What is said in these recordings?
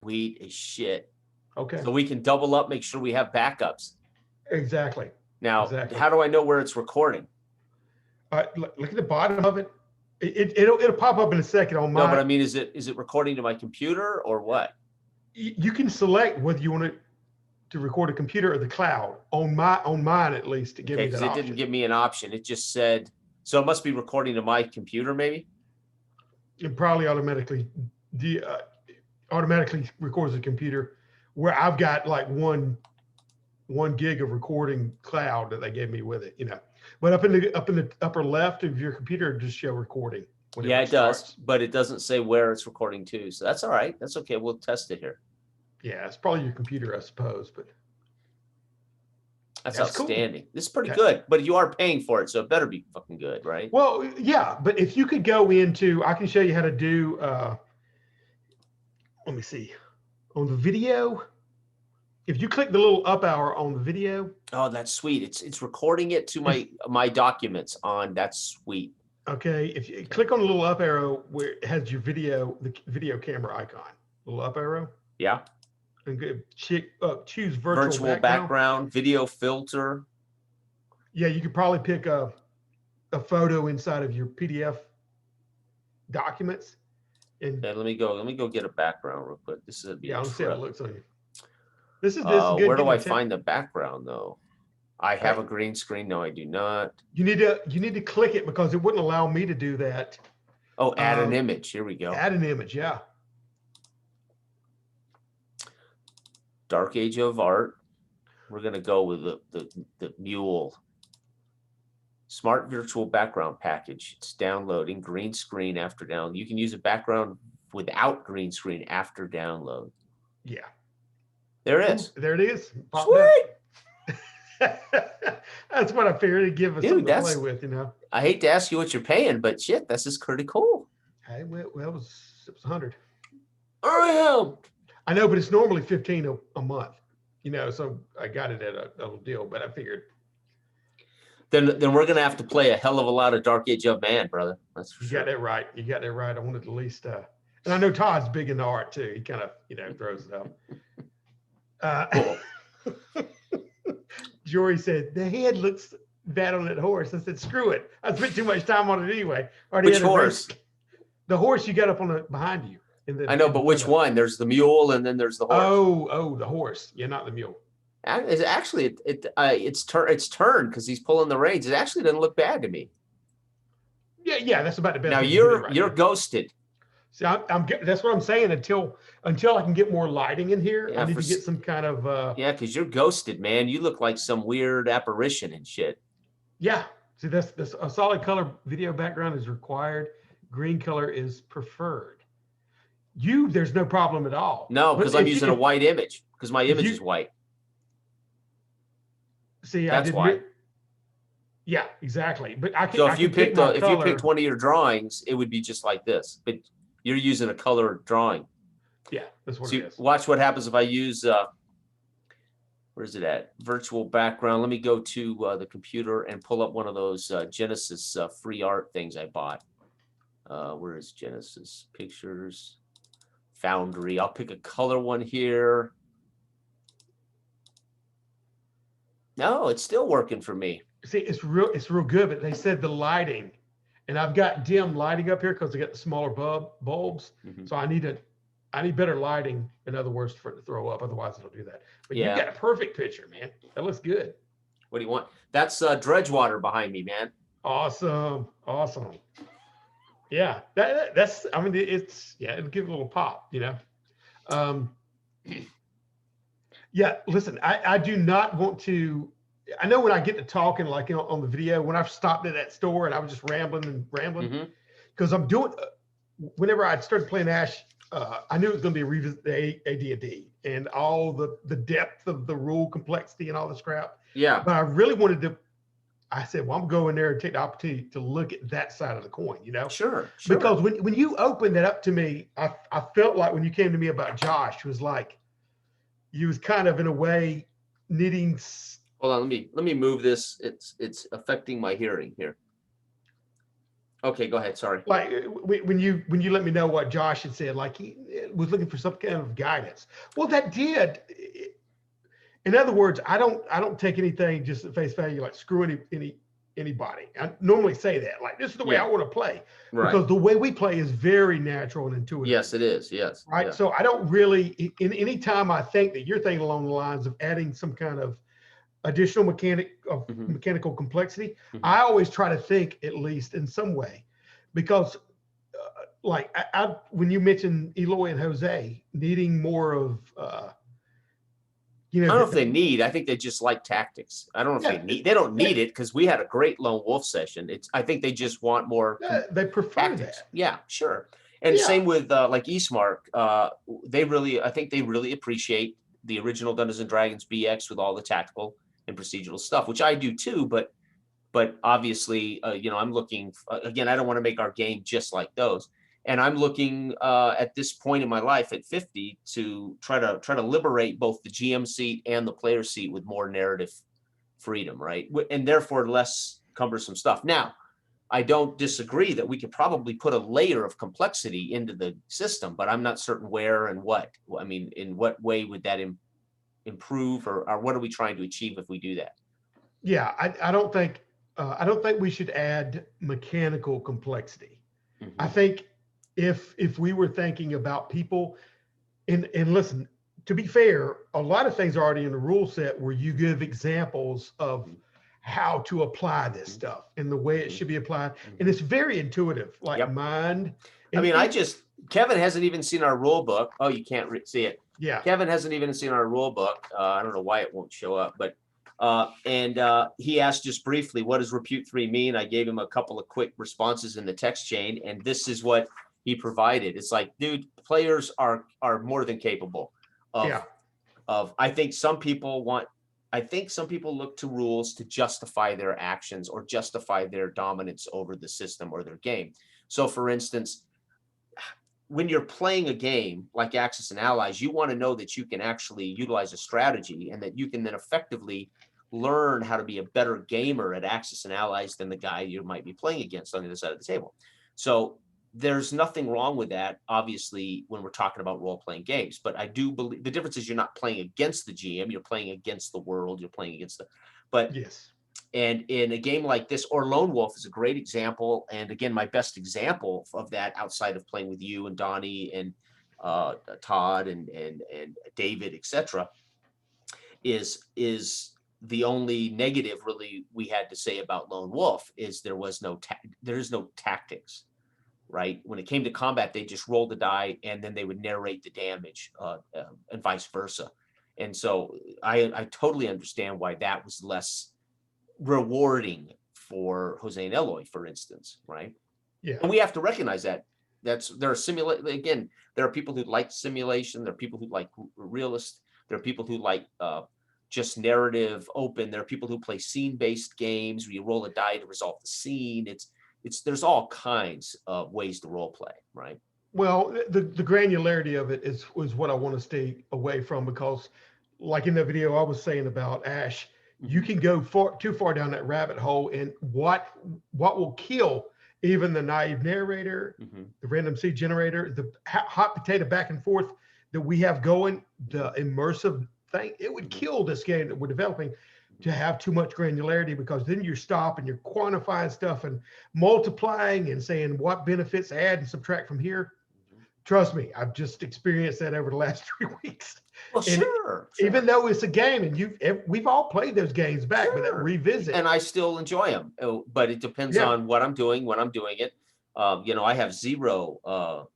Sweet as shit. Okay. So we can double up, make sure we have backups. Exactly. Now, Exactly. how do I know where it's recording? Look at the bottom of it. It'll pop up in a second on No, my. but I mean, is it recording to my computer or what? You can select whether you want it to record a computer or the cloud. On mine at least, to give Okay, me that because it option. didn't give me an option. It just said, so it must be recording to my computer, maybe? It probably automatically records the computer, where I've got like one gig of recording cloud that they gave me with it, you know. But up in the upper left of your computer, it just show recording. Yeah, it starts. does, but it doesn't say where it's recording to. So that's all right. That's okay. We'll test it here. Yeah, it's probably your computer, I suppose, but That's That's cool. outstanding. This is pretty good, but you are paying for it, so it better be fucking good, right? well, yeah. But if you could go into, I can show you how to do. Let me see, on the video. If you click the little up arrow on the video, Oh, that's sweet. It's recording it to my documents on. That's sweet. okay. If you click on the little up arrow where it has your video, the video camera icon, little up arrow, Yeah. and choose virtual background, video filter. Yeah, you could probably pick a photo inside of your PDF documents. And Okay, let me go get a background real quick. This is a yeah, let's see how it looks on you. This is good. Where do I find the background though? I have a green screen. No, I do not. You need to click it because it wouldn't allow me to do that. Oh, add an image. Here we go. Add an image, yeah. Dark Age of Art. We're gonna go with the mule. Smart virtual background package. It's downloading. Green screen after download. You can use a background without green screen after download. Yeah. There it is. There it is. Sweet. That's what I figured it'd give us something to play with, you know. I hate to ask you what you're paying, but shit, this is pretty cool. Hey, well, it was 100. Oh, I know, but it's normally 15 a month, you know. So I got it at a little deal, but I figured. Then we're gonna have to play a hell of a lot of Dark Age of Man, brother. That's for sure. You got that right. You got that right. I wanted at least, and I know Todd's big into art too. He kind of, throws it up. Cool. Jory said the head looks bad on that horse. I said, screw it. I spent too much time on it anyway. Which horse? The horse you got up on behind you. I know, but which one? There's the mule, and then there's the horse. Oh, the horse. Yeah, not the mule. It's actually it's turned because he's pulling the reins. It actually doesn't look bad to me. Yeah, that's about the best. Now you're ghosted. See, that's what I'm saying. Until I can get more lighting in here, I need to get some kind of. Yeah, because you're ghosted, man. You look like some weird apparition and shit. Yeah. See, that's a solid color video background is required. Green color is preferred. There's no problem at all. No, because I'm using a white image because my image is white. See, that's why. Yeah, exactly. But I can. So if you picked one of your drawings, it would be just like this. But you're using a color drawing. Yeah, that's what it is. Watch what happens if I use. Where is it at? Virtual background. Let me go to the computer and pull up one of those Genesis free art things I bought. Where is Genesis Pictures? Foundry. I'll pick a color one here. No, it's still working for me. See, it's real good, but they said the lighting, and I've got dim lighting up here because I got the smaller bulbs. Mm-hmm. So I need better lighting, in other words, for it to throw up. Otherwise, it'll do that. But you got a perfect picture, man. That looks good. What do you want? That's Dredgewater behind me, man. Awesome. Yeah, that's. I mean, it'll give it a little pop, you know. Yeah, listen, I do not want to. I know when I get to talking, like on the video, when I've stopped at that store and I was just rambling, because I'm doing. Whenever I started playing Ash, I knew it was going to be a revisit the AD&D and all the depth of the rule complexity and all this crap. Yeah. But I really wanted to. I said, well, I'm going there and take the opportunity to look at that side of the coin, you know? Sure. Because when you opened that up to me, I felt like when you came to me about Josh, it was like you was kind of in a way needing. Hold on, let me move this. It's affecting my hearing here. Okay, go ahead. Sorry. Like when you let me know what Josh had said, like he was looking for some kind of guidance. Well, that did. In other words, I don't take anything just at face value, like screw anybody. I normally say that, like this is the way I Yeah. want to play, Right. because the way we play is very natural and intuitive. Yes, it is. Yes. Right. Yeah. So I don't really, in any time I think that you're thinking along the lines of adding some kind of additional Hmm. mechanical complexity, Hmm. I always try to think at least in some way, because like when you mentioned Eloy and Jose needing more of, I don't know if they need. I think they just like tactics. I don't know if they yeah, need. They don't yeah, need it because we had a great lone wolf session. It's. I think they just want more they prefer tactics. that. Yeah, sure. And Yeah. same with like Eastmark. They really. I think they really appreciate the original Dungeons and Dragons BX with all the tactical and procedural stuff, which I do too. But obviously, I'm looking again. I don't want to make our game just like those, and I'm looking at this point in my life at 50 to try to liberate both the GM seat and the player seat with more narrative freedom, right? And therefore less cumbersome stuff. Now, I don't disagree that we could probably put a layer of complexity into the system, but I'm not certain where and what. I mean, in what way would that improve, or what are we trying to achieve if we do that? Yeah. I don't think we should add mechanical complexity. I Hmm. think if we were thinking about people, and listen, to be fair, a lot of things are already in the rule set where you give examples of how to apply this stuff and the way it should be applied. And it's very intuitive, like Yep. mind. I And mean, Kevin hasn't even seen our rule book. Oh, you can't see it. yeah, Kevin hasn't even seen our rule book. I don't know why it won't show up, but and he asked just briefly, what does Repute 3 mean? I gave him a couple of quick responses in the text chain, and this is what he provided. It's like, dude, players are more than capable of yeah, I think some people look to rules to justify their actions or justify their dominance over the system or their game. So for instance, when you're playing a game like Axis and Allies, you want to know that you can actually utilize a strategy and that you can then effectively learn how to be a better gamer at Axis and Allies than the guy you might be playing against on the other side of the table. So there's nothing wrong with that, obviously, when we're talking about role-playing games. But I do believe the difference is you're not playing against the GM, you're playing against the world, you're playing against but yes, and in a game like this, or Lone Wolf is a great example. And again, my best example of that outside of playing with you and Donnie and Todd and David, etc., is the only negative really we had to say about Lone Wolf is there is no tactics, right? When it came to combat, they just rolled the die and then they would narrate the damage, and vice versa. And so I totally understand why that was less rewarding for Jose and Eloy, for instance, right? yeah. And we have to recognize that. There are again, there are people who like simulation, there are people who like realist, there are people who like just narrative open, there are people who play scene-based games where you roll a die to resolve the scene. It's there's all kinds of ways to role play, right? Well, the granularity of it is what I want to stay away from, because, like in the video I was saying about Ash, you Mm-hmm. can go too far down that rabbit hole, and what will kill even the naive narrator, Mm-hmm. the random seed generator, the hot potato back and forth that we have going, the immersive thing, it would Mm-hmm. kill this game that we're developing to have too much granularity, because then you stop and you're quantifying stuff and multiplying and saying what benefits add and subtract from here. Trust me, I've just experienced that over the last 3 weeks. Well, And sure. even though it's a game, and we've all played those games back, but that Sure. revisit, And I still enjoy them, but it depends yeah, on what I'm doing, when I'm doing it. I have zero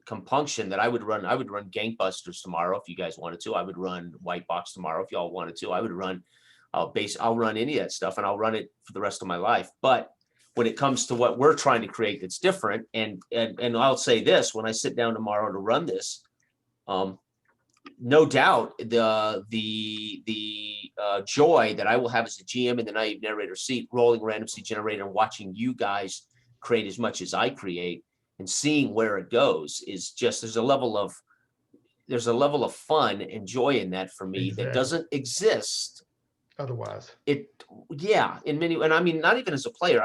compunction that I would run. I would run Gangbusters tomorrow if you guys wanted to. I would run White Box tomorrow if y'all wanted to. I would run I'll run any of that stuff, and I'll run it for the rest of my life. But when it comes to what we're trying to create that's different, and I'll say this, when I sit down tomorrow to run this, no doubt the joy that I will have as a GM in the naive narrator seat, rolling random seed generator and watching you guys create as much as I create and seeing where it goes is just there's a level of fun and joy in that for me that exactly. doesn't exist. Otherwise, It yeah, in many, and I mean not even as a player.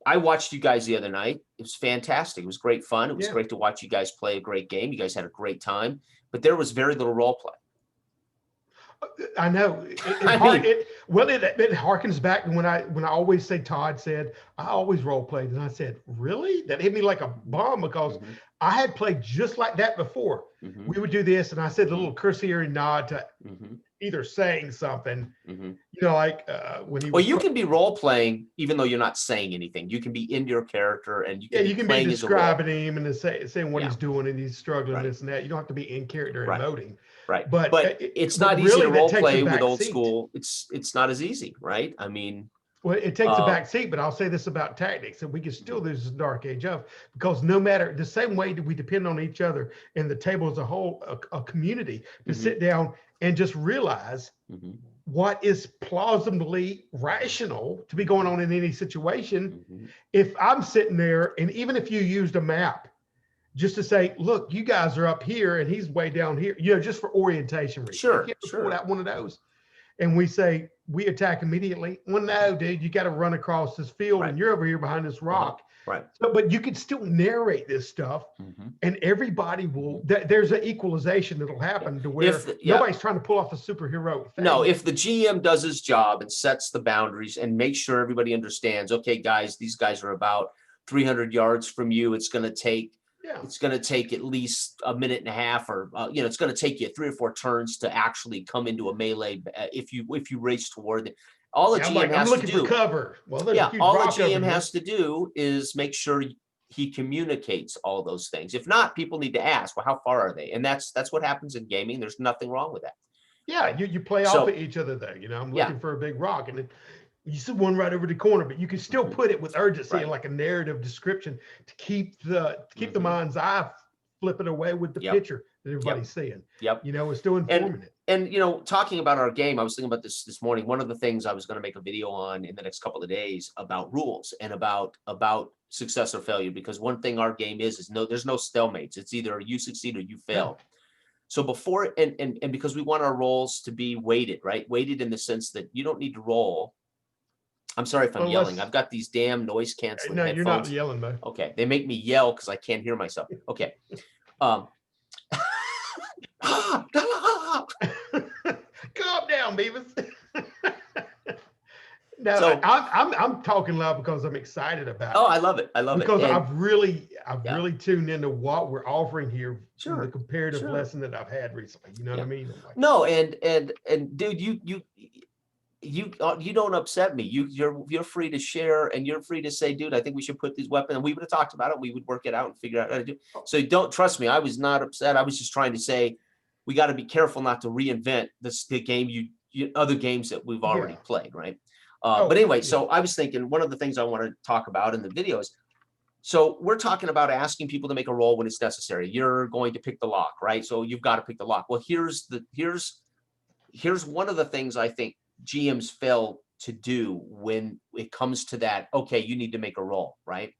I watched you guys the other night. It was fantastic. It was great fun. It was Yeah. great to watch you guys play a great game. You guys had a great time, but there was very little role play. I know. It harkens back to when I always say Todd said, I always role played. And I said, really? That hit me like a bomb, because I had played just like that before. We would do this, and I said a little cursory nod to either saying something, you know, like when he Well, you can be role playing even though you're not saying anything. You can be in your character, and you can you can be describing him and saying what he's doing, and he's struggling, this and that. You don't have to be in character and emoting. Right. But it's not easy to role play with old school. It's not as easy, right? I mean, well, it takes a back seat, but I'll say this about tactics, and we can still do this dark age of, because no matter the same way that we depend on each other and the table as a whole, a community, to sit down and just realize what is plausibly rational to be going on in any situation. If I'm sitting there, and even if you used a map, just to say, look, you guys are up here and he's way down here, you know, just for orientation reasons. Sure, pull out one of those. And we say, we attack immediately. Well, no, dude, you got to run across this field and you're over here behind this rock. Right. So, but you can still narrate this stuff, and everybody will, there's an equalization that'll happen to where nobody's trying to pull off a superhero thing. No, if the GM does his job and sets the boundaries and makes sure everybody understands, okay, guys, these guys are about 300 yards from you. It's going to take at least a minute and a half, or you know, it's going to take you 3 or 4 turns to actually come into a melee if you race toward it. All the GM has to do. For cover. Well, all the GM has to do is make sure he communicates all those things. If not, people need to ask, well, how far are they? And that's what happens in gaming. There's nothing wrong with that. Yeah, you play off of each other there. You know, I'm looking for a big rock, and you see one right over the corner, but you can still put it with urgency and like a narrative description to keep the mind's eye flipping away with the picture that everybody's seeing. You know, it's still informing it. And you know, talking about our game, I was thinking about this morning. One of the things I was going to make a video on in the next couple of days about rules and about success or failure, because one thing our game is there's no stalemates. It's either you succeed or you fail. So before and because we want our rolls to be weighted, right? Weighted in the sense that you don't need to roll. I'm sorry if I'm yelling. I've got these damn noise canceling headphones. You're not yelling, man. Okay, they make me yell because I can't hear myself. Okay. Calm down, Beavis. No, so, I'm talking loud because I'm excited about it. Oh, I love it. I love because it. Because I've really tuned into what we're offering here. From the comparative lesson that I've had recently. You know what I mean? Like, no, and dude, you don't upset me. You're free to share, and you're free to say, dude, I think we should put these weapons, and we would have talked about it. We would work it out and figure out how to do it. So don't trust me. I was not upset. I was just trying to say, we got to be careful not to reinvent the game other games that we've already played, right? But anyway, so I was thinking one of the things I want to talk about in the video is, so we're talking about asking people to make a roll when it's necessary. You're going to pick the lock, right? So you've got to pick the lock. Well, here's one of the things I think GMs fail to do when it comes to that. Okay, you need to make a roll, right?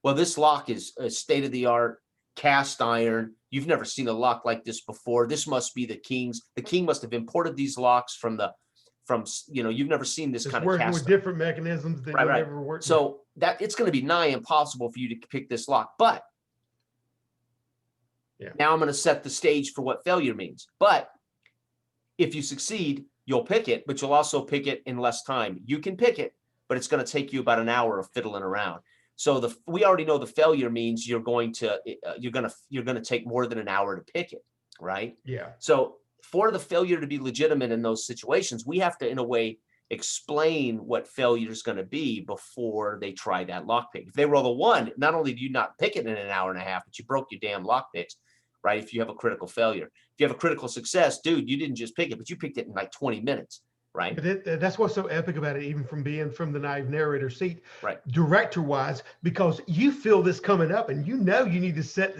Well, this lock is a state-of-the-art cast iron. You've never seen a lock like this before. This must be the king's. The king must have imported these locks from you've never seen this kind of working cast with different mechanisms that you've never worked with. So that it's going to be nigh impossible for you to pick this lock. But now I'm going to set the stage for what failure means. But if you succeed, you'll pick it, but you'll also pick it in less time. You can pick it, but it's going to take you about an hour of fiddling around. So we already know the failure means you're going to take more than an hour to pick it, right? Yeah. So for the failure to be legitimate in those situations, we have to, in a way, explain what failure is going to be before they try that lockpick. If they roll a 1, not only do you not pick it in an hour and a half, but you broke your damn lockpicks, right? If you have a critical failure. If you have a critical success, dude, you didn't just pick it, but you picked it in like 20 minutes, right? But that's what's so epic about it, even from being from the naive narrator seat, right? Director-wise, because you feel this coming up, and you know you need to set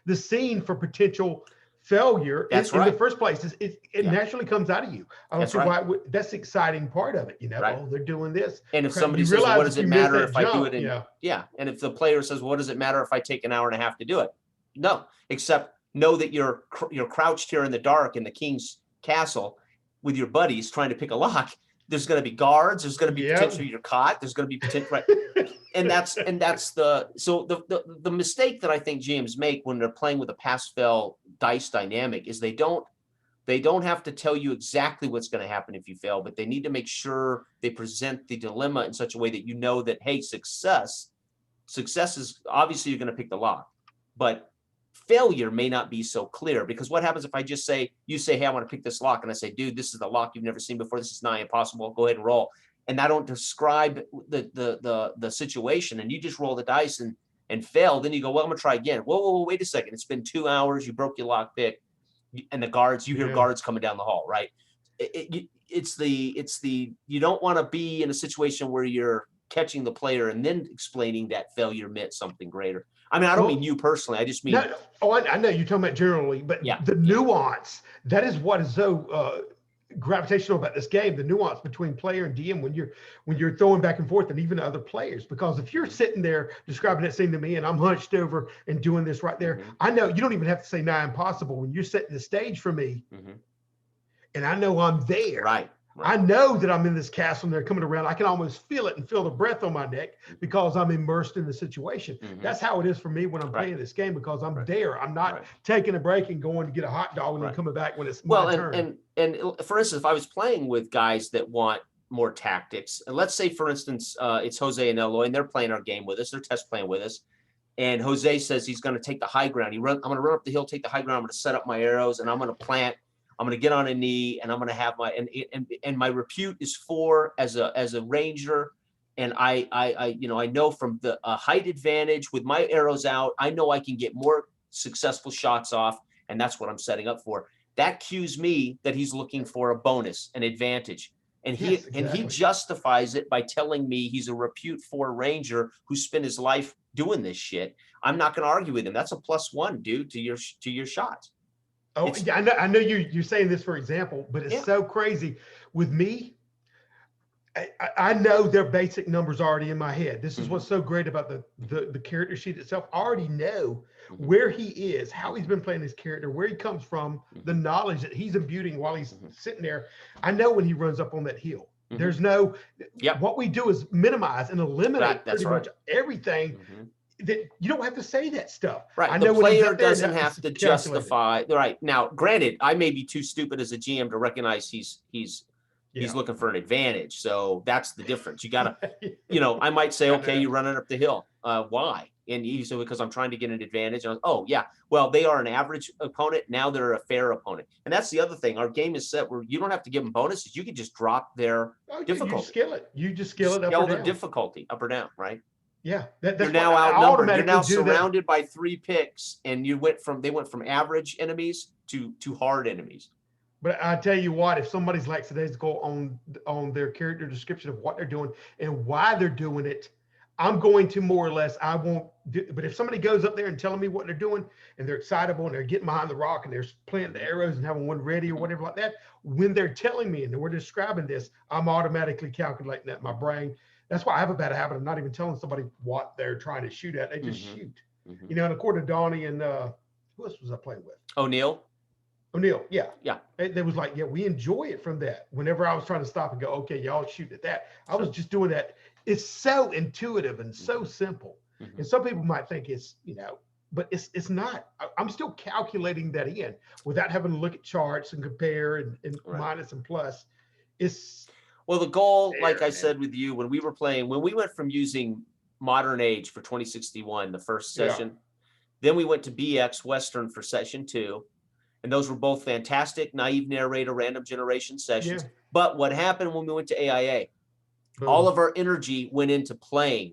the scene for potential failure in the first place. It naturally comes out of you. I don't see why. That's the exciting part of it, you know. Right. Oh, they're doing this. And if somebody says, well, "What does it matter if I do it?" And if the player says, well, "What does it matter if I take an hour and a half to do it?" No, except know that you're crouched here in the dark in the king's castle with your buddies trying to pick a lock. there's going to be guards, there's going to be Yep. potentially your cot, there's going to be potential, right? And that's the mistake that I think GMs make when they're playing with a pass fail dice dynamic is they don't have to tell you exactly what's going to happen if you fail, but they need to make sure they present the dilemma in such a way that you know that, hey, success is obviously you're going to pick the lock, but failure may not be so clear, because what happens if I just say, you say, hey, I want to pick this lock, and I say, dude, this is the lock you've never seen before, this is nigh impossible, go ahead and roll. And I don't describe the situation, and you just roll the dice and fail, then you go, well, I'm gonna try again. Whoa, wait a second, it's been 2 hours, you broke your lock pick, and the guards, you hear guards coming down the hall, right? It's the you don't want to be in a situation where you're catching the player and then explaining that failure meant something greater. I mean, I don't mean you personally, I just mean I know you're talking about generally, but the nuance, that is what is so gravitational about this game, the nuance between player and DM when you're throwing back and forth, and even other players. Because if you're sitting there describing that scene to me and I'm hunched over and doing this right there, I know you don't even have to say nigh impossible when you're setting the stage for me, and I know I'm there. Right. I know that I'm in this castle and they're coming around. I can almost feel it and feel the breath on my neck because I'm immersed in the situation. That's how it is for me when I'm playing this game, because I'm there. I'm not taking a break and going to get a hot dog and then coming back when it's my turn. And for instance, if I was playing with guys that want more tactics, and let's say, for instance, it's Jose and Eloy, and they're playing our game with us, they're test playing with us, and Jose says he's going to take the high ground. I'm going to run up the hill, take the high ground, I'm going to set up my arrows, and I'm going to plant. I'm going to get on a knee, and I'm going to have my and my repute is 4 as a ranger, and I know from the height advantage with my arrows out, I know I can get more successful shots off, and that's what I'm setting up for. That cues me that he's looking for a bonus, an advantage, and he justifies it by telling me he's a repute 4 ranger who spent his life doing this shit. I'm not going to argue with him. That's a +1, dude, to your shots. Oh, yeah, I know you're saying this for example, but it's so crazy with me. I know their basic numbers already in my head. This is what's so great about the character sheet itself. I already know where he is, how he's been playing his character, where he comes from, the knowledge that he's imbuing while he's sitting there. I know when he runs up on that hill. There's no, what we do is minimize and eliminate pretty much everything. That you don't have to say that stuff. Right. I know the player doesn't have to justify. Right. Now, granted, I may be too stupid as a GM to recognize he's looking for an advantage. So that's the difference. You gotta, I might say, okay, you're running up the hill. Why? And you say, because I'm trying to get an advantage. Oh yeah. Well, they are an average opponent. Now they're a fair opponent. And that's the other thing. Our game is set where you don't have to give them bonuses. You can just drop their difficulty. You just scale it up or down. Scale the difficulty up or down, right? Yeah, you're now outnumbered. You're now surrounded by 3 picks, and they went from average enemies to hard enemies. But I tell you what, if somebody's lackadaisical on their character description of what they're doing and why they're doing it, I'm going to more or less. I won't. But if somebody goes up there and telling me what they're doing, and they're excitable and they're getting behind the rock and they're planting the arrows and having one ready or whatever like that, when they're telling me and we're describing this, I'm automatically calculating that in my brain. That's why I have a bad habit of not even telling somebody what they're trying to shoot at. They just shoot. And according to Donnie and who else was I playing with? O'Neill, yeah. They was like, we enjoy it from that. Whenever I was trying to stop and go, okay, y'all shoot at that. I was just doing that. It's so intuitive and so simple. And some people might think it's, but it's not. I'm still calculating that in without having to look at charts and compare and minus and plus. Well, the goal, like I said with you, when we went from using Modern Age for 2061, the first session, then we went to BX Western for session 2, and those were both fantastic, naive narrator, random generation sessions. But what happened when we went to AIA? All of our energy went into playing,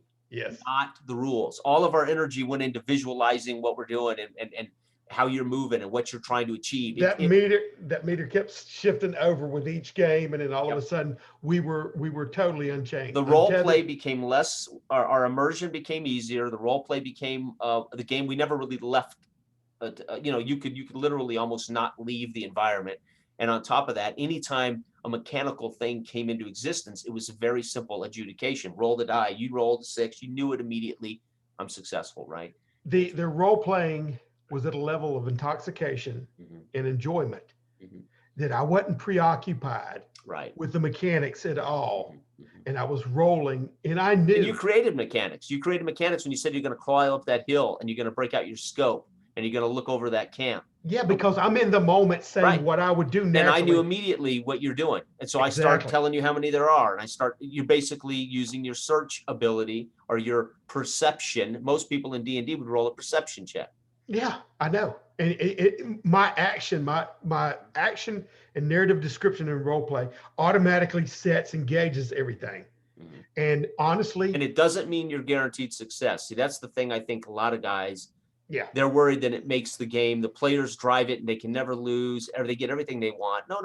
not the rules. All of our energy went into visualizing what we're doing and how you're moving and what you're trying to achieve. That meter kept shifting over with each game, and then all of a sudden we were totally unchanged. The role play became less. Our immersion became easier. The role play became the game. We never really left. You could literally almost not leave the environment. And on top of that, anytime a mechanical thing came into existence, it was a very simple adjudication. Roll the die. You rolled a 6. You knew it immediately. I'm successful, right? The role playing was at a level of intoxication and enjoyment that I wasn't preoccupied Right. with the mechanics at all. Mhm. And I was rolling, and I knew. And you created mechanics. You created mechanics when you said you're going to climb up that hill and you're going to break out your scope and you're going to look over that camp. Yeah, because I'm in the moment saying Right. what I would do And I knew naturally. immediately what you're doing. And so I start Exactly. telling you how many there are. And you're basically using your search ability or your perception. Most people in D&D would roll a perception check. Yeah, I know. And my action and narrative description and role play automatically sets and gauges everything. Mhm. And honestly, And it doesn't mean you're guaranteed success. See, that's the thing. I think a lot of guys, yeah, they're worried that it makes the game, the players drive it and they can never lose, or they get everything they want. No,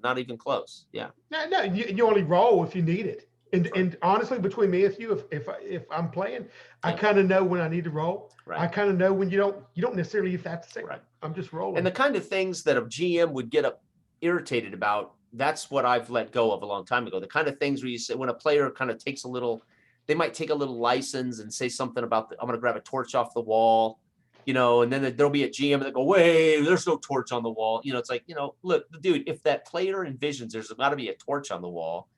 not even close. Yeah. no, you only roll if you need it. And Right. and honestly, between me and you, if I'm playing, I Yeah. kind of know when I need to roll. I Right. kind of know when you don't necessarily have to say. Right. I'm just rolling. And the kind of things that a GM would get irritated about, that's what I've let go of a long time ago. The kind of things where you say when a player kind of takes they might take a little license and say something about I'm going to grab a torch off the wall, and then there'll be a GM that go, wait, there's no torch on the wall. It's like, look, dude, if that player envisions there's got to be a torch on the wall,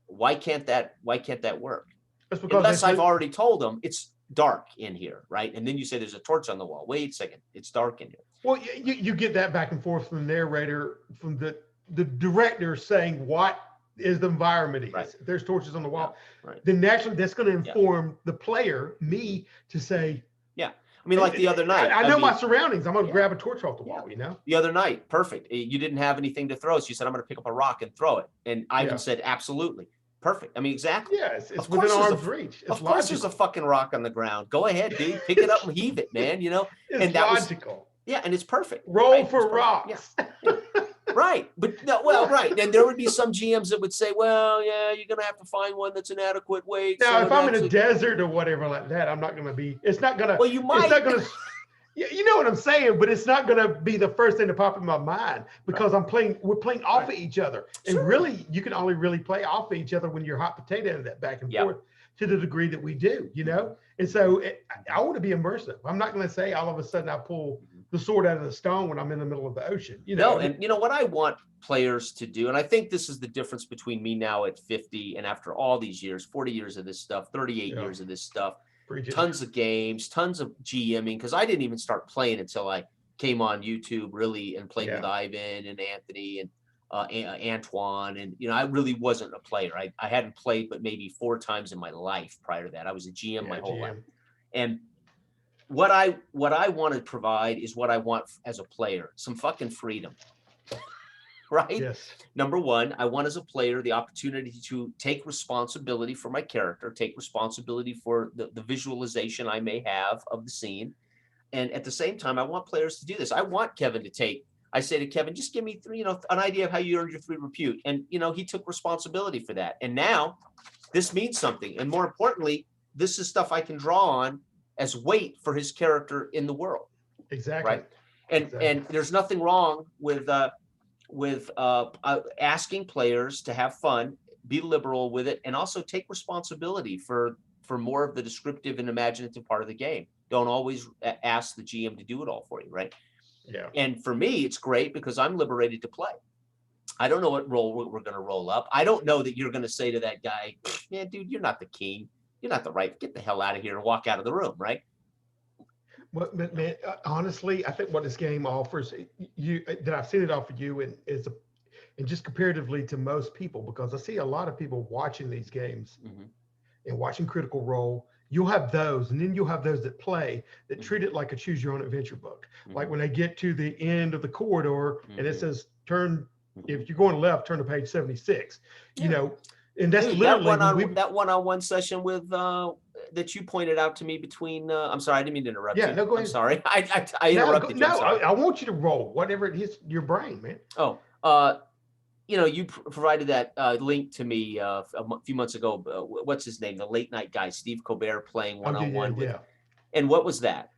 why can't that work? That's because Unless I've already told them it's dark in here, right? And then you say there's a torch on the wall. Wait a second, it's dark in here. Well, you get that back and forth from the narrator, from the director saying what is the environment is. Right. If there's torches on the wall, Right. then naturally that's going to inform the player, me, to say. Yeah. I mean, like the other night. I know my surroundings. I'm going to grab a torch off the wall, The other night, perfect. You didn't have anything to throw. So you said, I'm going to pick up a rock and throw it. And Ivan said, absolutely. Perfect. I mean, exactly. Yeah, it's within arm's reach. Of course there's a fucking rock on the ground. Go ahead, dude. Pick it up and heave it, man. It's and that logical. And it's perfect. Roll for rocks. Yeah. Right. But no, right. And there would be some GMs that would say, well, yeah, you're going to have to find one that's an adequate weight. Now, if I'm in a desert or whatever like that, I'm not going to be, it's not going to, well, you might. It's not going to, you know what I'm saying, but it's not going to be the first thing to pop in my mind because we're playing off of each other. And really, you can only really play off of each other when you're hot potato in that back and forth to the degree that we do, And so I want to be immersive. I'm not going to say all of a sudden I pull the sword out of the stone when I'm in the middle of the ocean. No, and what I want players to do, and I think this is the difference between me now at 50 and after all these years, 40 years of this stuff, 38 years of this stuff, tons of games, tons of GMing, because I didn't even start playing until I came on YouTube really and played with Ivan and Anthony and Antoine. And, I really wasn't a player. I hadn't played but maybe 4 times in my life prior to that. I was a GM my whole life. And what I want to provide is what I want as a player, some fucking freedom. Right? Yes. Number one, I want as a player the opportunity to take responsibility for my character, take responsibility for the visualization I may have of the scene. And at the same time, I want players to do this. I want Kevin I say to Kevin, just give me 3, an idea of how you earned your 3 repute. And, he took responsibility for that. And now this means something. And more importantly, this is stuff I can draw on as weight for his character in the world. Exactly. Right. And there's nothing wrong with asking players to have fun, be liberal with it, and also take responsibility for more of the descriptive and imaginative part of the game. Don't always ask the GM to do it all for you. Right. Yeah. And for me, it's great because I'm liberated to play. I don't know what role we're going to roll up. I don't know that you're going to say to that guy, man, dude, you're not the king. You're not the right. Get the hell out of here and walk out of the room, right? But man, honestly, I think what this game offers that I've seen it offer you and just comparatively to most people, because I see a lot of people watching these games and watching Critical Role. You'll have those, and then you'll have those that play that treat it like a choose your own adventure book. Like when they get to the end of the corridor and it says if you're going left, turn to page 76. And that's literally that one-on-one session with that you pointed out to me between. I'm sorry, I didn't mean to interrupt you. No, go ahead. I'm sorry, I interrupted you. No, I want you to roll whatever it is your brain, man. Oh, you provided that link to me a few months ago. What's his name? The late night guy, Steve Colbert, playing one-on-one with. And what was that?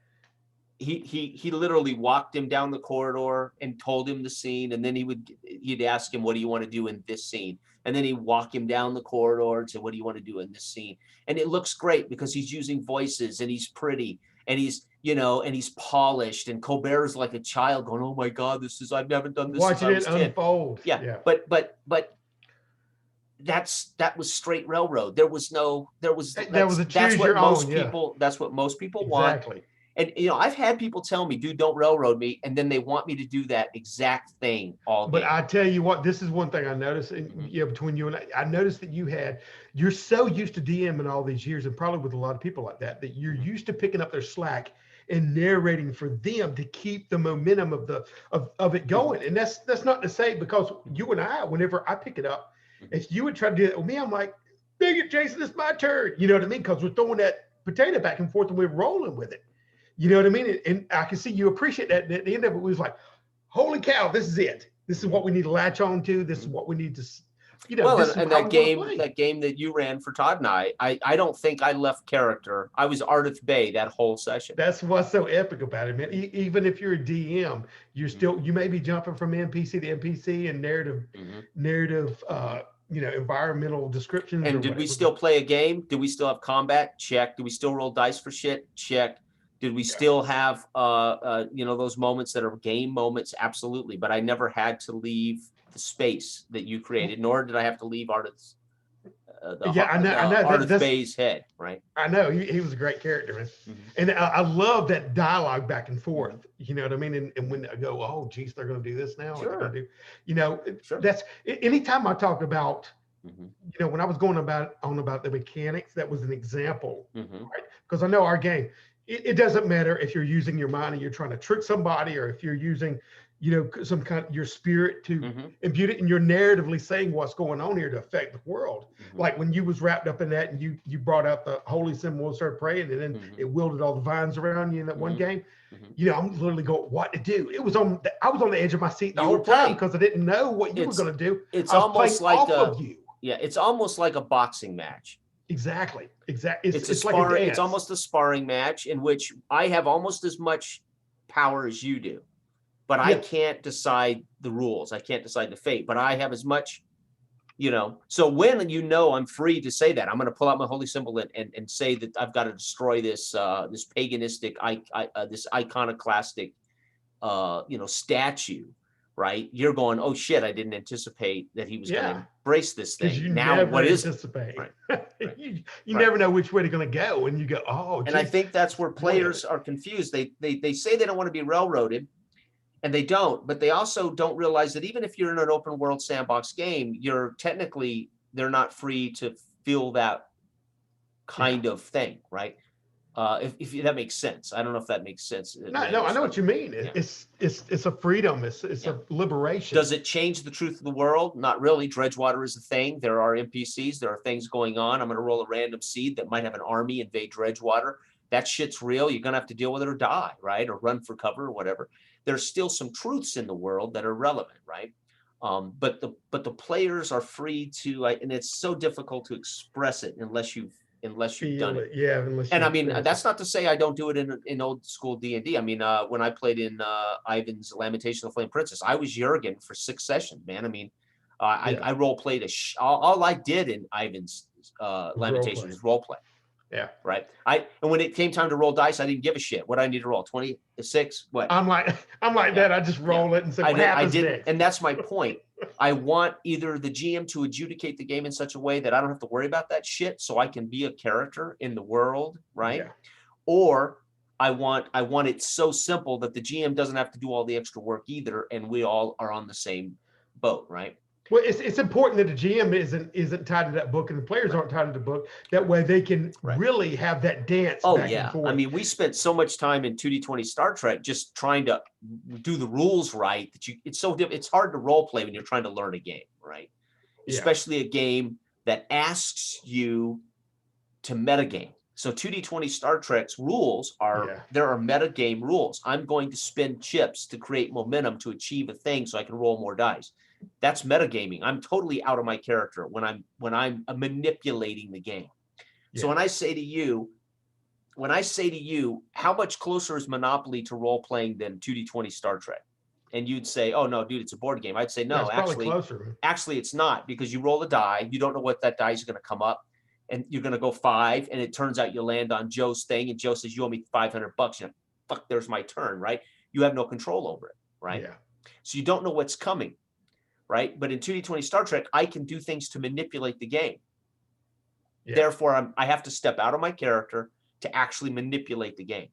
He literally walked him down the corridor and told him the scene, and then he'd ask him, what do you want to do in this scene? And then he'd walk him down the corridor and say, what do you want to do in this scene? And it looks great because he's using voices and he's pretty and he's polished, and Colbert is like a child going, oh my God, I haven't done this. Watching it unfold. Yeah. But that was straight railroad. There was That was a that's choose what your most own. Yeah, people, that's what most people want. exactly. And I've had people tell me, dude, don't railroad me, and then they want me to do that exact thing all But game. I tell you what, this is one thing I noticed, between you and I noticed that you're so used to DMing all these years, and probably with a lot of people like that, that you're used to picking up their slack and narrating for them to keep the momentum of it going. And that's not to say, because you and I, whenever I pick it up, if you would try to do that with me, I'm like, dang it, Jason, it's my turn. You know what I mean? Because we're throwing that potato back and forth and we're rolling with it. You know what I mean? And I can see you appreciate that. And at the end of it, was like, holy cow, this is it. This is what we need to latch on to. This is what we need to, Well, this is and how that we wanna play. game that you ran for Todd and I don't think I left character. I was Ardith Bay that whole session. That's what's so epic about it, man. Even if you're a DM, you're still, you may be jumping from NPC to NPC and narrative, environmental descriptions. And did we still play a game? Did we still have combat? Check. Did we still roll dice for shit? Check. Did we still have those moments that are game moments? Absolutely. But I never had to leave the space that you created, nor did I have to leave Ardith's I know Ardith Bay's head, right? I know he was a great character, man. And I love that dialogue back and forth. You know what I mean? And when I go, oh, geez, they're going to do this now. Sure. What they're gonna do? That's anytime I talk about, when I was going about the mechanics, that was an example, right? Because I know our game, it doesn't matter if you're using your mind and you're trying to trick somebody, or if you're using, some kind of your spirit to impute it, and you're narratively saying what's going on here to affect the world. Like when you was wrapped up in that, and you brought out the holy symbol and started praying, and then it wielded all the vines around you in that one game. I'm literally going, what to do? I was on the edge of my seat the whole time, because I didn't know what you were going to do. It's almost like it's almost like a boxing match. Exactly. It's a like a dance. It's almost a sparring match in which I have almost as much power as you do, but I can't decide the rules. I can't decide the fate, but I have as much, So when I'm free to say that, I'm going to pull out my holy symbol and say that I've got to destroy this this paganistic, this iconoclastic, statue. Right? You're going, oh shit, I didn't anticipate that he was going to embrace this thing. Now what is it? Right. you never know which way they're going to go, and you go, oh, geez. And I think that's where players are confused. They say they don't want to be railroaded, and they don't, but they also don't realize that even if you're in an open world sandbox game, they're not free to feel that kind of thing, right? If that makes sense. I don't know if that makes sense. No, I know what you mean. It's a freedom. It's a liberation. Does it change the truth of the world? Not really. Dredgewater is a thing. There are NPCs. There are things going on. I'm going to roll a random seed that might have an army invade Dredgewater. That shit's real. You're going to have to deal with it or die, right? Or run for cover or whatever. There's still some truths in the world that are relevant, right? But the players are free to, and it's so difficult to express it unless you've done it. Yeah. And I mean, that's not to say I don't do it in old school D&D. I mean, when I played in Ivan's Lamentation of the Flame Princess, I was Jurgen for 6 sessions, man. I mean, I role played all I did in Ivan's Lamentation was role play. Yeah. Right. And when it came time to roll dice, I didn't give a shit. What I need to roll 26. What? I'm like that. I just roll it and say, what happens next? And that's my point. I want either the GM to adjudicate the game in such a way that I don't have to worry about that shit, so I can be a character in the world, right? Yeah. Or I want it so simple that the GM doesn't have to do all the extra work either, and we all are on the same boat, right? Well, it's important that the GM isn't tied to that book, and the players aren't tied to the book. That way, they can really have that dance. Oh yeah, I mean, we spent so much time in 2D20 Star Trek just trying to do the rules right that it's hard to role play when you're trying to learn a game, right? Yeah. Especially a game that asks you to metagame. So 2D20 Star Trek's rules there are metagame rules. I'm going to spend chips to create momentum to achieve a thing so I can roll more dice. That's metagaming. I'm totally out of my character when I'm manipulating the game. Yeah. So when I say to you, how much closer is Monopoly to role playing than 2D20 Star Trek? And you'd say, oh no, dude, it's a board game. I'd say no, actually it's not, because you roll a die, you don't know what that die is going to come up, and you're going to go 5, and it turns out you land on Joe's thing, and Joe says, you owe me $500. You're like, fuck, there's my turn, right? You have no control over it, right? Yeah. So you don't know what's coming. right? But in 2D20 Star Trek, I can do things to manipulate the game. Yeah. Therefore, I have to step out of my character to actually manipulate the game.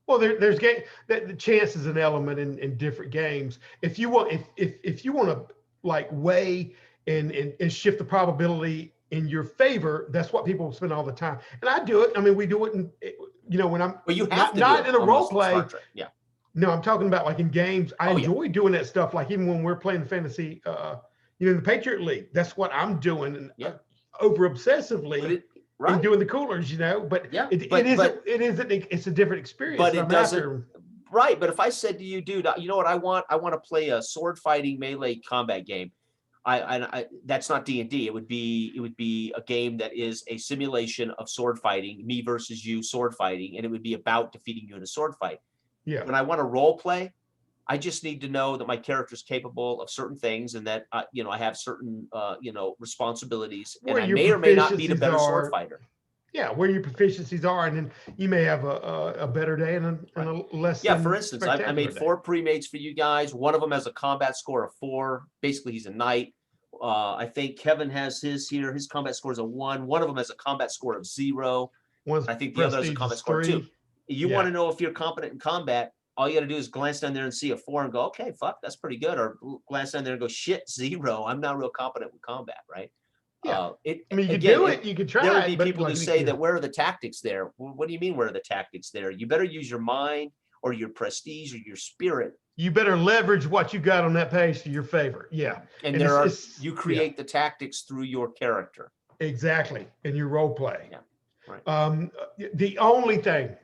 Well, there's game that the chance is an element in different games. If you want, if you want to like weigh and shift the probability in your favor, that's what people spend all the time. And I do it. I mean, we do it in, you know, when I'm Well, you have not in a role play. Star Trek. Yeah. No, I'm talking about like in games. I enjoy doing that stuff. Like even when we're playing fantasy, you know, in the Patriot League, that's what I'm doing. And over obsessively and doing the coolers, you know. But it's a different experience. But it doesn't. Right. But if I said to you, dude, you know what I want? I want to play a sword fighting melee combat game. I that's not D&D. It would be a game that is a simulation of sword fighting, me versus you, sword fighting, and it would be about defeating you in a sword fight. Yeah. When I want to role play, I just need to know that my character is capable of certain things and that you know, I have certain you know, responsibilities, and I may or may not be the better sword fighter. Yeah, where your proficiencies are, and then you may have a better day and a less. Yeah, for instance, I made 4 pre-mates for you guys. One of them has a combat score of 4. Basically, he's a knight. I think Kevin has his here. His combat score is a 1. One of them has a combat score of 0. I think the other has a combat score of 2. You want to know if you're competent in combat, all you got to do is glance down there and see a 4 and go, okay, fuck, that's pretty good. Or glance down there and go, shit, 0. I'm not real competent with combat, right? Yeah. I mean, you can do it. You can try. There would be people who say that where are the tactics there? Well, what do you mean, where are the tactics there? You better use your mind or your prestige or your spirit. You better leverage what you got on that page to your favor. Yeah. And you create the tactics through your character. Exactly. In your role play. Yeah. Right. The only thing,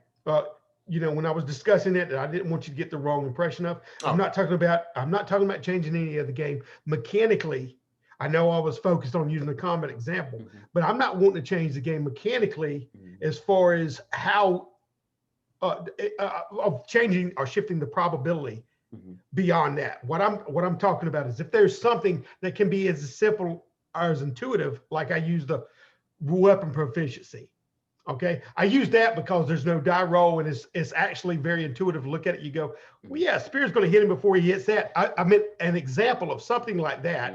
you know, when I was discussing it, I didn't want you to get the wrong impression of. I'm not talking about changing any of the game mechanically. I know I was focused on using the combat example, but I'm not wanting to change the game mechanically as far as how of changing or shifting the probability beyond that. What I'm talking about is if there's something that can be as simple or as intuitive, like I use the weapon proficiency. Okay, I use that because there's no die roll and it's actually very intuitive to look at it. You go, well, yeah, spear's going to hit him before he hits that. I meant an example of something like that.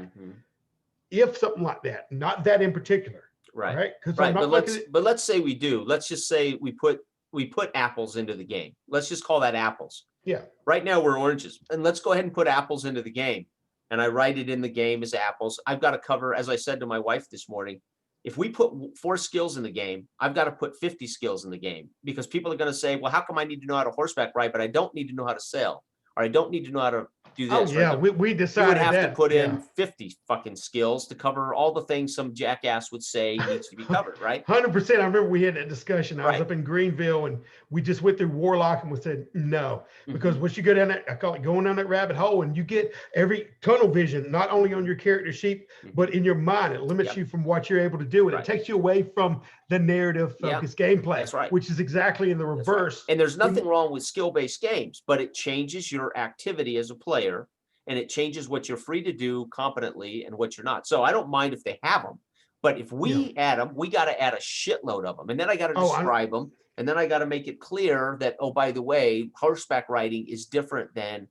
If something like that, not that in particular, right? Right. But let's say we do. Let's just say we put apples into the game. Let's just call that apples. Yeah. Right now we're oranges, and let's go ahead and put apples into the game. And I write it in the game as apples. I've got to cover, as I said to my wife this morning, if we put 4 skills in the game, I've got to put 50 skills in the game, because people are going to say, well, how come I need to know how to horseback ride, but I don't need to know how to sail, or I don't need to know how to do this. Oh, yeah, we decided you would have to put in 50 fucking skills to cover all the things some jackass would say needs to be covered, right? 100%. I remember we had that discussion. I was up in Greenville and we just went through Warlock and we said no, because once you go down that, I call it going down that rabbit hole, and you get every tunnel vision, not only on your character sheet, but in your mind. It limits you from what you're able to do, and it takes you away from the narrative focused gameplay. That's right. Which is exactly in the reverse. And there's nothing wrong with skill-based games, but it changes your activity as a player, and it changes what you're free to do competently and what you're not. So I don't mind if they have them, but if we add them, we got to add a shitload of them, and then I got to describe them, and then I got to make it clear that, oh, by the way, horseback riding is different than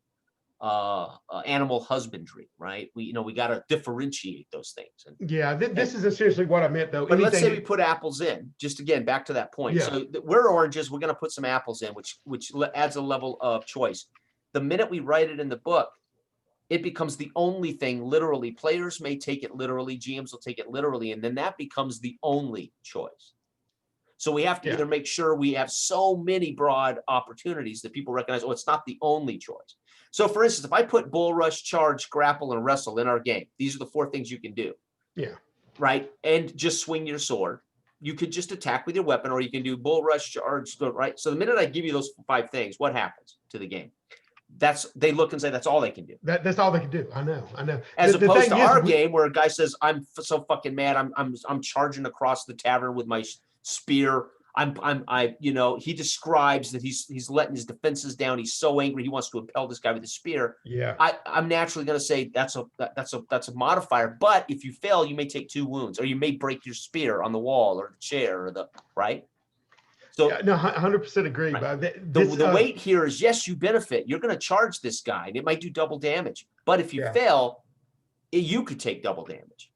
animal husbandry, right? We got to differentiate those things. And, this is essentially what I meant, though. But let's say we put apples in, just again, back to that point. So we're oranges, we're going to put some apples in, which adds a level of choice. The minute we write it in the book, it becomes the only thing. Literally, players may take it literally, GMs will take it literally, and then that becomes the only choice. So we have to either make sure we have so many broad opportunities that people recognize, oh, it's not the only choice. So for instance, if I put bull rush, charge, grapple, and wrestle in our game, these are the 4 things you can do. Yeah. Right? And just swing your sword. You could just attack with your weapon, or you can do bull rush, charge, right? So the minute I give you those 5 things, what happens to the game? They look and say that's all they can do. That's all they can do. I know. As opposed to our game where a guy says, I'm so fucking mad, I'm charging across the tavern with my spear. He describes that he's letting his defenses down. He's so angry he wants to impale this guy with a spear. Yeah. I'm naturally going to say that's a modifier. But if you fail, you may take 2 wounds, or you may break your spear on the wall or the chair or right. So no, 100% agree. Right. The weight here is, yes, you benefit. You're going to charge this guy, and it might do double damage. But if you fail, you could take double damage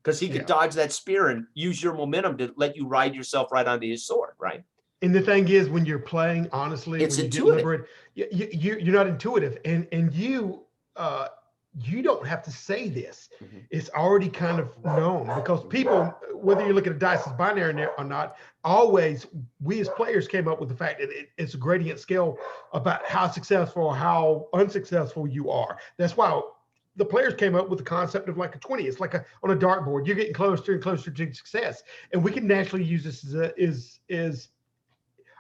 because he could Yeah. dodge that spear and use your momentum to let you ride yourself right onto his sword, right? And the thing is, when you're playing, honestly, It's when you get intuitive. liberated, you're not intuitive, and you don't have to say this. It's already kind of known because people, whether you look at a dice as binary or not, always we as players came up with the fact that it's a gradient scale about how successful or how unsuccessful you are. That's why the players came up with the concept of like a 20. It's like on a dartboard. You're getting closer and closer to success, and we can naturally use this as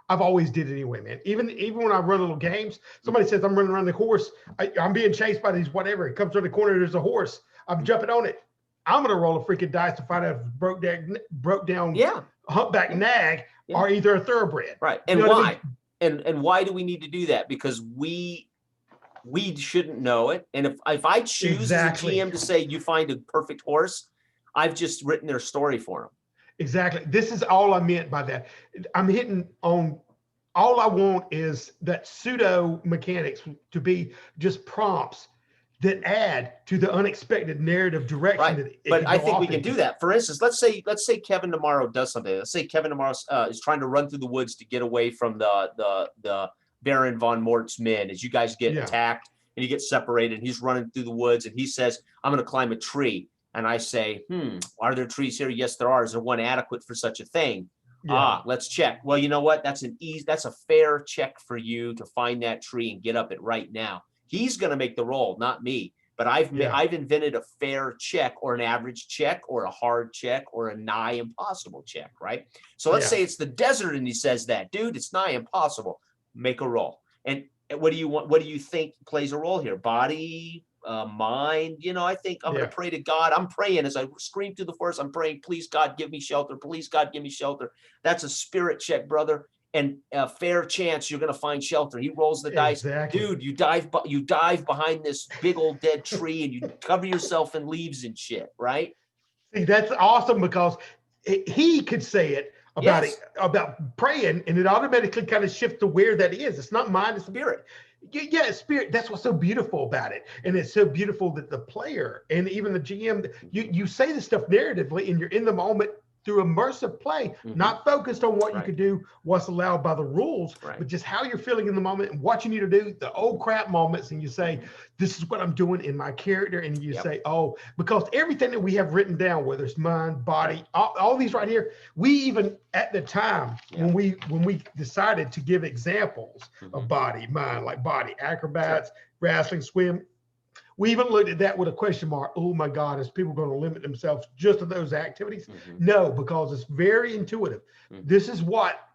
I've always did it anyway, man. Even when I run little games, somebody says I'm running around the course, I'm being chased by these whatever. It comes around the corner, there's a horse. I'm jumping on it. I'm gonna roll a freaking dice to find out if it broke down humpback nag or either a thoroughbred. Right. And why? I mean? And why do we need to do that? Because we shouldn't know it. And if I choose as a GM to say you find a perfect horse, I've just written their story for them. Exactly. This is all I meant by that. I'm hitting on all I want is that pseudo mechanics to be just prompts that add to the unexpected narrative direction. Right. But I think we can do that. For instance, let's say Kevin tomorrow does something. Let's say Kevin tomorrow is trying to run through the woods to get away from the Baron von Mort's men as you guys get attacked and you get separated. He's running through the woods and he says, I'm going to climb a tree. And I say, are there trees here? Yes, there are. Is there one adequate for such a thing? Let's check. Well, you know what? That's a fair check for you to find that tree and get up it right now. He's going to make the roll, not me. But I've invented a fair check or an average check or a hard check or a nigh impossible check, right? So let's say it's the desert and he says that, dude, it's nigh impossible. Make a roll. And what do you want? What do you think plays a role here? Body, mind, I think I'm going to pray to God. I'm praying as I scream through the forest. I'm praying, please God, give me shelter. Please God, give me shelter. That's a spirit check, brother. And a fair chance you're going to find shelter. He rolls the dice. Dude, you dive behind this big old dead tree and you cover yourself in leaves and shit, right? See, that's awesome because he could say it about praying and it automatically kind of shifts to where that is. It's not mind, it's spirit. Yeah, spirit. That's what's so beautiful about it. And it's so beautiful that the player and even the GM, you say this stuff narratively and you're in the moment through immersive play, not focused on what you could do, what's allowed by the rules, but just how you're feeling in the moment and what you need to do, the old crap moments. And you say, this is what I'm doing in my character. And you say, oh, because everything that we have written down, whether it's mind, body, all these right here, we even at the time when we decided to give examples of body, mind, like body, acrobats, wrestling, swim, we even looked at that with a question mark. Oh my God, is people going to limit themselves just to those activities? No, because it's very intuitive. This is what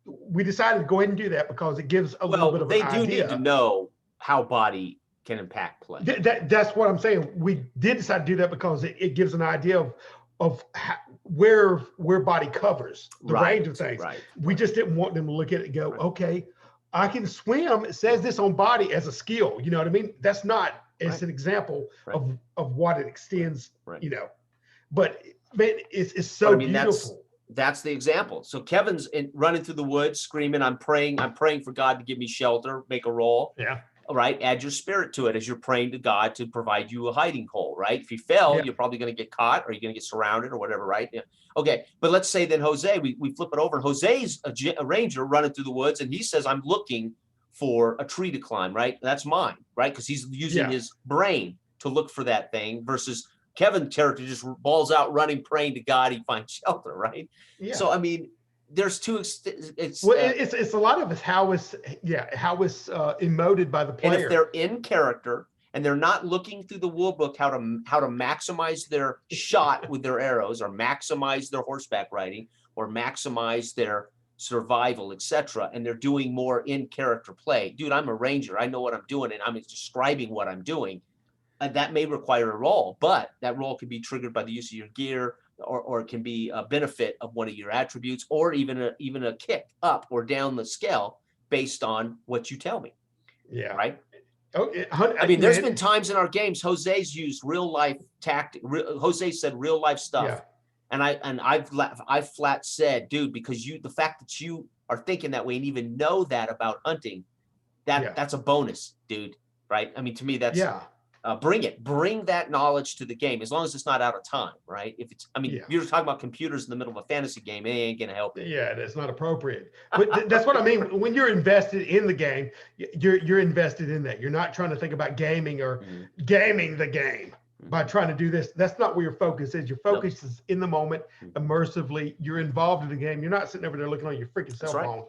we decided to go ahead and do that because it gives a little bit of an idea. They do need to know how body can impact play. That's what I'm saying. We did decide to do that because it gives an idea of how, where body covers the range of things. We just didn't want them to look at it and go, okay, I can swim. It says this on body as a skill. You know what I mean? That's not. It's an example of what it extends, but man, it's so beautiful. That's the example. So Kevin's running through the woods, screaming, I'm praying for God to give me shelter, make a roll. Yeah. All right. Add your spirit to it as you're praying to God to provide you a hiding hole, right? If you fail, you're probably going to get caught or you're going to get surrounded or whatever, right? Yeah. Okay. But let's say then Jose, we flip it over. Jose's a ranger running through the woods and he says, I'm looking for a tree to climb, right? That's mine, right? Because he's using his brain to look for that thing versus Kevin's character just balls out running, praying to God he finds shelter, right? Yeah. So, I mean, there's two, it's a lot of it's how it's emoted by the player. And if they're in character and they're not looking through the rule book how to maximize their shot with their arrows or maximize their horseback riding or maximize their survival, etc., and they're doing more in character play. Dude, I'm a ranger. I know what I'm doing, and I'm describing what I'm doing. That may require a roll, but that roll can be triggered by the use of your gear, or it can be a benefit of one of your attributes, or even a kick up or down the scale based on what you tell me. Yeah. Right. Oh, I mean, there's been times in our games Jose's used real life tactic. Jose said real life stuff. Yeah. And I've flat said, dude, because the fact that you are thinking that way and even know that about hunting, that's a bonus, dude. Right? I mean, to me, that's bring that knowledge to the game, as long as it's not out of time, right? If it's, I mean, Yeah. you're talking about computers in the middle of a fantasy game, it ain't gonna help you. Yeah, that's not appropriate. But that's what I mean. When you're invested in the game, you're invested in that. You're not trying to think about gaming or gaming the game by trying to do this. That's not where your focus is. Your focus is in the moment, immersively. You're involved in the game. You're not sitting over there looking on your freaking cell phone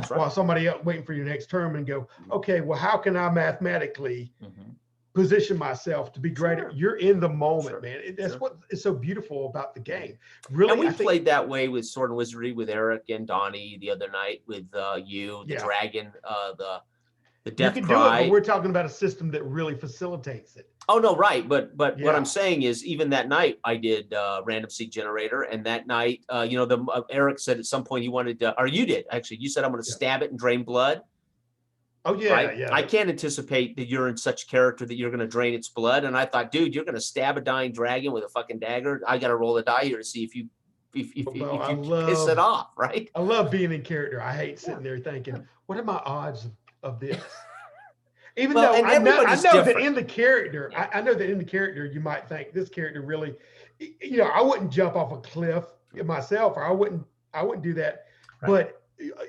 while somebody else waiting for your next term and go, okay, well, how can I mathematically position myself to be greater? You're in the moment, man. That's what is so beautiful about the game. Really, and we played that way with Sword and Wizardry with Eric and Donnie the other night with you, the dragon, the death you can cry. do it, but we're talking about a system that really facilitates it. Oh no, right. But what I'm saying is, even that night I did random seed generator, and that night, you know, Eric said at some point he wanted to, or you did actually. You said I'm going to stab it and drain blood. Oh yeah, right? yeah. I can't anticipate that you're in such character that you're going to drain its blood. And I thought, dude, you're going to stab a dying dragon with a fucking dagger. I got to roll a die here to see if you piss it off, right? I love being in character. I hate sitting there thinking, what are my odds of this? Even though I know that in the character, I know that in the character, you might think this character really, you know, I wouldn't jump off a cliff myself, or I wouldn't do that. Right. But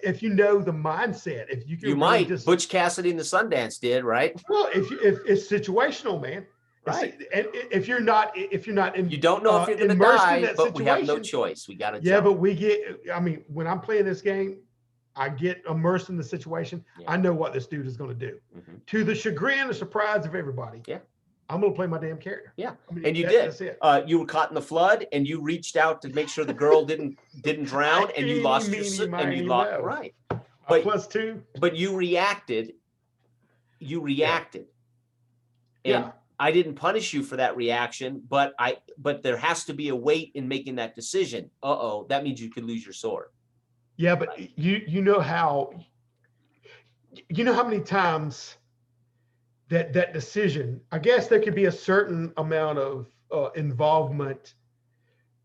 if you know the mindset, if you can, you might. Just, Butch Cassidy and the Sundance did, right? Well, if it's situational, man, right? And if you're not in, you don't know if you're going to die, but we have no choice. We got to. Yeah, but we get. I mean, when I'm playing this game, I get immersed in the situation. I know what this dude is going to do, to the chagrin and surprise of everybody. Yeah. I'm going to play my damn character. Yeah, and you did. That's it. You were caught in the flood, and you reached out to make sure the girl didn't drown, and you lost right. But +2. But you reacted. And I didn't punish you for that reaction, but there has to be a weight in making that decision. That means you could lose your sword. Yeah, but you know how many times that decision, I guess there could be a certain amount of involvement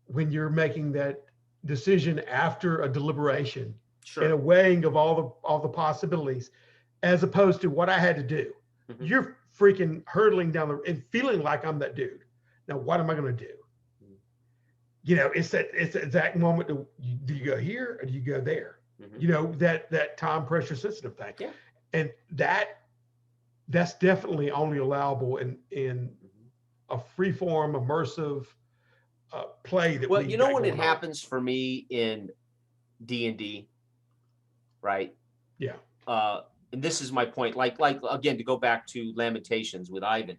when you're making that decision after a deliberation and a weighing of all the possibilities, as opposed to what I had to do. You're freaking hurtling down and feeling like I'm that dude. Now, what am I going to do? You know, it's that exact moment. Do you go here or do you go there? You know, that time pressure sensitive thing. Yeah. And that's definitely only allowable in a freeform, immersive play. That you know when it happens for me in D&D, right? Yeah. And this is my point. Like again, to go back to Lamentations with Ivan,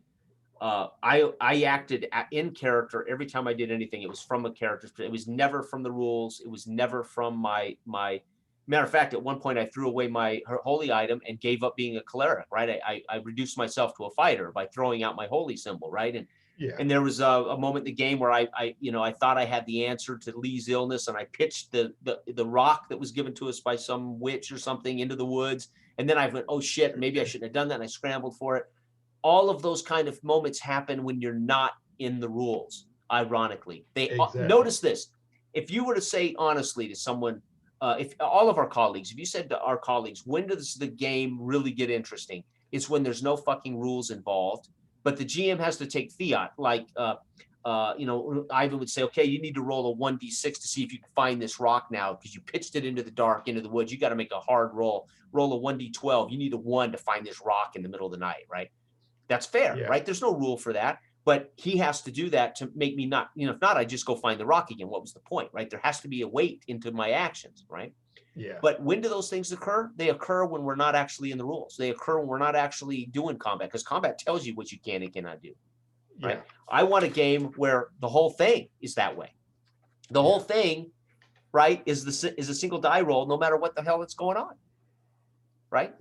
I acted in character every time I did anything. It was from a character. It was never from the rules. It was never from my. Matter of fact, at one point I threw away my holy item and gave up being a cleric, right? I reduced myself to a fighter by throwing out my holy symbol, right? And there was a moment in the game where I thought I had the answer to Lee's illness, and I pitched the rock that was given to us by some witch or something into the woods. And then I went, oh shit, maybe I shouldn't have done that. And I scrambled for it. All of those kind of moments happen when you're not in the rules, ironically. Notice this. If you were to say honestly to someone, if all of our colleagues, if you said to our colleagues, when does the game really get interesting? It's when there's no fucking rules involved, but the GM has to take fiat. Like, Ivan would say, okay, you need to roll a 1d6 to see if you can find this rock now because you pitched it into the dark, into the woods. You got to make a hard roll. Roll a 1d12. You need a 1 to find this rock in the middle of the night, right? That's fair, right? There's no rule for that. But he has to do that to make me not, if not, I just go find the rock again. What was the point, right? There has to be a weight into my actions, right? Yeah. But when do those things occur? They occur when we're not actually in the rules. They occur when we're not actually doing combat, because combat tells you what you can and cannot do, right? I want a game where the whole thing is that way. The whole thing, right, is a single die roll, no matter what the hell that's going on, right?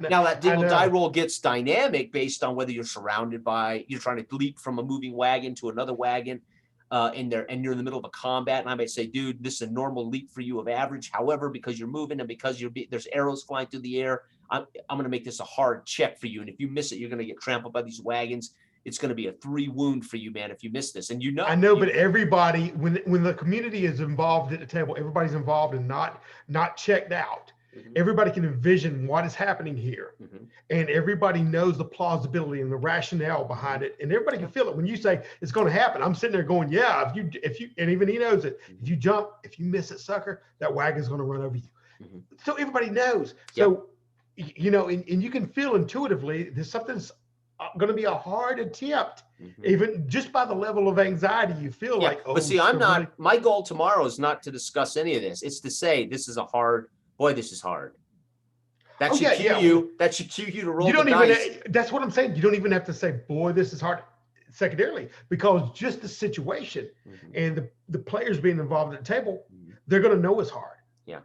Now that die roll gets dynamic based on whether you're surrounded by, you're trying to leap from a moving wagon to another wagon, and you're in the middle of a combat, and I might say, dude, this is a normal leap for you of average. However, because you're moving and because there's arrows flying through the air, I'm going to make this a hard check for you, and if you miss it, you're going to get trampled by these wagons. It's going to be a 3 wound for you, man, if you miss this. And I know, but everybody, when the community is involved at the table, everybody's involved and not checked out. everybody can envision what is happening here, and everybody knows the plausibility and the rationale behind it, and everybody can feel it. When you say it's going to happen, I'm sitting there going, yeah, if you, and even he knows it. If you jump, if you miss it, sucker, that wagon's going to run over you. So everybody knows. So, you know, and you can feel intuitively there's something's going to be a hard attempt, even just by the level of anxiety you feel like. Oh, but see, I'm not. My goal tomorrow is not to discuss any of this. It's to say this is a hard. Boy, this is hard. That should cue you. That should cue you to roll. You don't even. That's what I'm saying. You don't even have to say, "Boy, this is hard." Secondarily, because just the situation and the players being involved at the table, they're going to know it's hard. Yeah.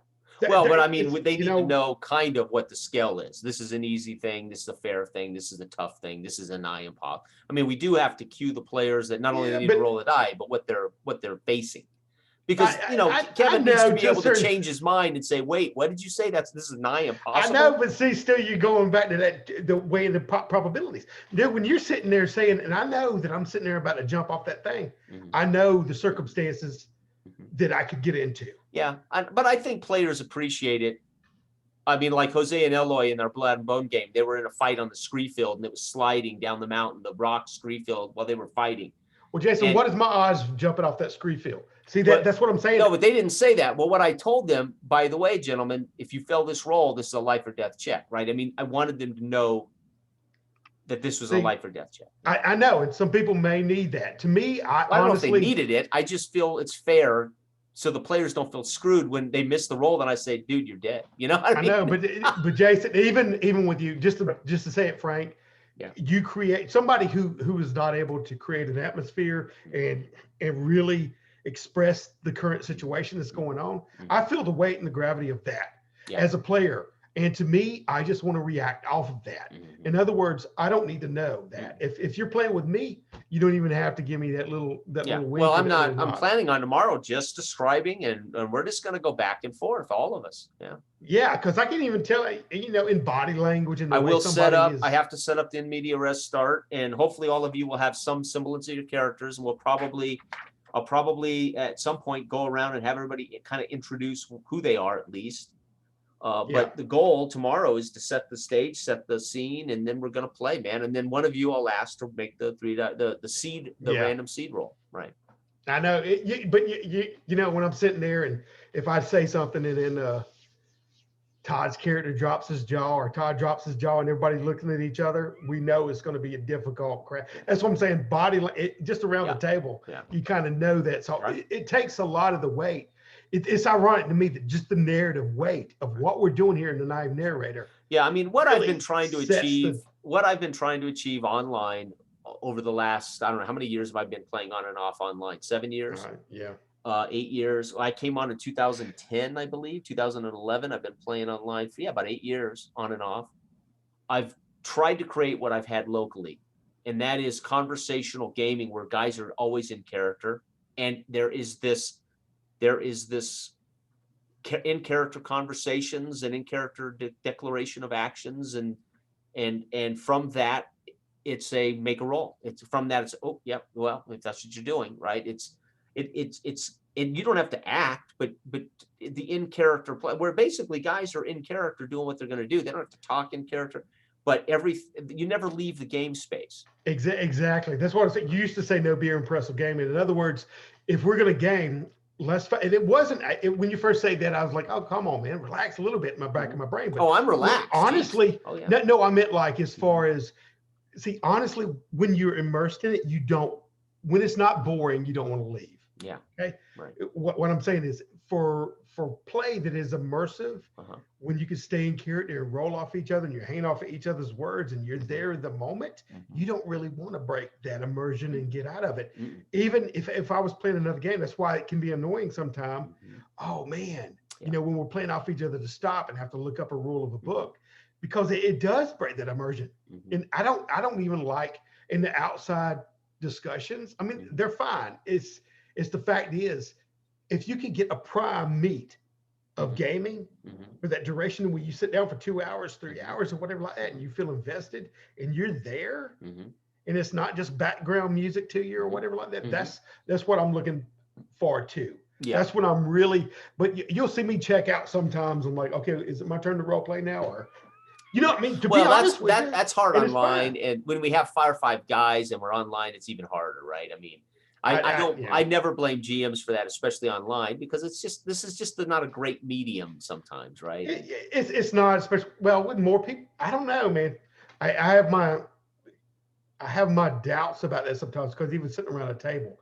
Well, but I mean, they need to know kind of what the scale is. This is an easy thing. This is a fair thing. This is a tough thing. This is a nigh impossible. I mean, we do have to cue the players that not only they need to roll a die, but what they're facing. Because Kevin needs to be able to change his mind and say, "Wait, what did you say? This is nigh impossible." I know, but see, still you're going back to that the way of the probabilities. Then when you're sitting there saying, and I know that I'm sitting there about to jump off that thing, I know the circumstances that I could get into. Yeah, but I think players appreciate it. I mean, like Jose and Eloy in their Blood and Bone game, they were in a fight on the scree field, and it was sliding down the mountain, the rock scree field, while they were fighting. Well, Jason, what is my odds jumping off that scree field? See, that's what I'm saying. No, but they didn't say that. Well, what I told them, by the way, gentlemen, if you fail this roll, this is a life or death check, right? I mean, I wanted them to know that this was a life or death check. I know, and some people may need that. To me, I don't know if they needed it. I just feel it's fair, so the players don't feel screwed when they miss the roll. Then I say, "Dude, you're dead." You know what I mean? I know, but Jason, even with you, just to say it, Frank. Yeah. You create somebody who is not able to create an atmosphere and really express the current situation that's going on. I feel the weight and the gravity of that as a player. And to me, I just want to react off of that. In other words, I don't need to know that. If you're playing with me, you don't even have to give me that little wink. Well, I'm planning on tomorrow just describing, and we're just going to go back and forth, all of us. Yeah, because I can't even tell, in body language. And I will set up. I have to set up the in media res start, and hopefully all of you will have some semblance of your characters, and I'll probably at some point go around and have everybody kind of introduce who they are at least. But the goal tomorrow is to set the stage, set the scene, and then we're going to play, man. And then one of you I'll ask to make the random seed roll, right? I know, but when I'm sitting there and if I say something and then Todd's character drops his jaw or Todd drops his jaw and everybody's looking at each other, we know it's going to be a difficult crap. That's what I'm saying. Just around the table, you kind of know that. So it takes a lot of the weight. It's ironic to me that just the narrative weight of what we're doing here in the Naive Narrator. Yeah, I mean, what I've been trying to achieve online over the last, I don't know, how many years have I been playing on and off online? 7 years? 8 years. I came on in 2010, I believe, 2011. I've been playing online for about 8 years on and off. I've tried to create what I've had locally, and that is conversational gaming where guys are always in character, and there is this in character conversations and in character declaration of actions, and from that it's a make a roll. It's from that it's well, if that's what you're doing, right? It's and you don't have to act, but the in character play where basically guys are in character doing what they're going to do. They don't have to talk in character, but you never leave the game space. Exactly. That's what I said. You used to say no beer impressive gaming. In other words, if we're going to game, and it wasn't when you first say that, I was like, oh, come on, man, relax a little bit in my back of my brain. But I'm relaxed. Honestly, no, I meant like as far as, see, honestly, when you're immersed in it, when it's not boring, you don't want to leave. Yeah. Okay. Right. What I'm saying is for play that is immersive, when you can stay in character and roll off each other and you're hanging off of each other's words and you're there in the moment, you don't really want to break that immersion and get out of it. Even if I was playing another game, that's why it can be annoying sometimes. Oh man, when we're playing off each other to stop and have to look up a rule of a book, because it does break that immersion. And I don't even like in the outside discussions. I mean, they're fine. It's the fact is, if you can get a prime meat of gaming for that duration where you sit down for 2 hours, 3 hours or whatever like that, and you feel invested and you're there, and it's not just background music to you or whatever like that, that's what I'm looking forward to. Yeah. That's when I'm really, but you'll see me check out sometimes. I'm like, okay, is it my turn to role play now? Or, you know what I mean? To be Well, honest with you, that's hard and it's online, fine. and when we have 5 guys and we're online, it's even harder, right? I mean, I never blame GMs for that, especially online, because this is just not a great medium sometimes, right? It's not, especially, well, with more people, I don't know, man. I have my doubts about that sometimes, because even sitting around a table,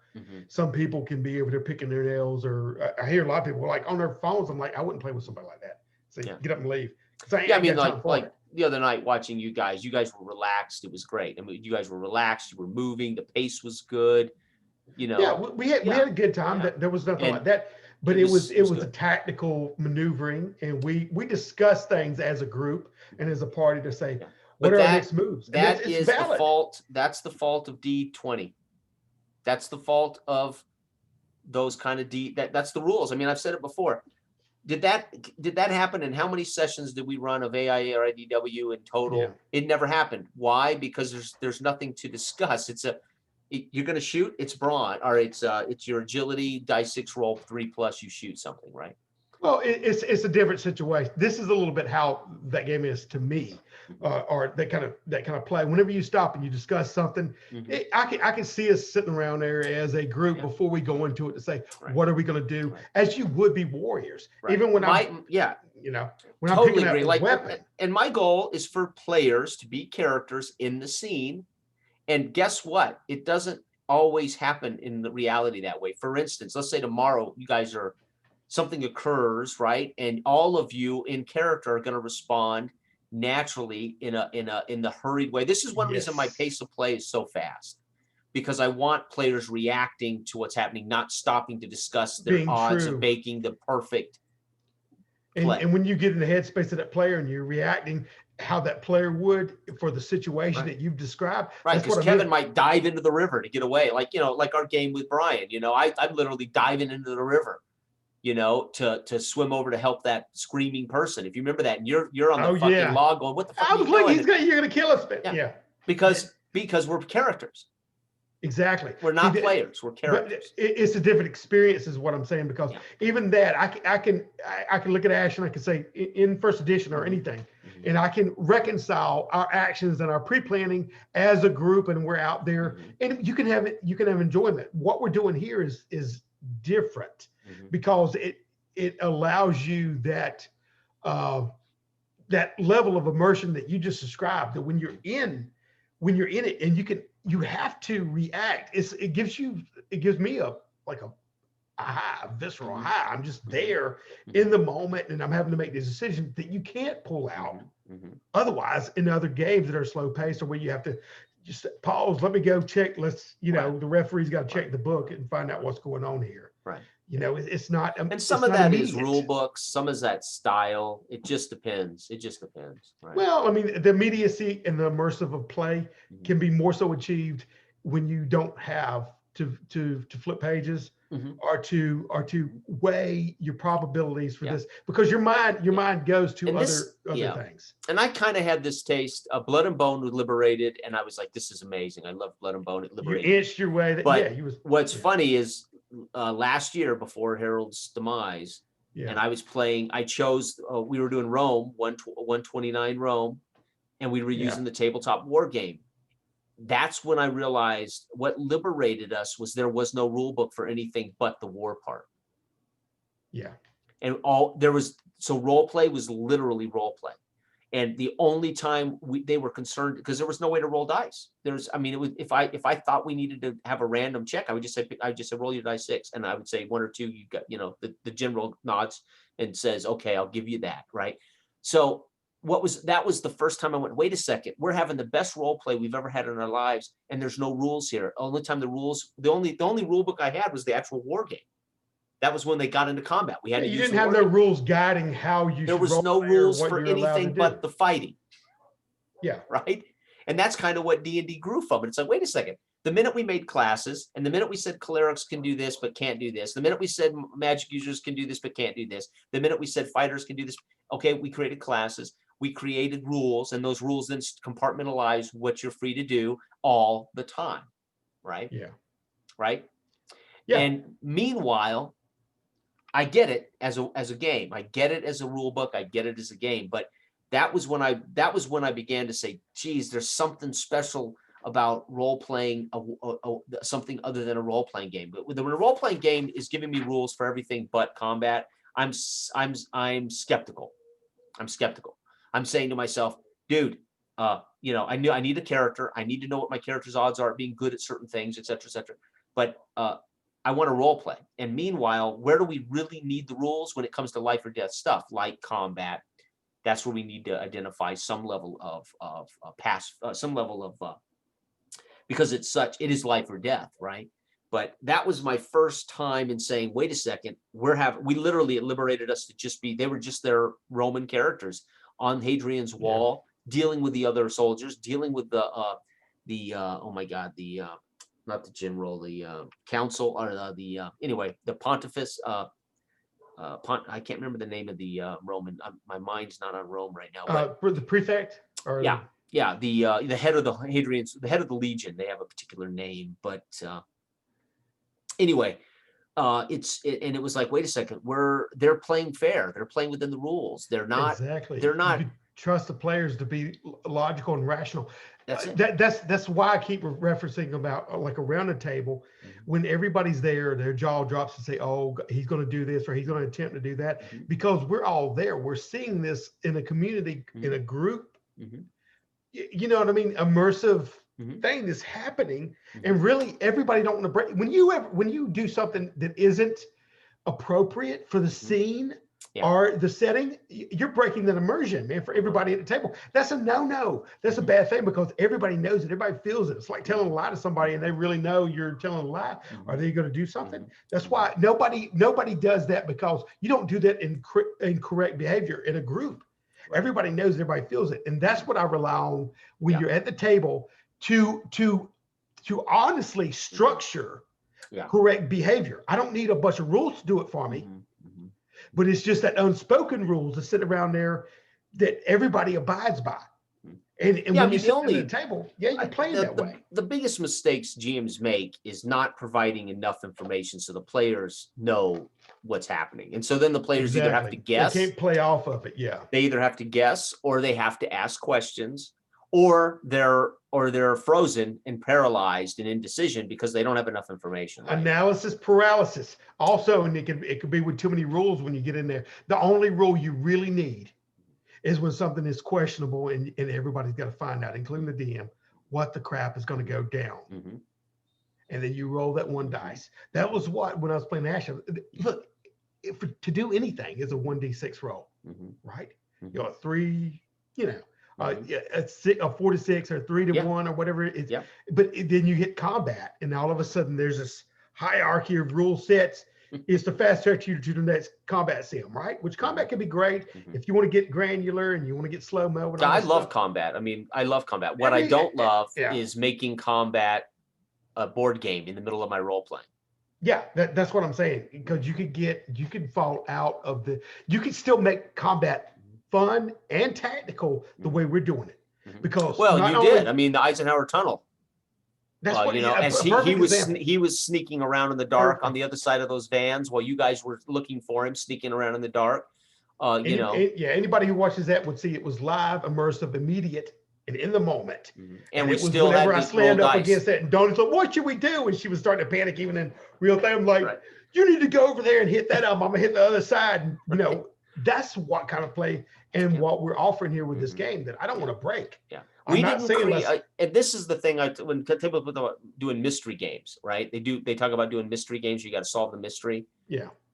some people can be over there picking their nails, or I hear a lot of people like on their phones. I'm like, I wouldn't play with somebody like that. Say, get up and leave. I mean, like the other night watching you guys were relaxed. It was great. I mean, you guys were relaxed. You were moving. The pace was good. You know. Yeah, we had a good time. Yeah. There was nothing like that. But it was a tactical maneuvering, and we discussed things as a group and as a party to say, what are our next moves? That is the fault. That's the fault of D20. That's the fault of those kind of that's the rules. I mean, I've said it before. Did that happen? And how many sessions did we run of AIA or IDW in total? Yeah. It never happened. Why? Because there's nothing to discuss. You're going to shoot. It's brawn, or it's your agility, dice 6 roll 3+. You shoot something, right? Well, it's a different situation. This is a little bit how that game is to me, or that kind of play. Whenever you stop and you discuss something, I can see us sitting around there as a group before we go into it to say, what are we going to do? As you would be warriors, even when when I'm picking up a weapon. And my goal is for players to be characters in the scene. And guess what? It doesn't always happen in the reality that way. For instance, let's say tomorrow you guys something occurs, right? And all of you in character are going to respond naturally in the hurried way. This is one reason my pace of play is so fast, because I want players reacting to what's happening, not stopping to discuss their odds of making the perfect play. And when you get in the headspace of that player and you're reacting how that player would for the situation that you've described. Right, because Kevin might dive into the river to get away. Like, like our game with Brian, I'm literally diving into the river, to swim over to help that screaming person. If you remember that, and you're on the fucking log going, what the fuck are you doing? You're going to kill us. Yeah. Because we're characters. Exactly. We're not players. We're characters. But it's a different experience, is what I'm saying. Because even that, I can look at Ash and I can say in first edition or anything, and I can reconcile our actions and our pre-planning as a group, and we're out there, and you can have enjoyment. What we're doing here is different because it allows you that that level of immersion that you just described. That when you're in it, and you have to react. It gives me a high, visceral high. I'm just there in the moment, and I'm having to make these decisions that you can't pull out otherwise in other games that are slow paced, or where you have to just pause. Let me go check. Let's the referee's got to check the book and find out what's going on here. Right. It's not. And some of that is rule books. Some is that style. It just depends. Right? Well, I mean, the immediacy and the immersive of play can be more so achieved when you don't have to flip pages or to weigh your probabilities for this, because your mind goes to other things. And I kind of had this taste of Blood and Bone with Liberated, and I was like, this is amazing. I love Blood and Bone at Liberated. You inched your way. What's funny is last year before Harold's demise, and I was playing, I chose, we were doing Rome, 129 Rome, and we were using the tabletop war game. That's when I realized what liberated us was there was no rule book for anything but the war part. Yeah. And so role play was literally role play. And the only time they were concerned, because there was no way to roll dice. It was, if I thought we needed to have a random check, I would just say roll your dice 6, and I would say 1 or 2. You got, the general nods and says, okay, I'll give you that, right? So that was the first time I went, wait a second, we're having the best role play we've ever had in our lives, and there's no rules here. The only rule book I had was the actual war game. That was when they got into combat. We had to you didn't have no rules guiding how you. There was no rules for anything but the fighting. Yeah. Right. And that's kind of what D&D grew from. And it's like, wait a second. The minute we made classes, and the minute we said clerics can do this but can't do this, the minute we said magic users can do this but can't do this, the minute we said fighters can do this, okay, we created classes, we created rules, and those rules then compartmentalize what you're free to do all the time. Right. Yeah. Right. Yeah. And meanwhile, I get it as a game. I get it as a rule book. I get it as a game. But that was when I began to say, geez, there's something special about role playing, something other than a role playing game. But when a role playing game is giving me rules for everything but combat, I'm skeptical. I'm skeptical. I'm saying to myself, dude, you know, I need a character. I need to know what my character's odds are at being good at certain things, et cetera, et cetera. But I want to role play. And meanwhile, where do we really need the rules when it comes to life or death stuff like combat? That's where we need to identify some level of some level of because it is life or death, right? But that was my first time in saying, wait a second, we literally, it liberated us to just be, they were just their Roman characters on Hadrian's wall, dealing with the other soldiers, dealing with the oh my God, not the general, the council, or anyway, the pontifex, I can't remember the name of the Roman, my mind's not on Rome right now. But the prefect? Or yeah, the head of the Hadrian's, the head of the Legion, they have a particular name, but anyway, and it was like, wait a second, they're playing fair. They're playing within the rules. They're not exactly. They're not. You could trust the players to be logical and rational. That's it. That's why I keep referencing about like around the table, when everybody's there, their jaw drops and say, "Oh, he's going to do this or he's going to attempt to do that," because we're all there. We're seeing this in a community, in a group. You know what I mean? Immersive thing that's happening, and really everybody don't want to break. When you do something that isn't appropriate for the scene or the setting, you're breaking that immersion, man, for everybody at the table. That's a no. That's a bad thing, because everybody knows it. Everybody feels it. It's like telling a lie to somebody and they really know you're telling a lie. Are they going to do something? That's why nobody does that, because you don't do that in correct behavior in a group. Everybody knows, everybody feels it. And that's what I rely on when you're at the table to honestly structure correct behavior. I don't need a bunch of rules to do it for me, but it's just that unspoken rules that sit around there that everybody abides by. And when you sit at the table, you're playing that way. The biggest mistakes GMs make is not providing enough information so the players know what's happening. And so then the players either have to guess. They can't play off of it. They either have to guess, or they have to ask questions, or they're frozen and paralyzed and indecision because they don't have enough information. Right? Analysis paralysis. Also, and it could be with too many rules when you get in there. The only rule you really need is when something is questionable and everybody's got to find out, including the DM, what the crap is going to go down. And then you roll that one dice. That was what, when I was playing Ash, look, to do anything is a 1d6 roll, right? You know, a 3, you know, a 4 to 6 or 3 to 1 or whatever it is. But then you hit combat, and all of a sudden there's this hierarchy of rule sets. It's the fast track you to the next combat sim, right? Which combat can be great if you want to get granular and you want to get slow mo. I love combat. I mean, I love combat. What I don't love is making combat a board game in the middle of my role playing. Yeah, that's what I'm saying. Because you could fall out of you could still make combat fun and tactical the way we're doing it. Because you did. I mean, the Eisenhower Tunnel. That's what, you know, as he was sneaking around in the dark on the other side of those vans while you guys were looking for him, sneaking around in the dark. Anybody who watches that would see it was live, immersive, immediate, and in the moment. And we still had I slammed up against that, and Donna's like, "What should we do?" And she was starting to panic, even in real time. I'm like, "You need to go over there and hit that up. I'm gonna hit the other side." And, you know, that's what kind of play and what we're offering here with this game that I don't want to break. We didn't create, and this is the thing. When people doing mystery games, right? They talk about doing mystery games. You got to solve the mystery.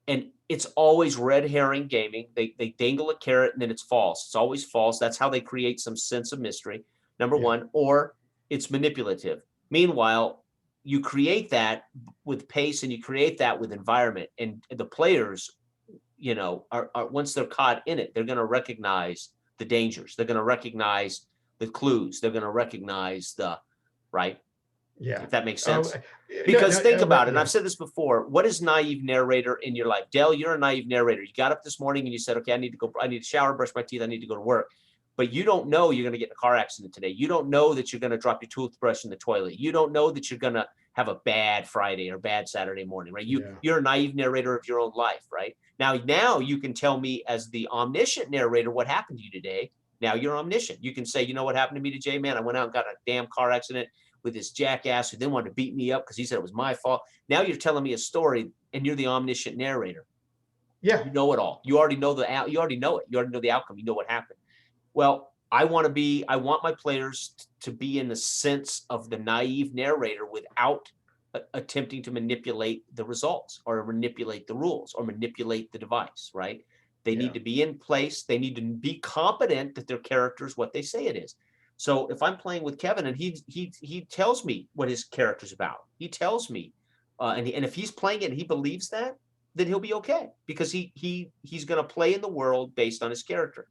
And it's always red herring gaming. They dangle a carrot and then it's false. It's always false. That's how they create some sense of mystery. Number one, or it's manipulative. Meanwhile, you create that with pace and you create that with environment, and the players, you know, are once they're caught in it, they're going to recognize the dangers. They're going to recognize the clues. They're going to recognize if that makes sense. Because think about it, and I've said this before, what is naive narrator in your life? Dale, you're a naive narrator. You got up this morning and you said, okay, I need to shower, brush my teeth, I need to go to work. but you don't know you're going to get in a car accident today. You don't know that you're going to drop your toothbrush in the toilet. You don't know that you're going to have a bad Friday or bad Saturday morning, right? You're a naive narrator of your own life, right? Now you can tell me as the omniscient narrator what happened to you today. Now you're omniscient. You can say, you know what happened to me today, man? I went out and got a damn car accident with this jackass who then wanted to beat me up because he said it was my fault. Now you're telling me a story and you're the omniscient narrator. Yeah. You know it all. You already know you already know it. You already know the outcome. You know what happened. Well, I want my players to be in the sense of the naive narrator without attempting to manipulate the results or manipulate the rules or manipulate the device, right? They need to be in place. They need to be competent that their character is what they say it is. So if I'm playing with Kevin and he tells me what his character's about, he tells me, and if he's playing it and he believes that, then he'll be okay because he's going to play in the world based on his character.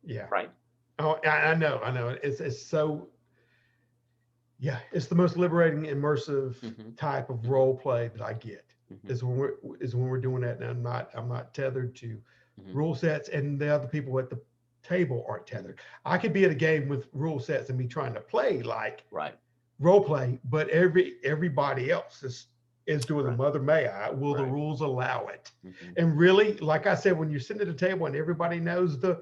Yeah. Right. Oh, I know. It's so. Yeah, it's the most liberating, immersive type of role play that I get. Is when we're doing that, and I'm not tethered to rule sets, and the other people at the table aren't tethered. I could be at a game with rule sets and be trying to play like role play, but everybody else is doing the Mother May I. Will the rules allow it? And really, like I said, when you're sitting at a table and everybody knows the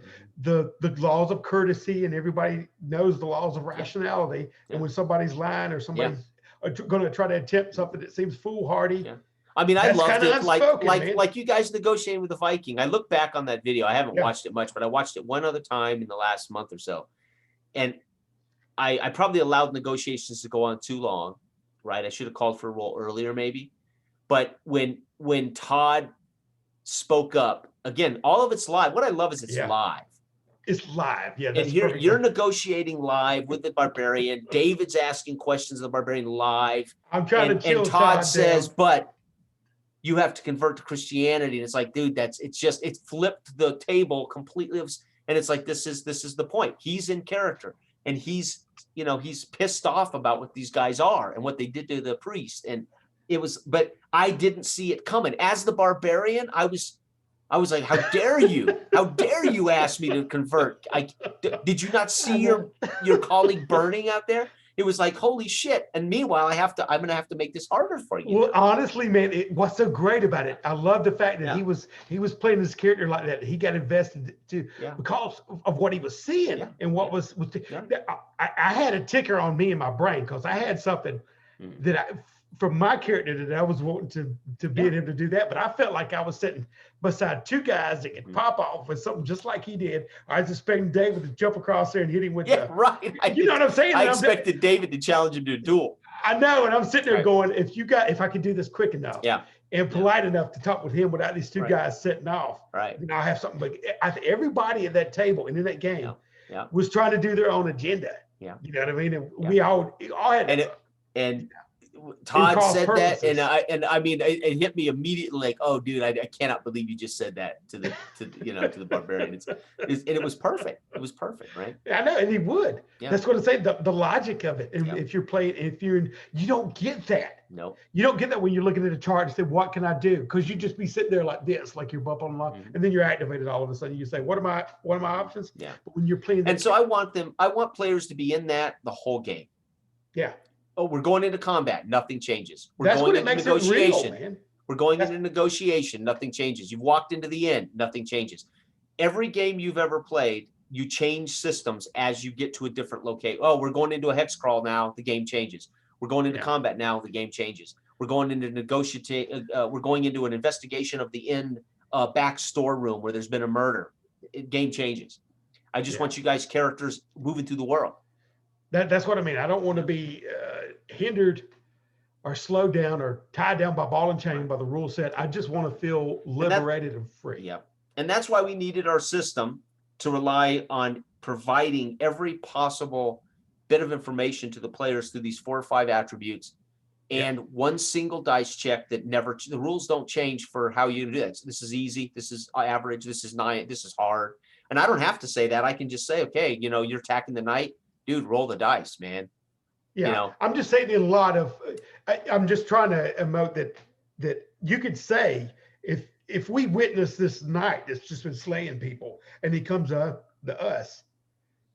laws of courtesy and everybody knows the laws of rationality, and when somebody's lying or somebody's going to try to attempt something that seems foolhardy. I mean, I loved it. Like you guys negotiating with the Viking. I look back on that video. I haven't watched it much, but I watched it one other time in the last month or so. And I probably allowed negotiations to go on too long, right? I should have called for a roll earlier maybe. But when Todd spoke up, again, all of it's live. What I love is it's live. It's live. Yeah. And here you're negotiating live with the barbarian. David's asking questions of the barbarian live. I'm trying to chill and Todd down. says, but you have to convert to Christianity. And it's like, dude, it flipped the table completely. And it's like, this is the point. He's in character and he's pissed off about what these guys are and what they did to the priest. And but I didn't see it coming. As the barbarian, I was like, how dare you? How dare you ask me to convert? Did you not see your colleague burning out there? It was like, holy shit. And meanwhile, I'm going to have to make this harder for you. Well, honestly, man, what's so great about it, I love the fact that he was playing this character like that. He got invested because of what he was seeing and what was I had a ticker on me in my brain because I had something that from my character that I was wanting to be able to do that, but I felt like I was sitting beside two guys that could pop off with something just like he did. I was expecting David to jump across there and hit him with right. You know what I'm saying? I expected David to challenge him to a duel. I know, and I'm sitting there going, if I could do this quick enough, and polite enough to talk with him without these two guys sitting off, then I'll have something. But I think everybody at that table and in that game was trying to do their own agenda. Yeah, you know what I mean? And we all had and Todd said that, and I mean, it hit me immediately. Like, oh, dude, I cannot believe you just said that to the barbarian. And it was perfect. It was perfect, right? I know, and he would. Yeah. That's what I'm saying. The logic of it. And if you're playing, you don't get that. No, you don't get that when you're looking at a chart and say, "What can I do?" Because you just be sitting there like this, like you're bumping along, and then you're activated all of a sudden. You say, "What are my options?" Yeah. But when you're playing, and so I want players to be in that the whole game. Yeah. Oh, we're going into combat. Nothing changes. We're going into negotiation. Man. We're going into negotiation. Nothing changes. You've walked into the end. Nothing changes. Every game you've ever played, you change systems as you get to a different location. Oh, we're going into a hex crawl now. The game changes. We're going into combat now. The game changes. We're going into we're going into an investigation of the inn back storeroom where there's been a murder. Game changes. I just want you guys characters moving through the world. That's what I mean. I don't want to be hindered or slowed down or tied down by ball and chain by the rule set. I just want to feel liberated and free. Yeah. And that's why we needed our system to rely on providing every possible bit of information to the players through these 4 or 5 attributes and one single dice check that the rules don't change for how you do that. So this is easy. This is average. This is night. This is hard. And I don't have to say that. I can just say, okay, you're attacking the knight. Dude, roll the dice, man. Yeah, I'm just saying a lot of. I'm just trying to emote that you could say if we witness this knight that's just been slaying people and he comes up to us,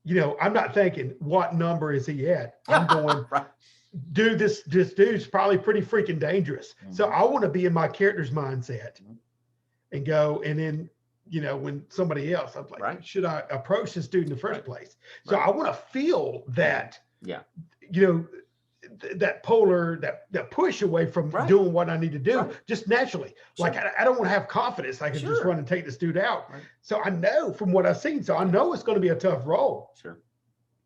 I'm not thinking what number is he at. I'm going, Right. dude, this dude's probably pretty freaking dangerous. So Mhm. I want to be in my character's mindset Mhm. and go, and then, when somebody else, I'm like, Right. should I approach this dude in the first Right. place? So Right. I want to feel that, Yeah. that polar, that push away from Right. doing what I need to do Right. just naturally. Like Sure. I don't want to have confidence. I can just Sure. run and take this dude out. Right. So I know from what I've seen. So I know it's going to be a tough role. Sure.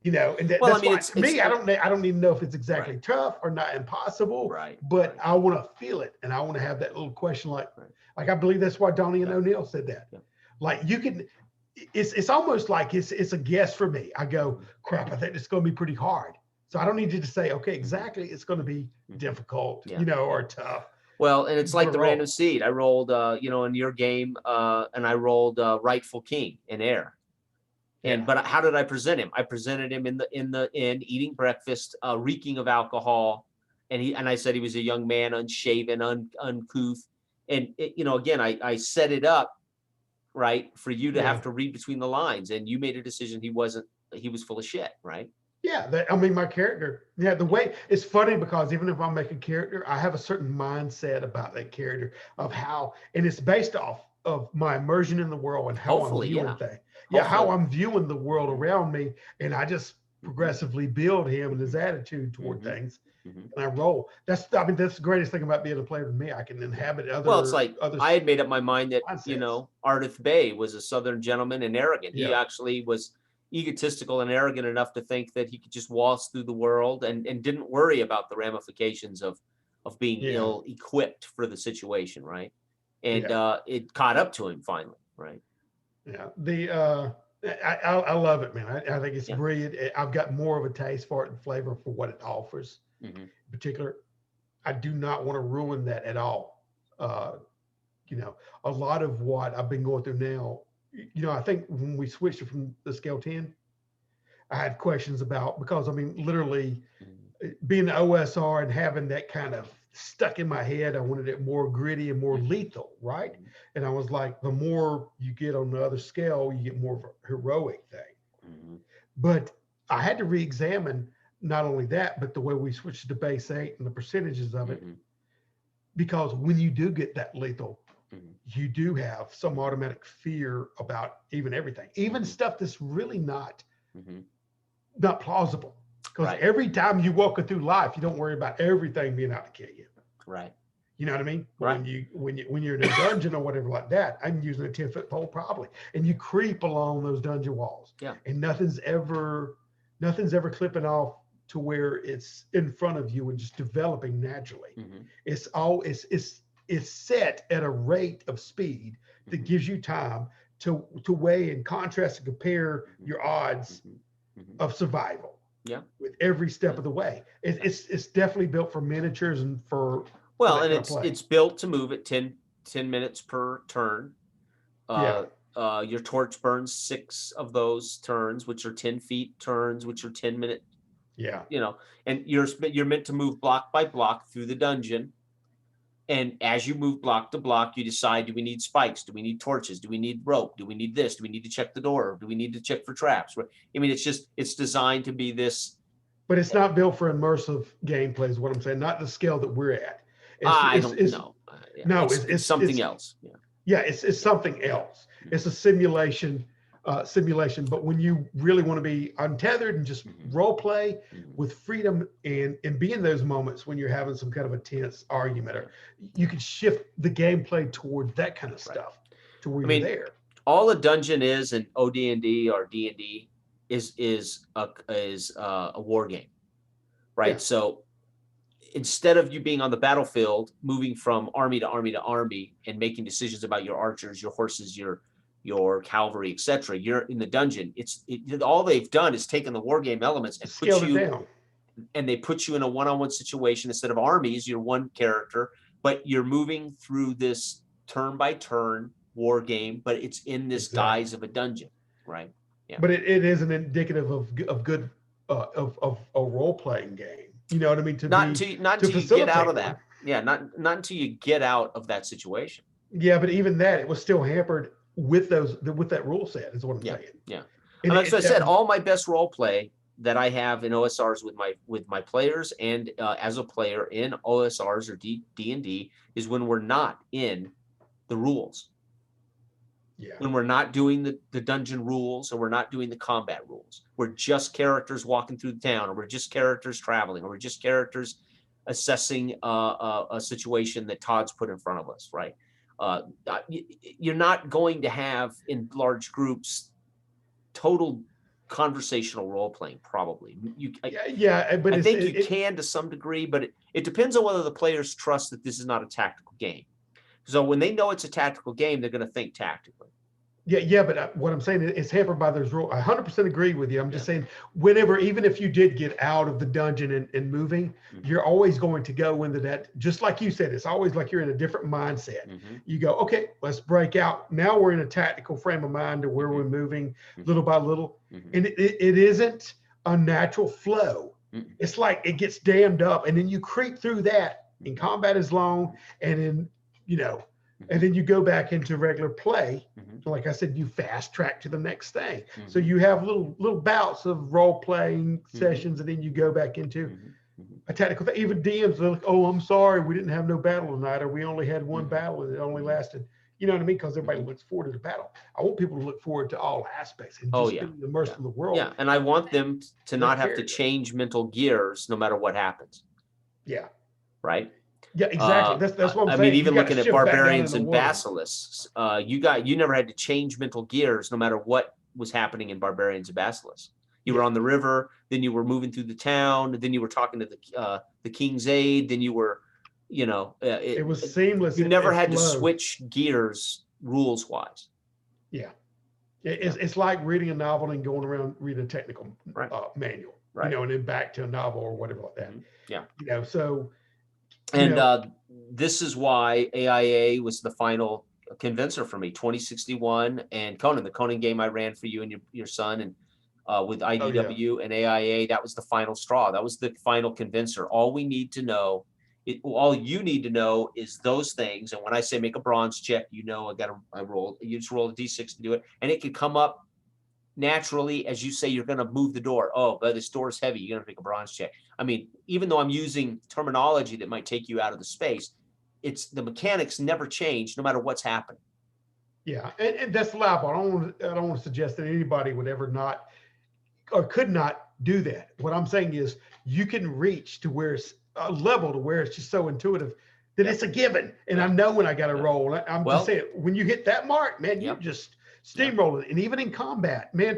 And Well, that's I mean, why it's to me, I it, don't even know if it's exactly tough or not impossible, right. but Right. I want to feel it, and I want to have that little question, Right. like I believe that's why Donnie and Yeah. O'Neill said that. Yeah. Like you can, it's almost like it's a guess for me. I go, crap, I think it's going to be pretty hard. So I don't need you to say, okay, exactly, it's going to be Mhm. difficult, Yeah. or tough. Well, and it's You're like gonna the roll. random seed. I rolled, in your game, and I rolled rightful king in air. Yeah. But how did I present him? I presented him in the inn, eating breakfast, reeking of alcohol, and I said he was a young man, unshaven, uncouth, and again, I set it up right for you to have Yeah. to read between the lines, and you made a decision he wasn't. He was full of shit, right? Yeah, I mean, my character. Yeah, the way it's funny because even if I make a character, I have a certain mindset about that character of how, and it's based off of my immersion in the world and how I'm Hopefully, viewing yeah. things. Yeah, how Hopefully. I'm viewing the world around me, and I just Mhm. progressively build him and his attitude toward Mhm. things, Mhm. and I roll. That's the greatest thing about being a player with me. I can Yeah. inhabit Well, it's other like other I had made up my mind that, mindsets. Ardith Bay was a Southern gentleman and arrogant. He Yeah, actually was egotistical and arrogant enough to think that he could just waltz through the world and didn't worry about the ramifications of being yeah, ill equipped for the situation, right? And yeah. it caught up to him finally, right? Yeah, I love it, man. I think it's Yeah. brilliant. I've got more of a taste for it and flavor for what it offers. Hmm. In particular, I do not want to ruin that at all. Uh, a lot of what I've been going through now, I think when we switched it from the scale 10, I had questions about because I mean, literally being the OSR and having that kind of stuck in my head, I wanted it more gritty and more lethal, right? And I was like, the more you get on the other scale, you get more of a heroic thing. Hmm. But I had to re-examine not only that, but the way we switched to base 8 and the percentages of it, Hmm. because when you do get that lethal, Hmm. you do have some automatic fear about even everything, even stuff that's really Hmm. not plausible. Because Right. every time you walk through life, you don't worry about everything being out to kill you. Right. You know what I mean? But Right. when you're in a dungeon or whatever like that, I'm using a 10-foot pole probably, and you creep along those dungeon walls, Yeah. and nothing's ever clipping off to where it's in front of you and just developing naturally. Hmm. It's set at a rate of speed that Hmm. gives you time to weigh and contrast and compare your odds Hmm. of survival. Yeah. With every step Yeah. of the way, it's definitely built for miniatures and for Well, that and kind of play. it's built to move at 10 minutes per turn. Yeah, Your torch burns 6 of those turns, which are 10 feet turns, which are 10-minute, yeah, and you're meant to move block by block through the dungeon. And as you move block to block, you decide, do we need spikes? Do we need torches? Do we need rope? Do we need this? Do we need to check the door? Do we need to check for traps? I mean, it's designed to be this. but it's not built for immersive gameplay. Is what I'm saying. Not the scale that we're at. I don't know. Yeah, No, it's something else. Yeah. Yeah, it's something else. It's a simulation. But when you really want to be untethered and just role play with freedom and be in those moments when you're having some kind of a tense argument, or you can shift the gameplay toward that kind of stuff to where you're there. All a dungeon is in OD&D or D&D is a war game, right? Yeah. So instead of you being on the battlefield, moving from army to army to army and making decisions about your archers, your horses, your cavalry, etc., you're in the dungeon. All they've done is taken the war game elements and Scaled it down. And they put you in a one-on-one situation. Instead of armies, you're one character, but you're moving through this turn by turn war game, but it's in this guise of a dungeon, right? Yeah. But it isn't indicative of good of a role playing game. You know what I mean? Not until you get out of that. Yeah, not until you get out of that situation. Yeah, but even that, it was still hampered with that rule set. Is what I'm saying. Yeah. And like I said, that- all my best role play that I have in OSRs with my players and as a player in OSRs or D&D is when we're not in the rules. yeah. When we're not doing the dungeon rules, or we're not doing the combat rules. We're just characters walking through the town, or we're just characters traveling, or we're just characters assessing a situation that Todd's put in front of us, right? You're not going to have in large groups total conversational role playing, probably. But I think you can to some degree, but it depends on whether the players trust that this is not a tactical game. So when they know it's a tactical game, they're going to think tactically. Yeah, but what I'm saying is it's hampered by those rules. I 100% agree with you. I'm just saying, whenever, even if you did get out of the dungeon and moving, you're always going to go into that, just like you said, it's always like you're in a different mindset. You go, okay, let's break out. Now we're in a tactical frame of mind to where we're moving little by little. And it isn't a natural flow. It's like it gets dammed up, and then you creep through that, and combat is long, and then, and then you go back into regular play. Like I said, you fast track to the next thing. So you have little bouts of role playing sessions, and then you go back into a tactical thing. Even DMs are like, oh, I'm sorry, we didn't have no battle tonight, or we only had one battle and it only lasted, you know what I mean? Because everybody looks forward to the battle. I want people to look forward to all aspects and just be immersed in the world. Yeah, and I want them to not have to change mental gears no matter what happens. Yeah. Right? Yeah, exactly. That's what I'm saying. I mean, even looking at barbarians and basilisks, you never had to change mental gears no matter what was happening in barbarians and basilisks. You were on the river, then you were moving through the town, then you were talking to the king's aide, then you were, it was seamless. You never had to switch gears rules wise. Yeah, it's like reading a novel and going around reading a technical manual, and then back to a novel or whatever like that. Yeah, so. And this is why AIA was the final convincer for me. 2061 and Conan, the Conan game I ran for you and your son, and with IDW and AIA, that was the final straw. That was the final convincer. All we need to know, all you need to know is those things. And when I say make a bronze check, you just roll a D6 to do it, and it could come up naturally as you say you're going to move the door. Oh, but this door is heavy. You're going to make a bronze check. I mean, even though I'm using terminology that might take you out of the space, it's the mechanics never change no matter what's happening. Yeah, and that's allowable. I don't want to suggest that anybody would ever not or could not do that. What I'm saying is you can reach to where it's a level to where it's just so intuitive that it's a given. And I know when I got to roll. I'm just saying, when you hit that mark, man, you just steamroll it. And even in combat, man,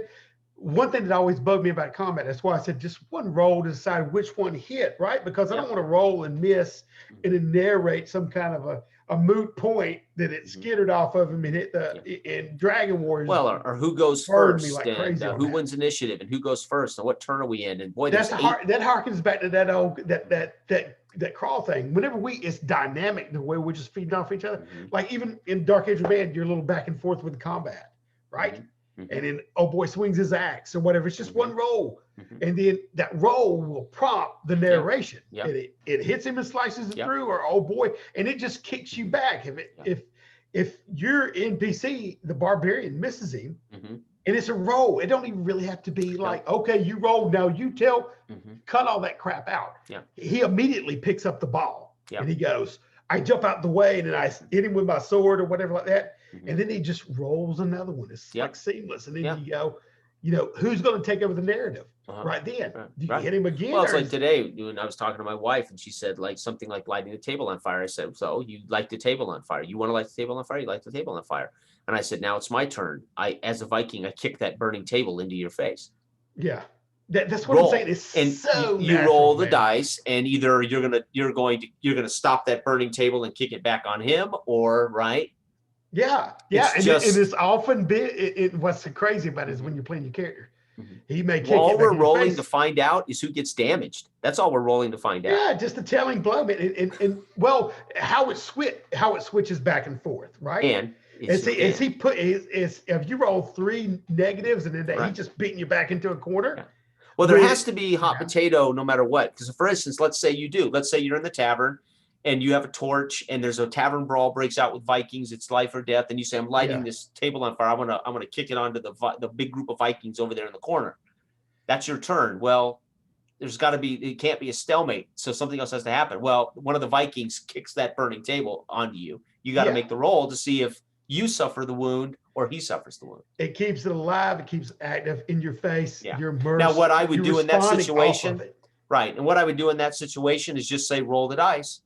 one thing that always bugged me about combat, that's why I said just one roll to decide which one hit, right? Because I don't want to roll and miss and then narrate some kind of a moot point that it skittered off of him and hit in Dragon Warriors. Well, or who goes first, like and who wins initiative, and who goes first, and what turn are we in? And boy, that harkens back to that old that crawl thing. Whenever it's dynamic the way we're just feeding off each other. Like even in Dark Age of Man, you're a little back and forth with the combat, right? And then oh boy swings his axe or whatever. It's just one roll, and then that roll will prompt the narration. It hits him and slices it through, or oh boy, and it just kicks you back. If your NPC, the barbarian, misses him, and it's a roll, it don't even really have to be like, okay, you rolled, now you cut all that crap out. He immediately picks up the ball and he goes, I jump out the way and then I hit him with my sword or whatever like that. And then he just rolls another one. It's like seamless. And then you go, who's going to take over the narrative right then? Do you hit him again? Well, it's like today when I was talking to my wife and she said like something like lighting the table on fire. I said, so you light the table on fire. You want to light the table on fire? You light the table on fire. And I said, now it's my turn. As a Viking, I kick that burning table into your face. Yeah. That's what I'm saying. It's so you roll the dice, and either you're gonna stop that burning table and kick it back on him, or right. Yeah. And it's often what's so crazy about it is when you're playing your character, he may kick all it we're rolling to find out is who gets damaged. That's all we're rolling to find out. Yeah, just a telling blow, man. And well, how it switches back and forth, right? And if you roll 3 negatives and then he's just beating you back into a corner. Well, there has to be hot potato no matter what. Because for instance, let's say you're in the tavern and you have a torch, and there's a tavern brawl breaks out with Vikings. It's life or death, and you say, "I'm lighting this table on fire. I'm gonna kick it onto the big group of Vikings over there in the corner." That's your turn. Well, it can't be a stalemate, so something else has to happen. Well, one of the Vikings kicks that burning table onto you. You got to make the roll to see if you suffer the wound or he suffers the wound. It keeps it alive. It keeps it active in your face. Yeah. You're immersed. Now, what I would do in that situation, right? And what I would do in that situation is just say, roll the dice,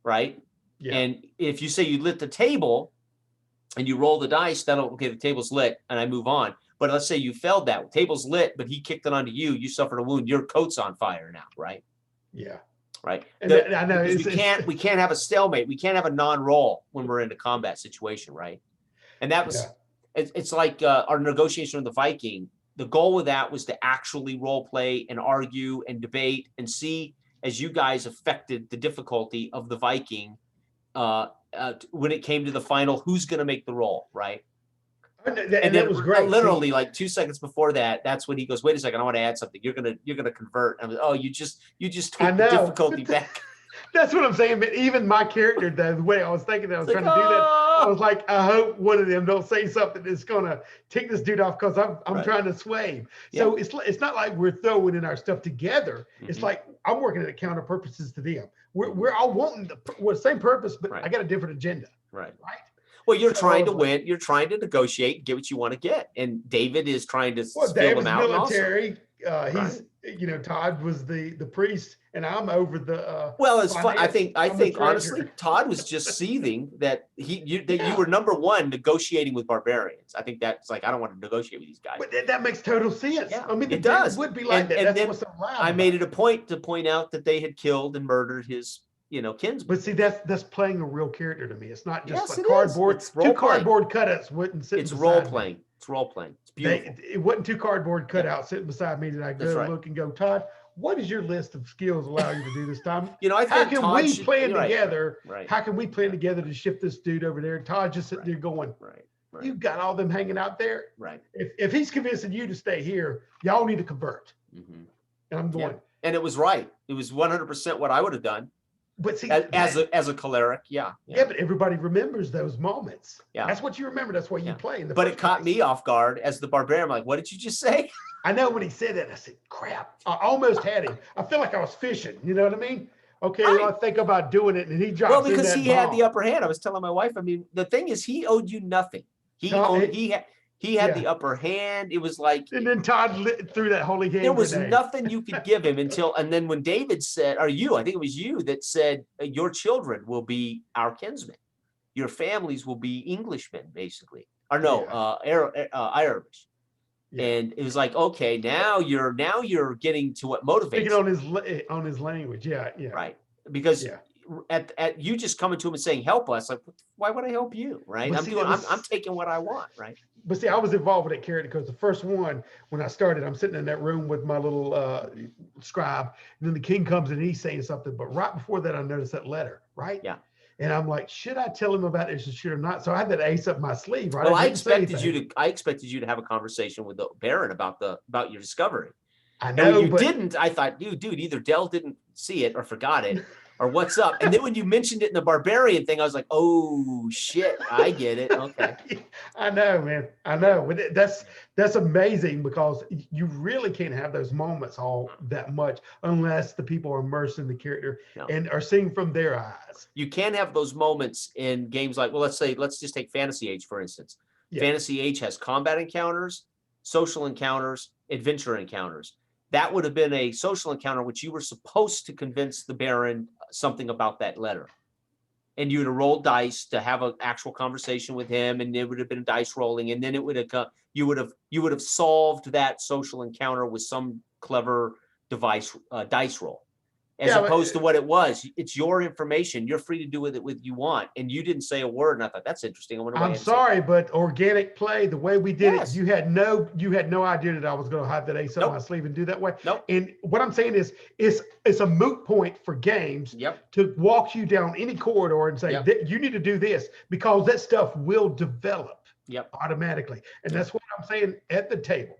right? Yeah. And if you say you lit the table and you roll the dice, okay, the table's lit, and I move on. But let's say you failed that. Table's lit, but he kicked it onto you. You suffered a wound. Your coat's on fire now, right? Yeah. Right. And I know we can't have a stalemate. We can't have a non-roll when we're in a combat situation, right? And that was it's like our negotiation with the Viking. The goal with that was to actually role play and argue and debate and see, as you guys affected the difficulty of the Viking when it came to the final, who's going to make the roll, right? And that was great. Literally, like 2 seconds before that, that's when he goes, "Wait a second, I want to add something. You're gonna convert." And I was, "Oh, you just took the difficulty back." That's what I'm saying. But even my character, the way I was thinking that I was trying to do that, I was like, I hope one of them don't say something that's gonna take this dude off because I'm trying to sway him. So it's not like we're throwing in our stuff together. It's like I'm working at counter purposes to them. We're all wanting the same purpose, but I got a different agenda. Right. Well, you're trying to win. You're trying to negotiate and get what you want to get. And David is trying to spill them out. Military. He's Todd was the priest, and I'm over the. Well, it's fun. I think honestly, Todd was just seething that you were number one negotiating with barbarians. I think that's like, I don't want to negotiate with these guys. But that makes total sense. Yeah, I mean, it does. It would be like that. And that's then what's so loud. I made it a point to point out that they had killed and murdered his kinsman. But see, that's playing a real character to me. It's not just like cardboard. It's two cardboard cutouts wouldn't sit. It's role playing. It's role playing. It's beautiful. It wasn't two cardboard cutouts sitting beside me that I go look and go, Todd, what does your list of skills allow you to do this time? I think how can Todd we plan together? Right. How can we plan together to shift this dude over there? Todd just sitting there going, right. You've got all them hanging out there. Right. If he's convincing you to stay here, y'all need to convert. Mm-hmm. And I'm going. And it was right. It was 100% what I would have done. But see, as a choleric, yeah, but everybody remembers those moments. Yeah, that's what you remember. That's why you play. But it caught me off guard as the barbarian. I'm like, what did you just say? I know when he said that, I said, crap. I almost had him. I feel like I was fishing. You know what I mean? Okay, I think about doing it, and he drops. Well, because he had the upper hand. I was telling my wife. I mean, the thing is, he owed you nothing. He had the upper hand. It was like, and then Todd lit through that holy hand. There was nothing you could give him and then when David said, I think it was you that said, your children will be our kinsmen. Your families will be Englishmen, basically. Or no, Irish. Yeah. And it was like, okay, now you're getting to what motivates. Speaking on his language, yeah. Right, because at you just coming to him and saying, help us, like, why would I help you, right? I'm taking what I want, right? But see, I was involved with that character because the first one, when I started, I'm sitting in that room with my little scribe, and then the king comes and he's saying something. But right before that, I noticed that letter, right? Yeah. And I'm like, should I tell him about this or should I not? So I had that ace up my sleeve, right? Well, I expected you to have a conversation with the Baron about your discovery. I know. And when you didn't, I thought, dude, either Dell didn't see it or forgot it. Or what's up? And then when you mentioned it in the barbarian thing, I was like, oh shit, I get it. Okay. I know, man. I know. But that's amazing because you really can't have those moments all that much unless the people are immersed in the character and are seeing from their eyes. You can have those moments in games like, well, let's just take Fantasy Age, for instance. Yeah. Fantasy Age has combat encounters, social encounters, adventure encounters. That would have been a social encounter, which you were supposed to convince the Baron something about that letter. And you would have rolled dice to have an actual conversation with him, and it would have been dice rolling, and then it would have come, you would have solved that social encounter with some clever device, dice roll. As opposed to what it was. It's your information. You're free to do with it what you want. And you didn't say a word. And I thought, that's interesting. I'm sorry, but organic play, the way we did it, you had no idea that I was going to have that ace up my sleeve and do that way. Nope. And what I'm saying is, it's a moot point for games to walk you down any corridor and say, you need to do this because that stuff will develop automatically. And that's what I'm saying at the table.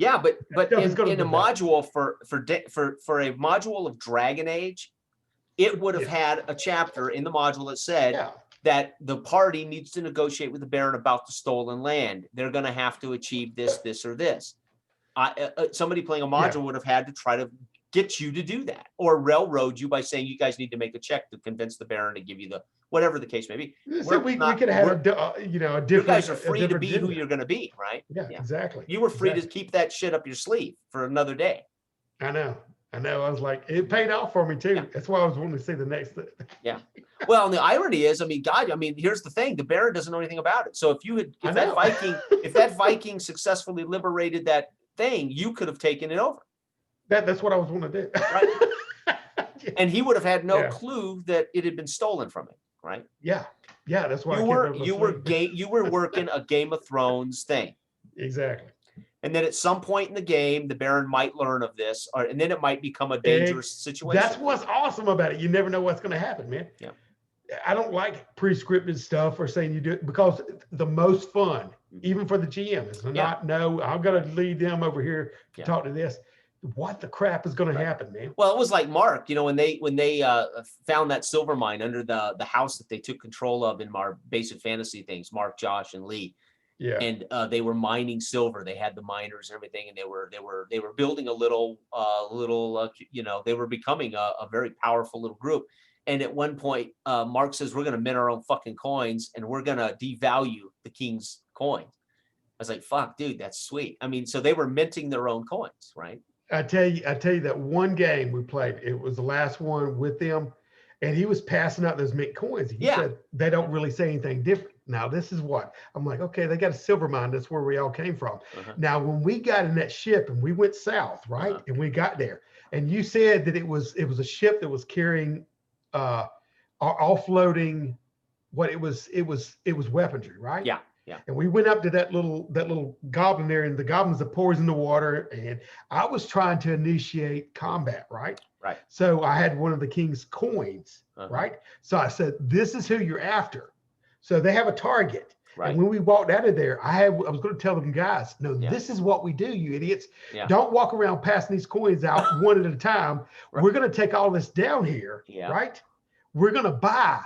Yeah, but in a module for a module of Dragon Age, it would have had a chapter in the module that said Yeah. that the party needs to negotiate with the Baron about the stolen land. They're going to have to achieve this, this, or this. Somebody playing a module would have had to try to get you to do that, or railroad you by saying you guys need to make a check to convince the Baron to give you the whatever the case may be. So we could have had a different. You guys are free to different be who you're going to be, right? Yeah, exactly. You were free to keep that shit up your sleeve for another day. I know. I was like, it paid off for me too. Yeah. That's why I was wanting to see the next. Yeah. Well, and the irony is, I mean, God, I mean, here's the thing: the Baron doesn't know anything about it. So if that Viking successfully liberated that thing, you could have taken it over. That's what I was wanting to do. Right. And he would have had no clue that it had been stolen from him. Right. Yeah. Yeah. That's why you were working a Game of Thrones thing. Exactly. And then at some point in the game, the Baron might learn of this, and then it might become a dangerous situation. That's what's awesome about it. You never know what's going to happen, man. Yeah. I don't like pre-scripted stuff or saying you do it, because the most fun, even for the GM, is to not know, I'm going to lead them over here to talk to this. What the crap is going to happen, man? Well, it was like Mark, when they found that silver mine under the house that they took control of in our basic fantasy things, Mark, Josh, and Lee. Yeah. And they were mining silver. They had the miners and everything, and they were building a little they were becoming a very powerful little group. And at one point, Mark says, "We're going to mint our own fucking coins, and we're going to devalue the king's coins." I was like, "Fuck, dude, that's sweet." I mean, so they were minting their own coins, right? I tell you that one game we played, it was the last one with them, and he was passing out those mint coins. He said they don't really say anything different. Now, this is what I'm like, okay, they got a silver mine. That's where we all came from. Now, when we got in that ship and we went south, right? And we got there, and you said that it was a ship that was carrying offloading it was weaponry, right? Yeah. Yeah. And we went up to that little goblin there, and the goblin's that pours in the water, and I was trying to initiate combat, right? Right. So I had one of the king's coins, right? So I said, "This is who you're after." So they have a target. Right. And when we walked out of there, I was going to tell them, guys, no, this is what we do, you idiots. Yeah. Don't walk around passing these coins out one at a time. Right. We're going to take all this down here, right? We're going to buy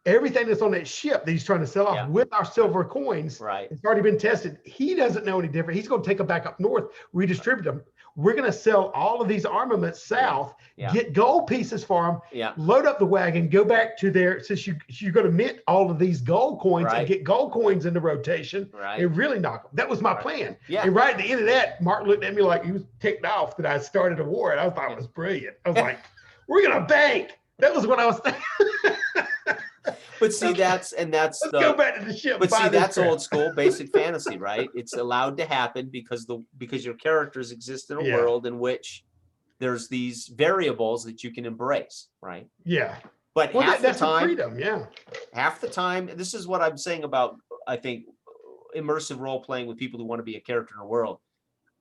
everything that's on that ship that he's trying to sell off with our silver coins. Right. It's already been tested. He doesn't know any different. He's going to take them back up north, redistribute them. We're going to sell all of these armaments south, get gold pieces for them, load up the wagon, go back to there, since you're going to mint all of these gold coins and get gold coins into rotation and really knock them. That was my plan. Yeah. And right at the end of that, Mark looked at me like he was ticked off that I started a war, and I thought it was brilliant. I was like, we're going to bank. That was what I was thinking. But see, let's go back to the ship. But see, that's old school basic fantasy, right? It's allowed to happen because your characters exist in a world in which there's these variables that you can embrace, right? Yeah. But half the time, freedom, half the time, this is what I'm saying about, I think, immersive role playing with people who want to be a character in a world.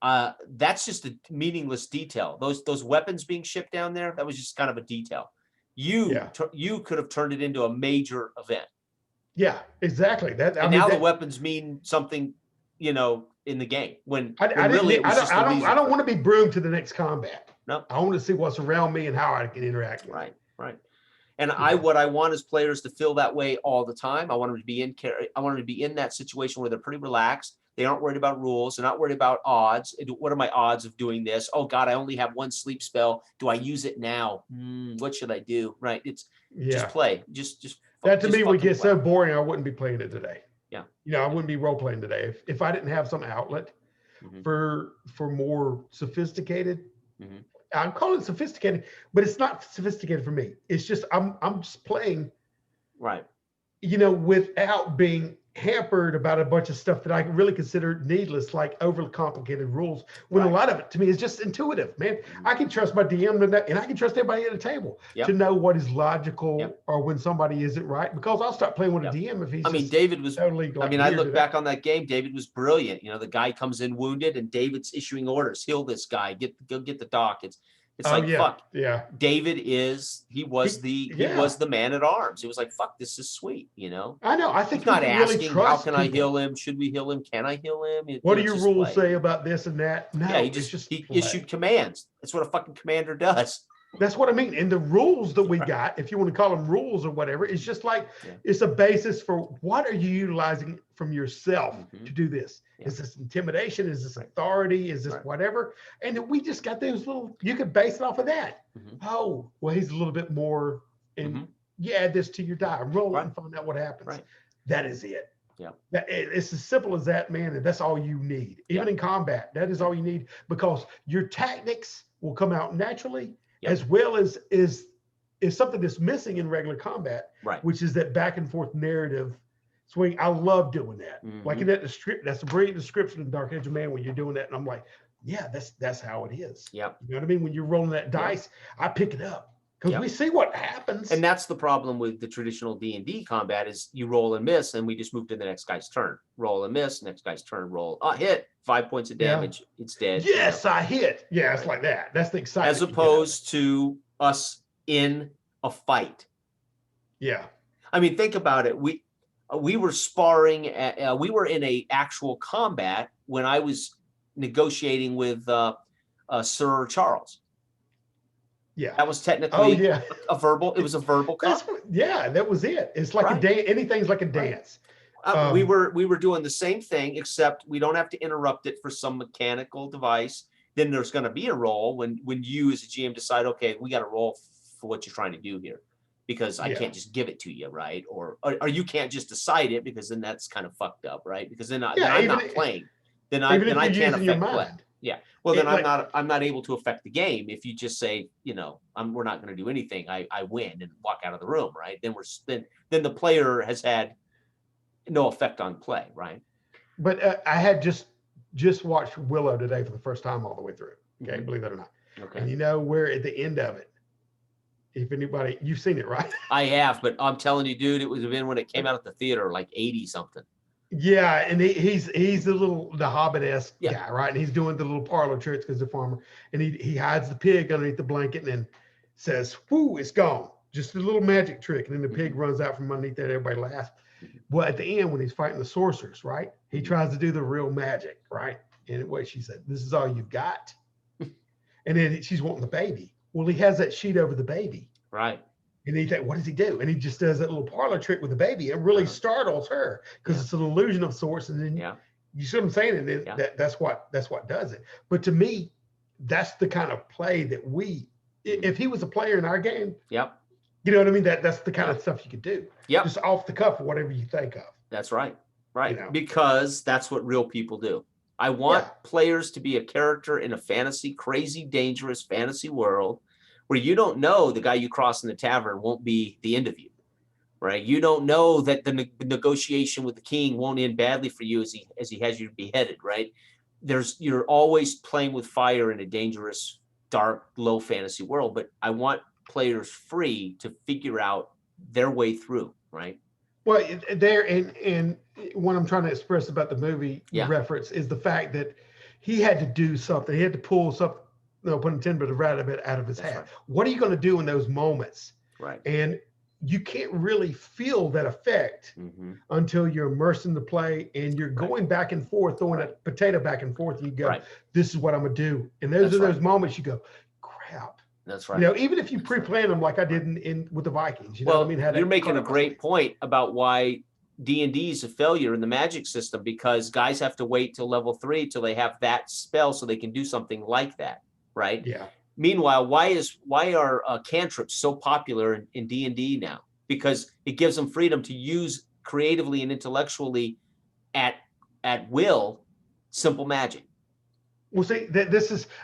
That's just a meaningless detail. Those weapons being shipped down there, that was just kind of a detail. You could have turned it into a major event. Yeah, exactly. The weapons mean something, in the game. I don't want to be broomed to the next combat. No, I want to see what's around me and how I can interact with it. Right. And what I want is players to feel that way all the time. I want them to be in that situation where they're pretty relaxed. They aren't worried about rules. They're not worried about odds. What are my odds of doing this? Oh God, I only have one sleep spell. Do I use it now? What should I do? Right. It's just play. Just that to me would get so boring. I wouldn't be playing it today. Yeah. I wouldn't be role playing today if I didn't have some outlet for more sophisticated. I'm calling it sophisticated, but it's not sophisticated for me. It's just I'm just playing, right? Without being hampered about a bunch of stuff that I really consider needless, like overly complicated rules, when a lot of it to me is just intuitive, man. I can trust my DM to know, and I can trust everybody at the table to know what is logical or when somebody isn't right, because I'll start playing with a DM if he's David was totally I look back on that game, David was brilliant. The guy comes in wounded and David's issuing orders, heal this guy, go get the doc. It's like, fuck. Yeah. David he was the man at arms. It was like, fuck, this is sweet, I know. I think he's not asking, how can I heal him? Should we heal him? Can I heal him? What do your rules say about this and that? No, he issued commands. That's what a fucking commander does. That's what I mean. And the rules that we got, if you want to call them rules or whatever, it's just like it's a basis for what are you utilizing from yourself to do this? Is this intimidation? Is this authority? Is this whatever? And we just got those little, you could base it off of that. Oh, well, he's a little bit more, and you add this to your die, roll it and find out what happens. That is it. Yeah. It's as simple as that, man. And that's all you need. Even in combat, that is all you need, because your tactics will come out naturally. As well as is something that's missing in regular combat, which is that back and forth narrative swing. I love doing that. Like in that script, that's a brilliant description of Dark Age of Man when you're doing that. And I'm like, yeah, that's how it is. Yeah. You know what I mean? When you're rolling that dice, I pick it up because we see what happens. And that's the problem with the traditional D&D combat is you roll and miss, and we just move to the next guy's turn. Roll and miss, next guy's turn, roll. Hit, 5 points of damage. It's dead. Yes, I hit. Yeah, it's like that. That's the excitement. As opposed to us in a fight. Yeah. I mean, think about it. We were sparring. We were in a actual combat when I was negotiating with Sir Charles. Yeah, that was technically a verbal. It was a verbal. That was it. It's like a dance. Anything's like a dance. We were doing the same thing, except we don't have to interrupt it for some mechanical device. Then there's going to be a roll when you as a GM decide, okay, we got to roll for what you're trying to do here, because I can't just give it to you, right? Or you can't just decide it, because then that's kind of fucked up, right? Because then I'm not playing. Then I can't affect play. Yeah. Well, then I'm not able to affect the game if you just say, we're not going to do anything. I win and walk out of the room, right? Then the player has had no effect on play, right? But I had just watched Willow today for the first time all the way through. Okay, believe that or not. Okay. And we're at the end of it. If anybody, you've seen it, right? I have, but I'm telling you, dude, it was when it came out at the theater, like 80 something. Yeah, and he's the Hobbit-esque guy, right? And he's doing the little parlor tricks because the farmer, and he hides the pig underneath the blanket and then says, "Whoo, it's gone." Just a little magic trick, and then the pig runs out from underneath there. Everybody laughs. Well, at the end, when he's fighting the sorcerers, right? He tries to do the real magic, right? And what she said, "This is all you've got." And then she's wanting the baby. Well, he has that sheet over the baby, right? And he think, what does he do? And he just does that little parlor trick with the baby. It really startles her because it's an illusion of sorts. And then you see what I'm saying? And that's what does it. But to me, that's the kind of play that if he was a player in our game, you know what I mean? That's the kind of stuff you could do. Just off the cuff or whatever you think of. That's right. Right. Because that's what real people do. I want players to be a character in a fantasy, crazy, dangerous fantasy world where you don't know the guy you cross in the tavern won't be the end of you, right? You don't know that the negotiation with the king won't end badly for you as he has you beheaded, right? You're always playing with fire in a dangerous, dark, low fantasy world, but I want players free to figure out their way through, right? Well, and what I'm trying to express about the movie reference is the fact that he had to do something. He had to pull something, no pun intended, but a rabbit out of his hat. Right. What are you going to do in those moments? Right. And you can't really feel that effect until you're immersed in the play and you're going back and forth, throwing a potato back and forth. And you go, this is what I'm going to do. And those are those moments you go, crap. That's right. Even if you pre-plan them like I did with the Vikings. You know what I mean? You're making a great point about why D&D is a failure in the magic system, because guys have to wait till level 3 till they have that spell so they can do something like that. Right. Yeah. Meanwhile, why are cantrips so popular in D&D now? Because it gives them freedom to use creatively and intellectually at will simple magic. Well, see,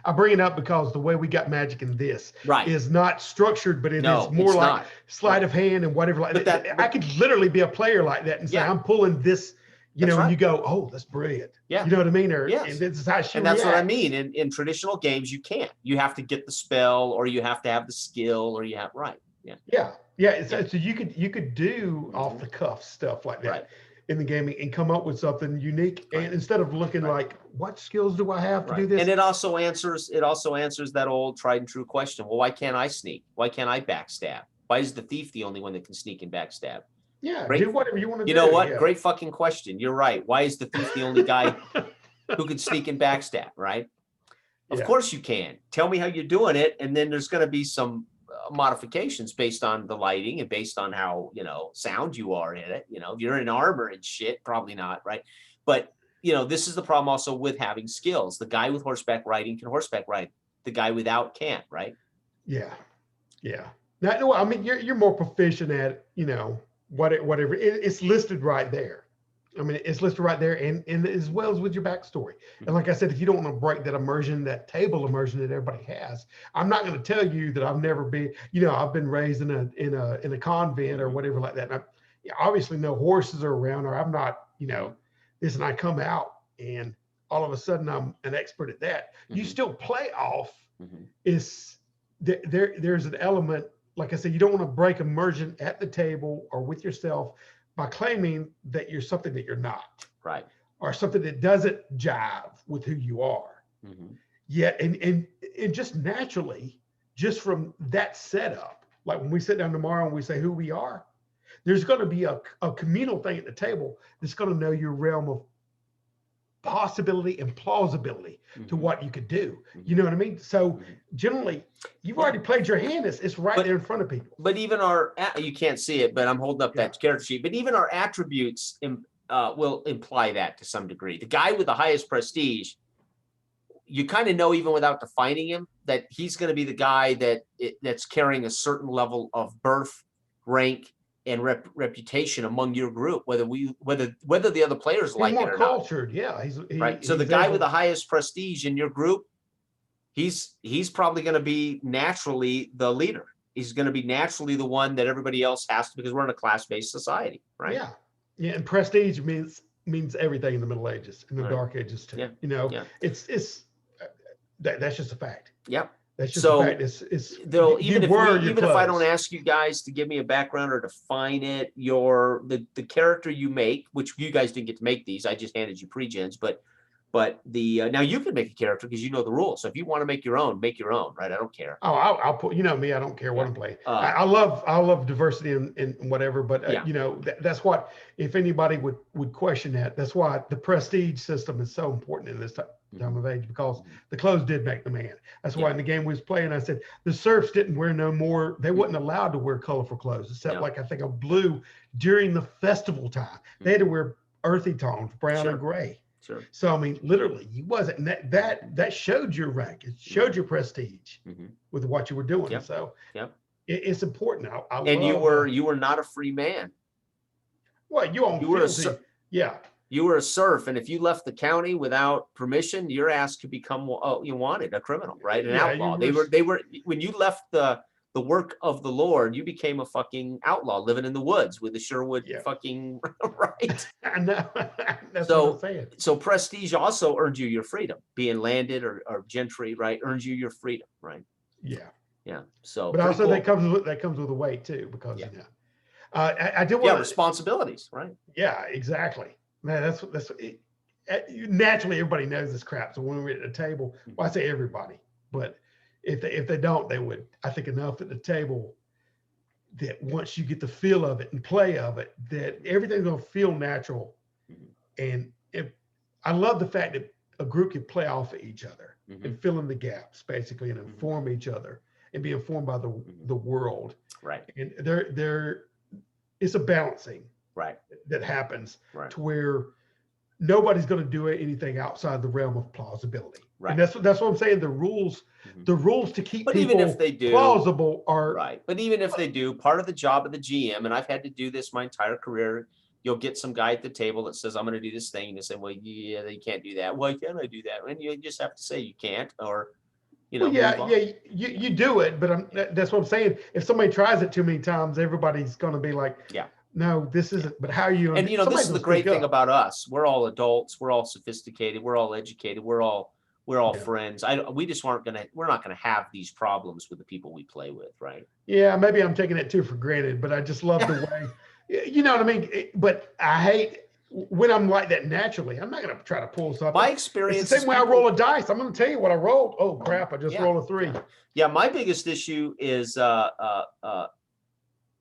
I bring it up because the way we got magic in this is not structured, but it is more like sleight of hand and whatever. I could literally be a player like that and say, I'm pulling this. And you go, oh, that's brilliant. Yeah. You know what I mean? And this is how she reacts. That's what I mean. In traditional games, you can't. You have to get the spell, or you have to have the skill, or you have So you could do off the cuff stuff like that in the gaming and come up with something unique. And instead of looking like, what skills do I have to do this? And it also answers that old tried and true question. Well, why can't I sneak? Why can't I backstab? Why is the thief the only one that can sneak and backstab? Yeah, do whatever you want to do. You know what? Yeah. Great fucking question. You're right. Why is the thief the only guy who can sneak and backstab, right? Of course you can. Tell me how you're doing it, and then there's going to be some modifications based on the lighting and based on how, sound you are in it. If you're in armor and shit, probably not, right? But this is the problem also with having skills. The guy with horseback riding can horseback ride. The guy without can't, right? Yeah. Now, I mean, you're more proficient at whatever. It's listed right there. I mean, it's listed right there, and as well as with your backstory. And like I said, if you don't want to break that immersion, that table immersion that everybody has, I'm not going to tell you that I've never been. I've been raised in a convent or whatever like that. And obviously, no horses are around, or I'm not. This, and I come out, and all of a sudden, I'm an expert at that. You still play off. Is there's an element, like I said, you don't want to break immersion at the table or with yourself by claiming that you're something that you're not, right? Or something that doesn't jive with who you are. Yet, and just naturally, just from that setup, like when we sit down tomorrow and we say who we are, there's going to be a communal thing at the table that's going to know your realm of possibility and plausibility to what you could do. You know what I mean? So generally, you've already played your hand. It's right there in front of people. But even you can't see it, but I'm holding up that character sheet. But even our attributes will imply that to some degree. The guy with the highest prestige, you kind of know even without defining him that he's going to be the guy that's carrying a certain level of birth, rank, and reputation among your group, whether the other players He's like it more or cultured, not. Yeah, Right. So the guy with the highest prestige in your group, he's probably going to be naturally the leader. He's going to be naturally the one that everybody else has to, because we're in a class-based society, right? Yeah. And prestige means everything in the Middle Ages, in the Dark Ages too. It's that's just a fact. Yep. That's just a fact. Even if I don't ask you guys to give me a background or define it, the character you make, which you guys didn't get to make these, I just handed you pre-gens, but now you can make a character because you know the rules. So if you want to make your own, right? I don't care. Oh, I'll put, me, I don't care what I'm playing. I love diversity and whatever, but that's what, if anybody would question that's why the prestige system is so important in this time of age, because the clothes did make the man. That's why in the game we was playing, I said the serfs didn't wear no more. They wasn't allowed to wear colorful clothes, except like I think a blue during the festival time. They had to wear earthy tones, brown and gray. Sure. So I mean, literally, he wasn't. And that showed your rank. It showed your prestige with what you were doing. So it's important. You were not a free man. Well, you were you were a serf, and if you left the county without permission, your ass could become you wanted a criminal, right? An outlaw. They were when you left the work of the Lord, you became a fucking outlaw living in the woods with the Sherwood fucking right. I know. That's what I'm saying. So prestige also earned you your freedom. Being landed or gentry, right, earns you your freedom, right? Yeah. So, but also that comes with a weight too, because I do want responsibilities, right? Yeah, exactly. Man, that's naturally everybody knows this crap. So when we're at the table, well, I say everybody, but if they don't, they would, I think, enough at the table that once you get the feel of it and play of it, that everything's gonna feel natural. And I love the fact that a group can play off of each other and fill in the gaps basically, and inform each other and be informed by the world. Right. And it's a balancing that happens to where nobody's going to do anything outside the realm of plausibility. Right. And that's what I'm saying. The rules to keep people even if they do, plausible are right. But even if they do, part of the job of the GM, and I've had to do this my entire career, you'll get some guy at the table that says, I'm going to do this thing. And you say, well, yeah, you can't do that. Why can't I do that? And you just have to say you can't, or, you do it. But that's what I'm saying. If somebody tries it too many times, everybody's going to be like, no, this isn't. But how are you? And this is the great thing about us. We're all adults. We're all sophisticated. We're all educated. We're all friends. We're not gonna have these problems with the people we play with, right? Yeah, maybe I'm taking it too for granted, but I just love the way, you know what I mean? But I hate when I'm like that naturally. I'm not gonna try to pull something. My experience, it's the same way I roll a dice. I'm gonna tell you what I rolled. Oh crap! I just rolled a 3. Yeah, my biggest issue is that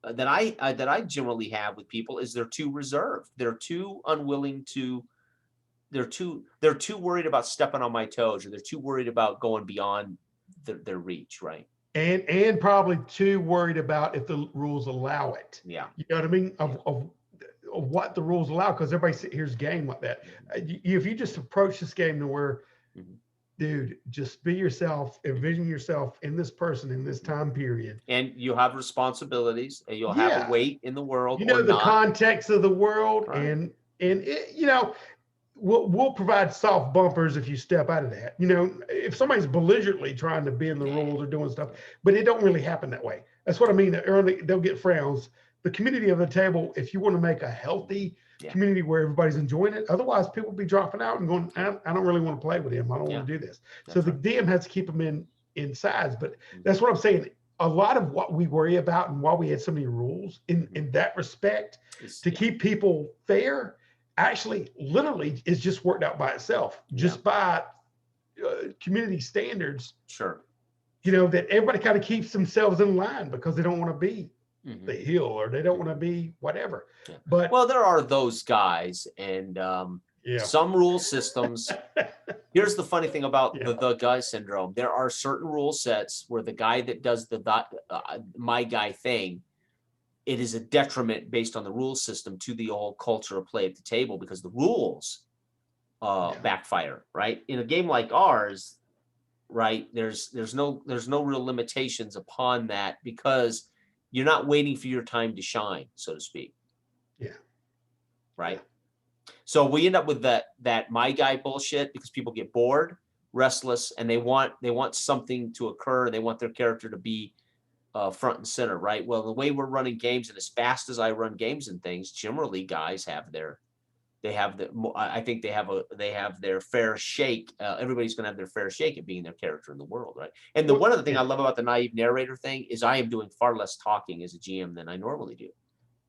I generally have with people is they're too reserved. They're too unwilling to. they're too worried about stepping on my toes, or they're too worried about going beyond their reach, right? And probably too worried about if the rules allow it. Yeah. You know what I mean? Of what the rules allow, because everybody here's game like that. If you just approach this game to where, dude, just be yourself, envision yourself in this person in this time period, and you have responsibilities, and you'll have a weight in the world. You know, the not. Context of the world, right. and it, you know, we'll provide soft bumpers if you step out of that. You know, if somebody's belligerently trying to bend the rules or doing stuff, but it don't really happen that way. That's what I mean. Early, they'll get frowns. The community of the table, if you want to make a healthy community where everybody's enjoying it, otherwise people be dropping out and going, I don't really want to play with him. I don't want to do this. So the DM has to keep them in size. But that's what I'm saying. A lot of what we worry about and why we had so many rules in that respect to keep people fair, actually literally is just worked out by itself, just by community standards. Sure. You know, that everybody kind of keeps themselves in line because they don't want to be the hill, or they don't want to be whatever. But well, there are those guys, and some rule systems. Here's the funny thing about the guy syndrome. There are certain rule sets where the guy that does the my guy thing, it is a detriment based on the rule system to the whole culture of play at the table, because the rules backfire, right? In a game like ours, right, there's no real limitations upon that, because you're not waiting for your time to shine, so to speak. Right. So we end up with that my guy bullshit, because people get bored, restless, and they want something to occur. They want their character to be front and center, right? Well, the way we're running games, and as fast as I run games and things, generally guys I think they have their fair shake. Everybody's going to have their fair shake at being their character in the world, right? And one other thing I love about the naive narrator thing is I am doing far less talking as a GM than I normally do.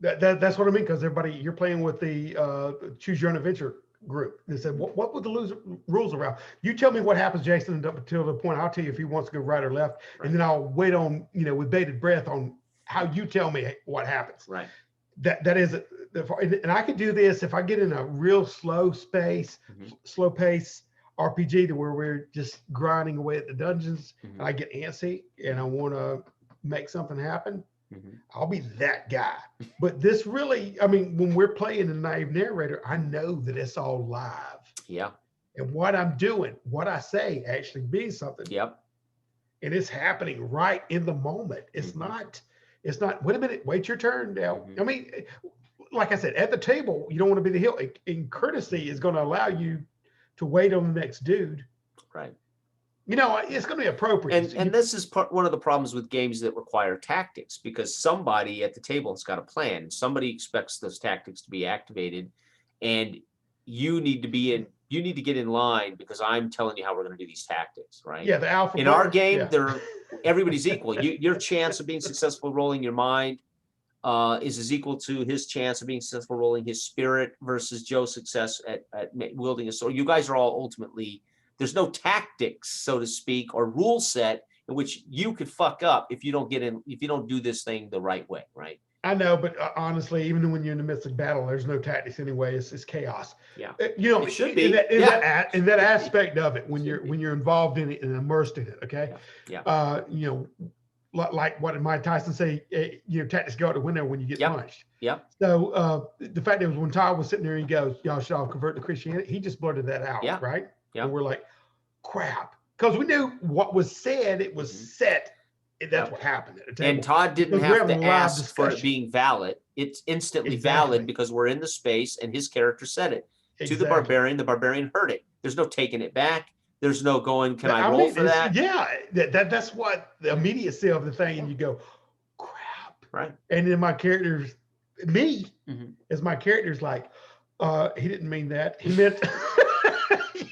That's what I mean, because you're playing with the choose your own adventure group. They said, what would the rules around? You tell me what happens, Jason, until the point I'll tell you if he wants to go right or left, and then I'll wait on, with bated breath on how you tell me what happens. Right. That is, and I could do this if I get in a real slow pace RPG to where we're just grinding away at the dungeons, and I get antsy and I want to make something happen. I'll be that guy. But this really, I mean, when we're playing a naive narrator, I know that it's all live. Yeah. And what I'm doing, what I say actually means something. Yep. And it's happening right in the moment. It's not, wait a minute, wait your turn now. I mean, like I said, at the table, you don't want to be the hill. And courtesy is going to allow you to wait on the next dude. Right. It's going to be appropriate. And this is one of the problems with games that require tactics, because somebody at the table has got a plan, and somebody expects those tactics to be activated, and you need to get in line, because I'm telling you how we're going to do these tactics, right? Yeah, the alpha. In our game, everybody's equal. Your chance of being successful rolling your mind is as equal to his chance of being successful rolling his spirit versus Joe's success at wielding a sword. You guys are all ultimately. There's no tactics, so to speak, or rule set in which you could fuck up if you don't do this thing the right way, right? I know, but honestly, even when you're in the midst of battle, there's no tactics anyway. It's chaos. Yeah, it should be in that aspect of it when you're involved in it and immersed in it. Okay. Yeah. Like what did Mike Tyson say? Tactics go out the window when you get punched. Yeah. So the fact that when Todd was sitting there, he goes, "Y'all should all convert to Christianity." He just blurted that out. Yeah. Right. Yeah. And we're like, crap, because we knew what was said. It was set. That's what happened at the table. And Todd didn't have to ask for it being valid. It's instantly valid because we're in the space, and his character said it to the barbarian. The barbarian heard it. There's no taking it back. There's no going, can I roll for that? Yeah, that's what the immediacy of the thing, and you go, crap. Right. And then my character's, as my character's like, he didn't mean that. He meant...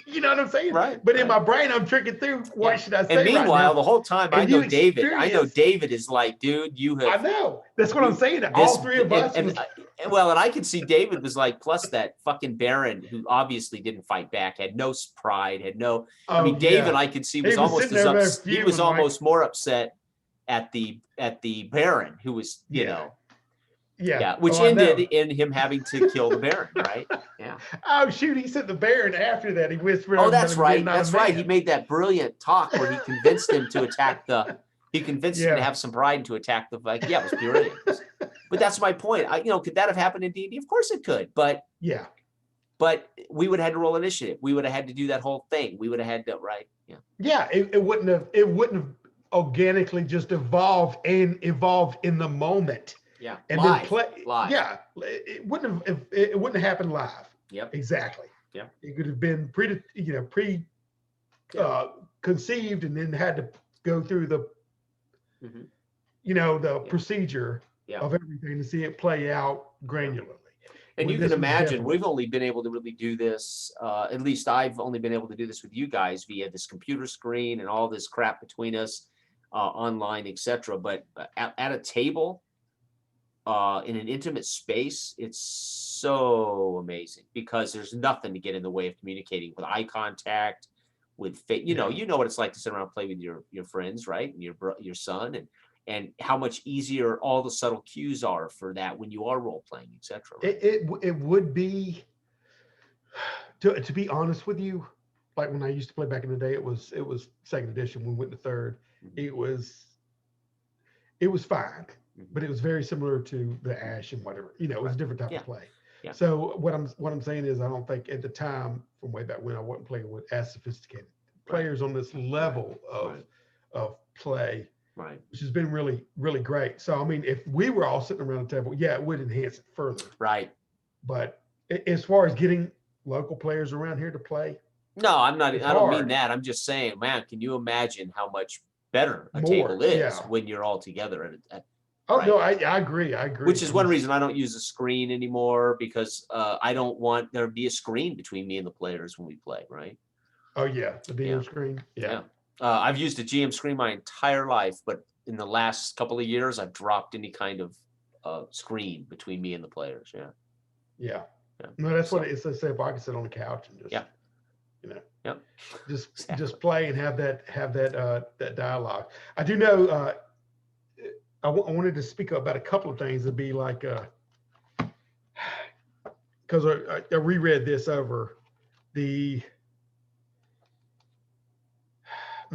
You know what I'm saying? Right. But in my brain, I'm tricking through. What should I say? And meanwhile, right the whole time, I know David is like, dude, you have. I know. That's what I'm saying. All three of us. And I could see David was like, plus that fucking Baron, who obviously didn't fight back, had no pride, had no. David, I could see was almost he was almost more upset at the Baron, who was, you know. Yeah, which Oh, I know. ended in him having to kill the Baron, right? Yeah. Oh shoot, he said the Baron after that. He whispered. Oh, over that's him, right. "Not a That's right. He man." made that brilliant talk where he convinced him to attack the. He convinced him to Yeah. have some pride and to attack the. Like, yeah, it was brilliant. But that's my point. Could that have happened in D&D? Of course it could. But Yeah. we would have had to roll initiative. We would have had to do that whole thing. We would have had to, right? Yeah. Yeah. It wouldn't have organically just evolved and evolved in the moment. Yeah. And live, then play. live. Yeah. It wouldn't have happened live. Yep. Exactly. Yeah. It could have been conceived and then had to go through the procedure of everything to see it play out granularly. And you can imagine we've only been able to really do this, at least I've only been able to do this with you guys via this computer screen and all this crap between us, online, etc. But at a table, in an intimate space, it's so amazing because there's nothing to get in the way of communicating with eye contact, with you know what it's like to sit around and play with your friends, right? And your son, and how much easier all the subtle cues are for that when you are role playing, etc. Right? It would be, to be honest with you, like when I used to play back in the day, it was second edition. When we went to third, it was fine, but it was very similar to the Ash and whatever. It was a different type of play. Yeah. So what I'm saying is, I don't think at the time, from way back when, I wasn't playing with as sophisticated players on this level of play. Right. Which has been really, really great. So, I mean, if we were all sitting around the table, yeah, it would enhance it further. Right. But as far as getting local players around here to play. No, I don't mean that. I'm just saying, man, can you imagine how much better a table is when you're all together No, I agree. Which is one reason I don't use a screen anymore, because I don't want there to be a screen between me and the players when we play, right? Oh, yeah. The DM screen. Yeah. I've used a GM screen my entire life, but in the last couple of years, I've dropped any kind of screen between me and the players. Yeah. No, that's what it's. I say, if I can sit on the couch and just, just play and have that dialogue. I do know. I wanted to speak about a couple of things. It'd be like, because I reread this over the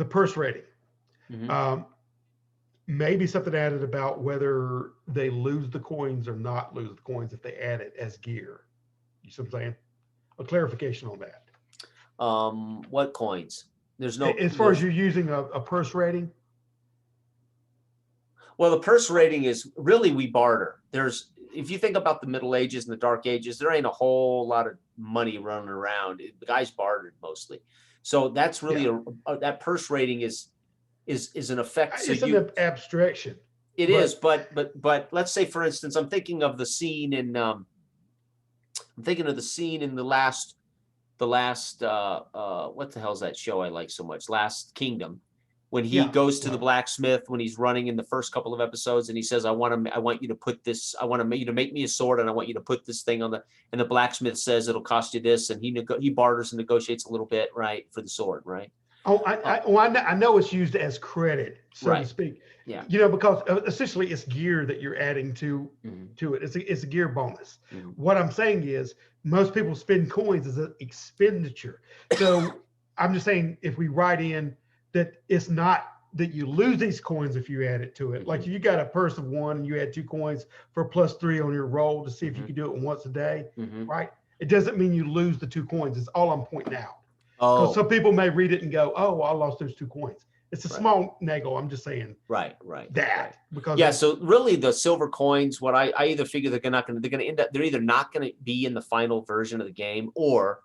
purse rating. Maybe something added about whether they lose the coins or not lose the coins if they add it as gear. You see what I'm saying? A clarification on that. What coins? There's no. As far as you're using a purse rating. Well, the purse rating is really, we barter. If you think about the Middle Ages and the Dark Ages, there ain't a whole lot of money running around. The guys bartered mostly. So that's really that purse rating is an effect. So it's an abstraction. It is, but let's say, for instance, I'm thinking of the scene in the last what the hell's that show I like so much? Last Kingdom. When he goes to the blacksmith, when he's running in the first couple of episodes, and he says, I want you to put this, I want you to make me a sword, and I want you to put this thing on and the blacksmith says it'll cost you this, and he barters and negotiates a little bit, right, for the sword, right? Oh, I know it's used as credit, so to speak. Yeah. Because essentially it's gear that you're adding to it. It's a gear bonus. What I'm saying is, most people spend coins as an expenditure. So I'm just saying, if we write in that it's not that you lose these coins if you add it to it. Like if you got a purse of 1 and you add 2 coins for +3 on your roll to see if you can do it once a day, right? It doesn't mean you lose the 2 coins. It's all I'm pointing out. Because some people may read it and go, "Oh, I lost those 2 coins." It's a small naggle. I'm just saying. Right. Because so really the silver coins, what I either figure they're either not going to be in the final version of the game, or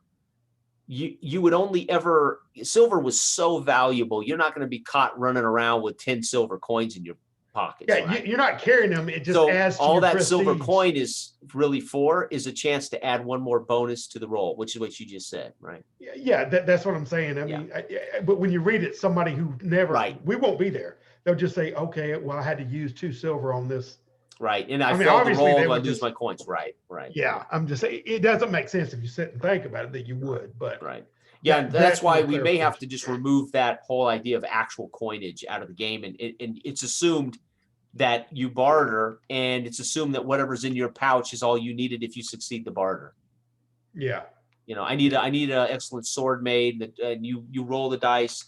you would only ever, silver was so valuable, you're not going to be caught running around with 10 silver coins in your pockets. Yeah, right? You're not carrying them. It just adds to all your that prestige. Silver coin is really is a chance to add one more bonus to the roll, which is what you just said, right? Yeah, that's what I'm saying. I mean, but when you read it, somebody who never, we won't be there. They'll just say, "Okay, well, I had to use 2 silver on this." Right, and I failed the roll, I lose my coins. Right. Yeah, I'm just saying, it doesn't make sense if you sit and think about it that you would, but yeah, that's why we may have to just remove that whole idea of actual coinage out of the game, and it's assumed that you barter, and it's assumed that whatever's in your pouch is all you needed if you succeed the barter. Yeah. You know, I need an excellent sword made, and you roll the dice,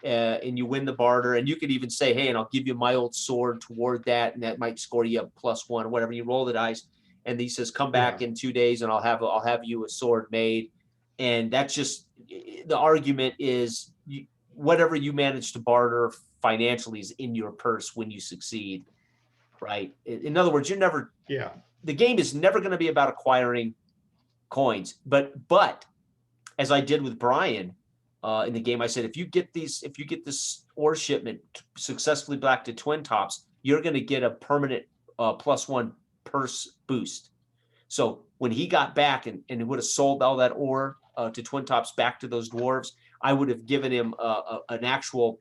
and you win the barter, and you could even say, hey, and I'll give you my old sword toward that, and that might score you a +1 or whatever. You roll the dice, and he says, come back in 2 days, and I'll have you a sword made, and that's just the argument is whatever you manage to barter financially is in your purse when you succeed, right? In other words, the game is never going to be about acquiring coins, but as I did with Brian in the game, I said, if you get this ore shipment successfully back to Twin Tops, you're going to get a permanent +1 purse boost. So when he got back and would have sold all that ore to Twin Tops back to those dwarves, I would have given him an actual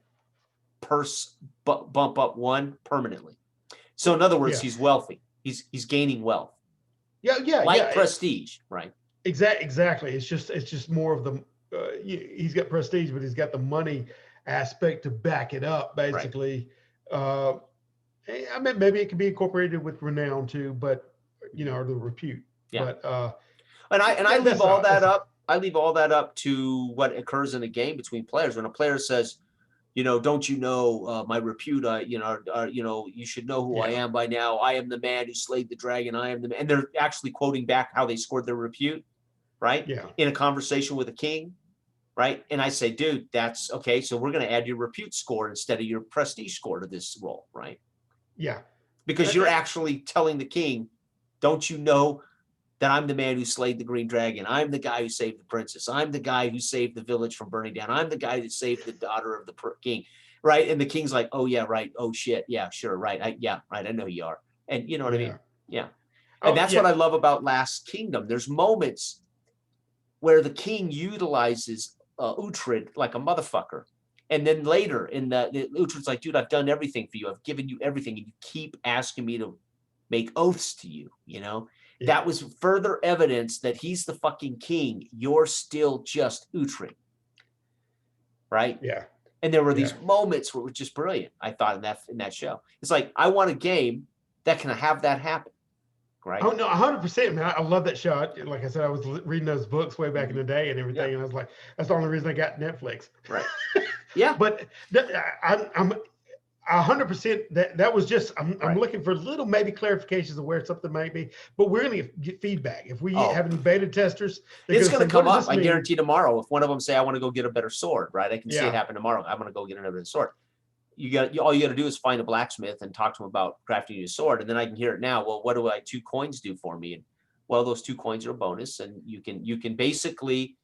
purse bump up 1 permanently. So in other words, he's wealthy. He's gaining wealth. Like prestige, right? Exactly. It's just more of the he's got prestige, but he's got the money aspect to back it up, basically. Right. I mean, maybe it can be incorporated with renown too, but or the repute. Yeah. But I leave all that up. I leave all that up to what occurs in a game between players. When a player says, don't you know my repute? You should know who I am by now. I am the man who slayed the dragon. I am the man. And they're actually quoting back how they scored their repute, right? Yeah. In a conversation with a king, right? And I say, dude, that's okay. So we're going to add your repute score instead of your prestige score to this roll, right? Yeah. Because you're actually telling the king, don't you know that I'm the man who slayed the green dragon? I'm the guy who saved the princess. I'm the guy who saved the village from burning down. I'm the guy that saved the daughter of the king, right? And the king's like, oh yeah, right. Oh shit, yeah, sure, right. Right. I know you are, and you know what I mean? Yeah. And that's what I love about Last Kingdom. There's moments where the king utilizes Uhtred like a motherfucker, and then later in the Uhtred's like, dude, I've done everything for you. I've given you everything, and you keep asking me to make oaths to you. That was further evidence that he's the fucking king. You're still just Uhtred. Right? Yeah. And there were these moments where it was just brilliant, I thought, in that show. It's like, I want a game that can have that happen. Right? Oh, no, 100%, man. I love that show. Like I said, I was reading those books way back in the day and everything. And I was like, that's the only reason I got Netflix. Right. Yeah. But I'm 100%. That was just. I'm looking for little maybe clarifications of where something might be. But we're going to get feedback if we have any beta testers. It's going to come up. I guarantee tomorrow. If one of them say, "I want to go get a better sword," right? I can see it happen tomorrow. I'm going to go get another sword. All you got to do is find a blacksmith and talk to him about crafting your sword, and then I can hear it now. Well, what do 2 coins do for me? And well, those 2 coins are a bonus, and you can basically.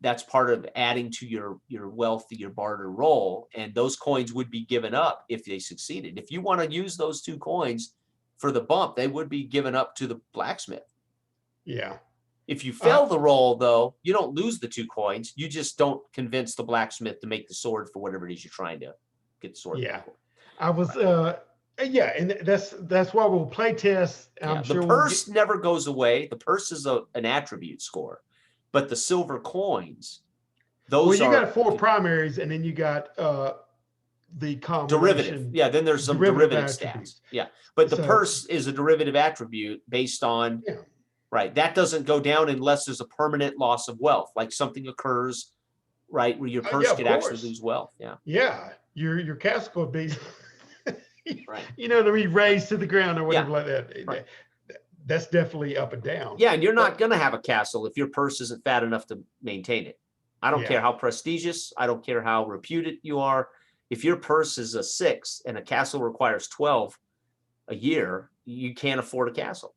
That's part of adding to your wealth, your barter roll, and those coins would be given up if they succeeded. If you want to use those 2 coins for the bump, they would be given up to the blacksmith. Yeah. If you fail the roll, though, you don't lose the 2 coins. You just don't convince the blacksmith to make the sword for whatever it is you're trying to get the sword. Yeah. I was and that's why we'll play tests. I'm sure the purse never goes away. The purse is an attribute score. But the silver coins, those you got 4 primaries, and then you got the combination. Derivative. Yeah, then there's some derivative stats. Yeah, but the purse is a derivative attribute based on, right? That doesn't go down unless there's a permanent loss of wealth, like something occurs, right, where your purse could actually lose wealth. Yeah. Yeah, your castle could be, right. To be raised to the ground or whatever like that. Right. That's definitely up and down. Yeah, and you're not going to have a castle if your purse isn't fat enough to maintain it. I don't care how prestigious, I don't care how reputed you are. If your purse is a 6 and a castle requires 12 a year, you can't afford a castle.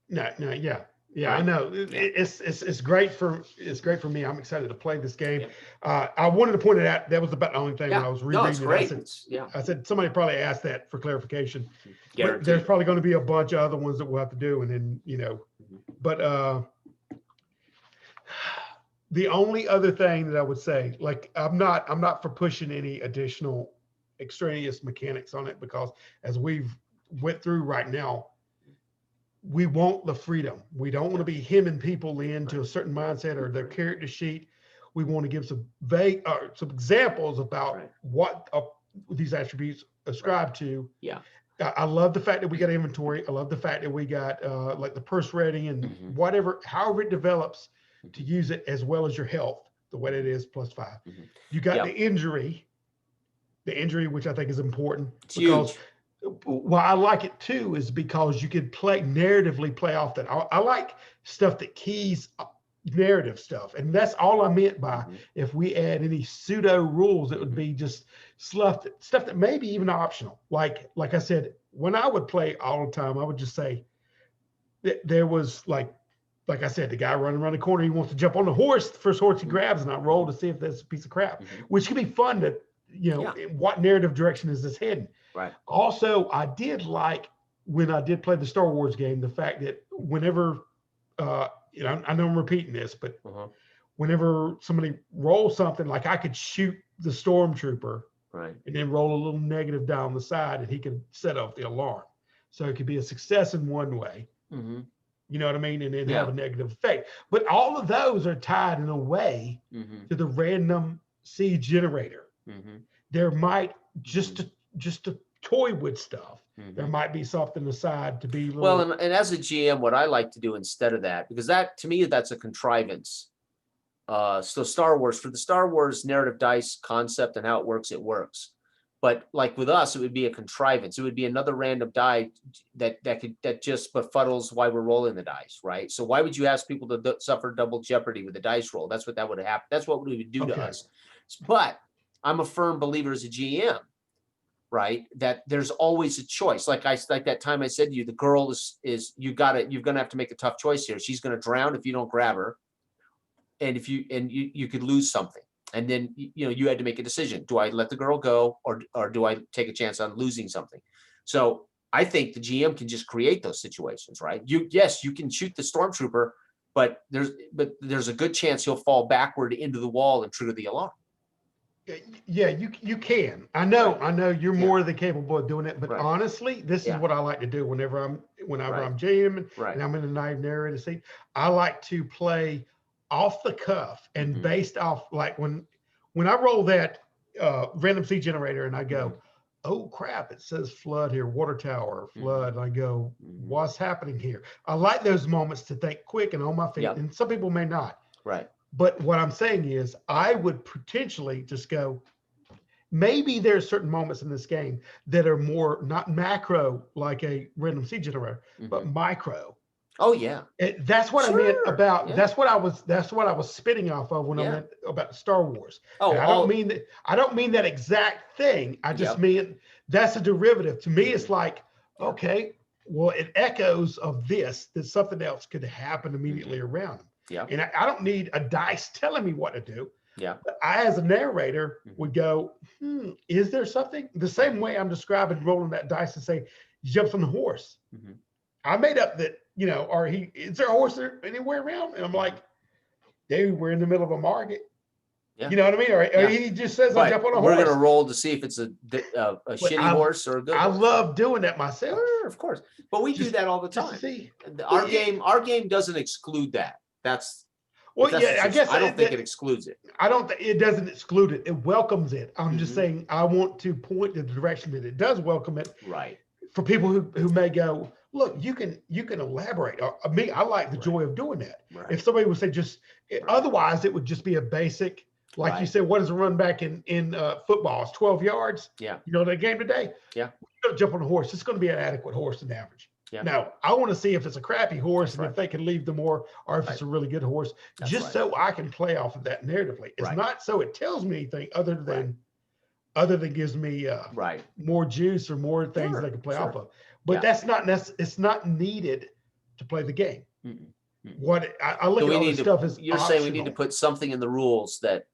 No, yeah. I know. It's great for me. I'm excited to play this game. Yeah. I wanted to point it out. That was about the only thing when I was rereading it's great. I said somebody probably asked that for clarification. There's probably going to be a bunch of other ones that we'll have to do, and then but the only other thing that I would say, like, I'm not for pushing any additional extraneous mechanics on it, because as we've went through right now, we want the freedom. We don't want to be hemming people into a certain mindset or their character sheet. We want to give some some examples about what these attributes ascribe to. Yeah. I love the fact that we got inventory. I love the fact that we got like the purse ready and whatever, however it develops, to use it as well as your health, the way it is +5. You got the injury, which I think is important. It's because huge. why I like it too is because you could narratively play off that. I like stuff that keys narrative stuff, and that's all I meant by if we add any pseudo rules, it would be just stuff that may be even optional. Like I said, when I would play all the time, I would just say that there was like I said, the guy running around the corner, he wants to jump on the horse, the first horse he grabs, and I roll to see if that's a piece of crap, which can be fun to, what narrative direction is this heading? Right. Also, I did like when I did play the Star Wars game, the fact that whenever, I know I'm repeating this, but whenever somebody rolls something, like I could shoot the stormtrooper, right, and then roll a little negative down the side, and he could set off the alarm. So it could be a success in one way. You know what I mean? And then have a negative effect. But all of those are tied in a way to the random seed generator. There might just to toy with stuff. There might be something aside to be well, and as a GM, what I like to do instead of that, because that to me that's a contrivance. So for the Star Wars narrative dice concept and how it works. But like with us, it would be a contrivance. It would be another random die that just befuddles why we're rolling the dice, right? So why would you ask people to suffer double jeopardy with a dice roll? That's what that would happen. That's what we would do to us. But I'm a firm believer as a GM, right, that there's always a choice. Like that time I said to you, the girl is you're gonna have to make a tough choice here. She's gonna drown if you don't grab her, and you could lose something. And then, you had to make a decision. Do I let the girl go or do I take a chance on losing something? So I think the GM can just create those situations, right? Yes, you can shoot the stormtrooper, but there's a good chance he'll fall backward into the wall and trigger the alarm. Yeah, you can. I know you're more than capable of doing it, but honestly, this is what I like to do whenever I'm GMing and I'm in a naive narrator seat. I like to play off the cuff and based off, like when I roll that random seed generator and I go, oh crap, it says flood here, water tower, flood. And I go, what's happening here? I like those moments to think quick and on my feet, and some people may not. Right. But what I'm saying is I would potentially just go, maybe there's certain moments in this game that are more not macro like a random seed generator, but micro. Oh yeah. That's what I meant about, that's what I was spitting off of when I meant about Star Wars. Oh, and I don't mean that exact thing. I just mean that's a derivative. To me, it's like, okay, well, it echoes of this, that something else could happen immediately around them. Yeah. And I don't need a dice telling me what to do. Yeah. But I, as a narrator, would go, is there something? The same way I'm describing rolling that dice and say, he jumps on the horse. I made up that, is there a horse there anywhere around? And I'm like, dude, we're in the middle of a market. Yeah. You know what I mean? Or he just says, I jump on a horse. We're going to roll to see if it's a shitty horse or a good horse. I love doing that myself. Sure, of course. But we do that all the time. Our game doesn't exclude that. I don't think it excludes it. It doesn't exclude it. It welcomes it. I'm just saying I want to point in the direction that it does welcome it. Right. For people who may go, look, you can elaborate. I like the joy of doing that. Right. If somebody would say otherwise it would just be a basic, like you said, what is a run back in football? It's 12 yards. Yeah. The game today. Yeah. You're going to jump on a horse. It's going to be an adequate horse in average. Yeah. Now, I want to see if it's a crappy horse and if they can leave the more, or if it's a really good horse, so I can play off of that narratively. It's not so it tells me anything other than gives me more juice or more things they can play off of. But it's not needed to play the game. What I look at all this stuff is you're saying we need to put something in the rules that.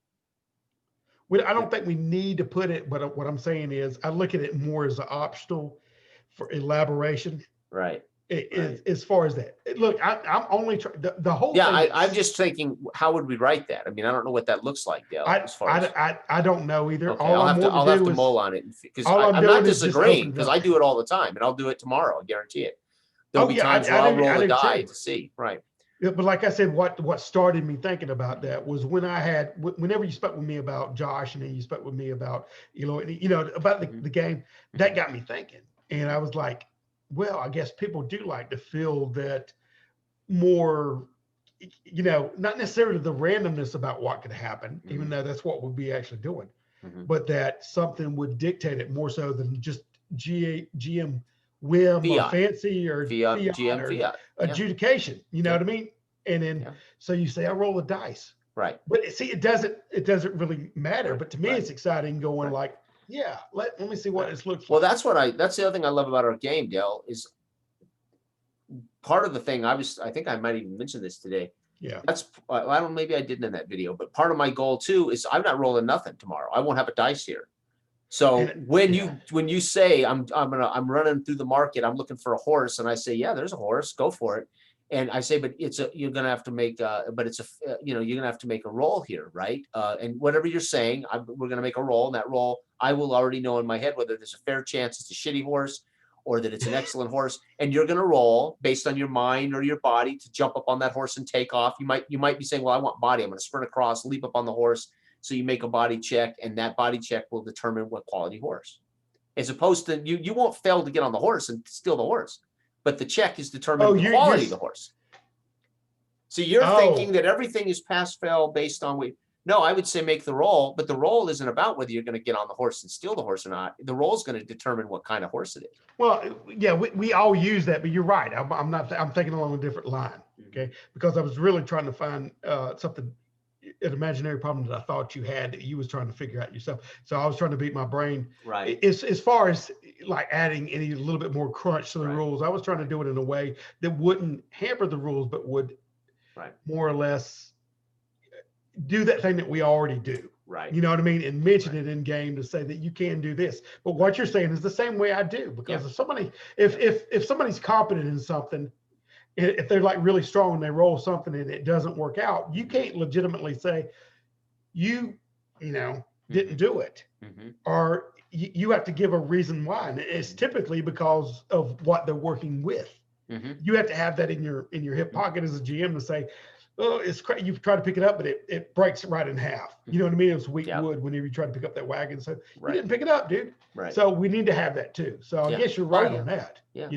I don't think we need to put it, but what I'm saying is I look at it more as an optional for elaboration. Right. As far as that, look, I'm only trying the whole. Yeah, I'm just thinking, how would we write that? I mean, I don't know what that looks like, Dale. I don't know either. Okay, I'll have to mull on it because I'm not disagreeing because I do it all the time, and I'll do it tomorrow. I guarantee it. There'll be times where I'll roll a die to see. Right. Yeah, but like I said, what started me thinking about that was whenever you spoke with me about Josh, and then you spoke with me about about the game, that got me thinking. And I was like, well, I guess people do like to feel that more, not necessarily the randomness about what could happen, even though that's what we'll be actually doing, but that something would dictate it more so than just GM whim or Fiat. fancy or Fiat, fiat GM, or Fiat. adjudication. You know what I mean? And then so you say, I roll the dice. Right. But see, it doesn't really matter. Right. But to me, it's exciting going like, yeah, let me see what this looks like. Well, that's the other thing I love about our game, Dale, is part of the thing I think I might even mention this today. Yeah. That's, I don't, maybe I didn't in that video, but part of my goal too is I'm not rolling nothing tomorrow. I won't have a dice here. So when you say I'm running through the market, I'm looking for a horse, and I say, yeah, there's a horse, go for it. And I say, but you're gonna have to make you're gonna have to make a roll here, right? And whatever you're saying, we're gonna make a roll, and that roll I will already know in my head whether there's a fair chance it's a shitty horse or that it's an excellent horse, and you're gonna roll based on your mind or your body to jump up on that horse and take off. You might be saying, well, I want body, I'm gonna sprint across, leap up on the horse. So you make a body check, and that body check will determine what quality horse. As opposed to you won't fail to get on the horse and steal the horse, but the check is determining the quality of the horse. So you're thinking that everything is pass fail based on no, I would say make the roll, but the roll isn't about whether you're going to get on the horse and steal the horse or not. The roll is going to determine what kind of horse it is. Well, yeah, we all use that, but you're right. I'm thinking along a different line, okay? Because I was really trying to find something, an imaginary problem that I thought you had that you was trying to figure out yourself. So I was trying to beat my brain. Right. As far as like adding any little bit more crunch to the rules, I was trying to do it in a way that wouldn't hamper the rules, but would more or less do that thing that we already do. Right. You know what I mean? And mention it in game to say that you can do this. But what you're saying is the same way I do, because if somebody's competent in something, if they're like really strong and they roll something and it doesn't work out, you can't legitimately say you didn't do it, or you have to give a reason why. And it's typically because of what they're working with. You have to have that in your hip pocket as a GM to say, oh, it's crazy. You've tried to pick it up, but it breaks right in half. You know what I mean? It's weak wood whenever you try to pick up that wagon. So you didn't pick it up, dude. Right. So we need to have that too. So I guess you're right on that. Yeah.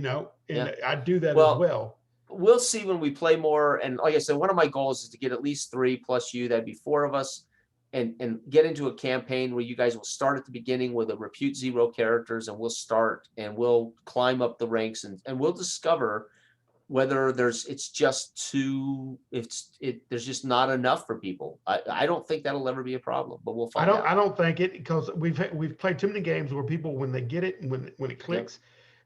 And I do that as well. We'll see when we play more. And like I said, one of my goals is to get at least 3 plus you. That'd be 4 of us, and get into a campaign where you guys will start at the beginning with a repute 0 characters, and we'll climb up the ranks, and we'll discover whether there's just not enough for people. I don't think that'll ever be a problem, but we'll find out. I don't think it, because we've played too many games where people, when they get it and when it clicks,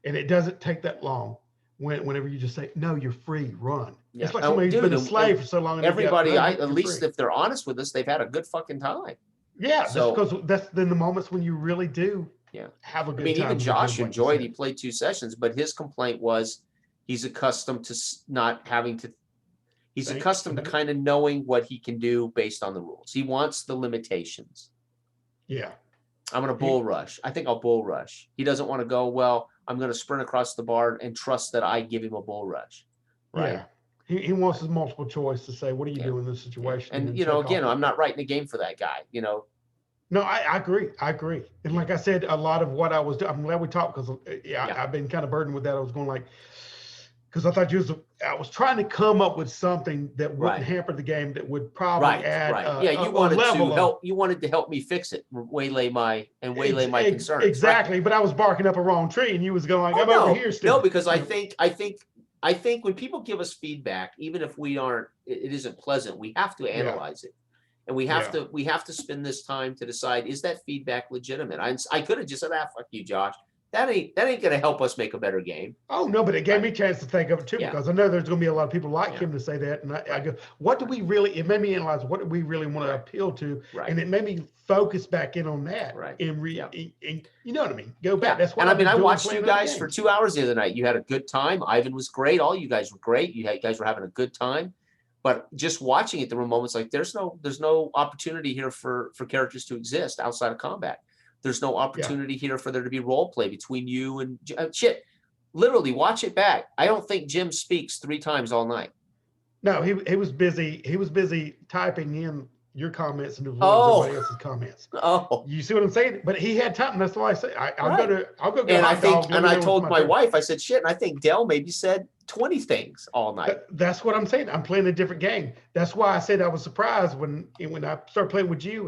and it doesn't take that long. Whenever you just say, no, you're free, run. Yeah. It's like somebody's been a slave for so long. Everybody, at least if they're honest with us, they've had a good fucking time. Yeah, so, because that's then the moments when you really do have a good time. Even Josh enjoyed, he played 2 sessions, but his complaint was he's accustomed to not having to, he's accustomed to kind of knowing what he can do based on the rules. He wants the limitations. Yeah. I'm going to bull rush. I think I'll bull rush. He doesn't want to go, well, I'm going to sprint across the board and trust that I give him a bull rush. Right. Yeah. He wants his multiple choice to say, what do you do in this situation? And again, I'm not writing a game for that guy, No, I agree. And like I said, a lot of what I was doing, I'm glad we talked, because I've been kind of burdened with that. I was going like, because I thought I was trying to come up with something that wouldn't hamper the game, that would probably add you wanted to help me fix it, waylay my concerns. Exactly. But I was barking up a wrong tree, and you was going like, I'm over here still. No, because I think when people give us feedback, even if it isn't pleasant, we have to analyze it. And we have to spend this time to decide, is that feedback legitimate? I could have just said, fuck you, Josh. That ain't going to help us make a better game. Oh, no, but it gave me a chance to think of it too, because I know there's going to be a lot of people like him to say that. And I go, what do we really, it made me analyze, what do we really want to appeal to? And it made me focus back in on that. And you know what I mean? Go back. That's what I watched you guys for 2 hours the other night. You had a good time. Ivan was great. All you guys were great. You guys were having a good time. But just watching it, there were moments like there's no opportunity here for characters to exist outside of combat. There's no opportunity here for there to be role play between you and shit. Literally, watch it back. I don't think Jim speaks 3 times all night. No, he was busy. He was busy typing in your comments and avoids Oh. everybody else's comments. Oh, You see what I'm saying? But he had time. That's why I say I'll go get and a I hot think, dog. Let and me I know what's told my favorite. wife, I said, shit, and I think Dell maybe said 20 things all night. That's what I'm saying. I'm playing a different game. That's why I said I was surprised when I started playing with you.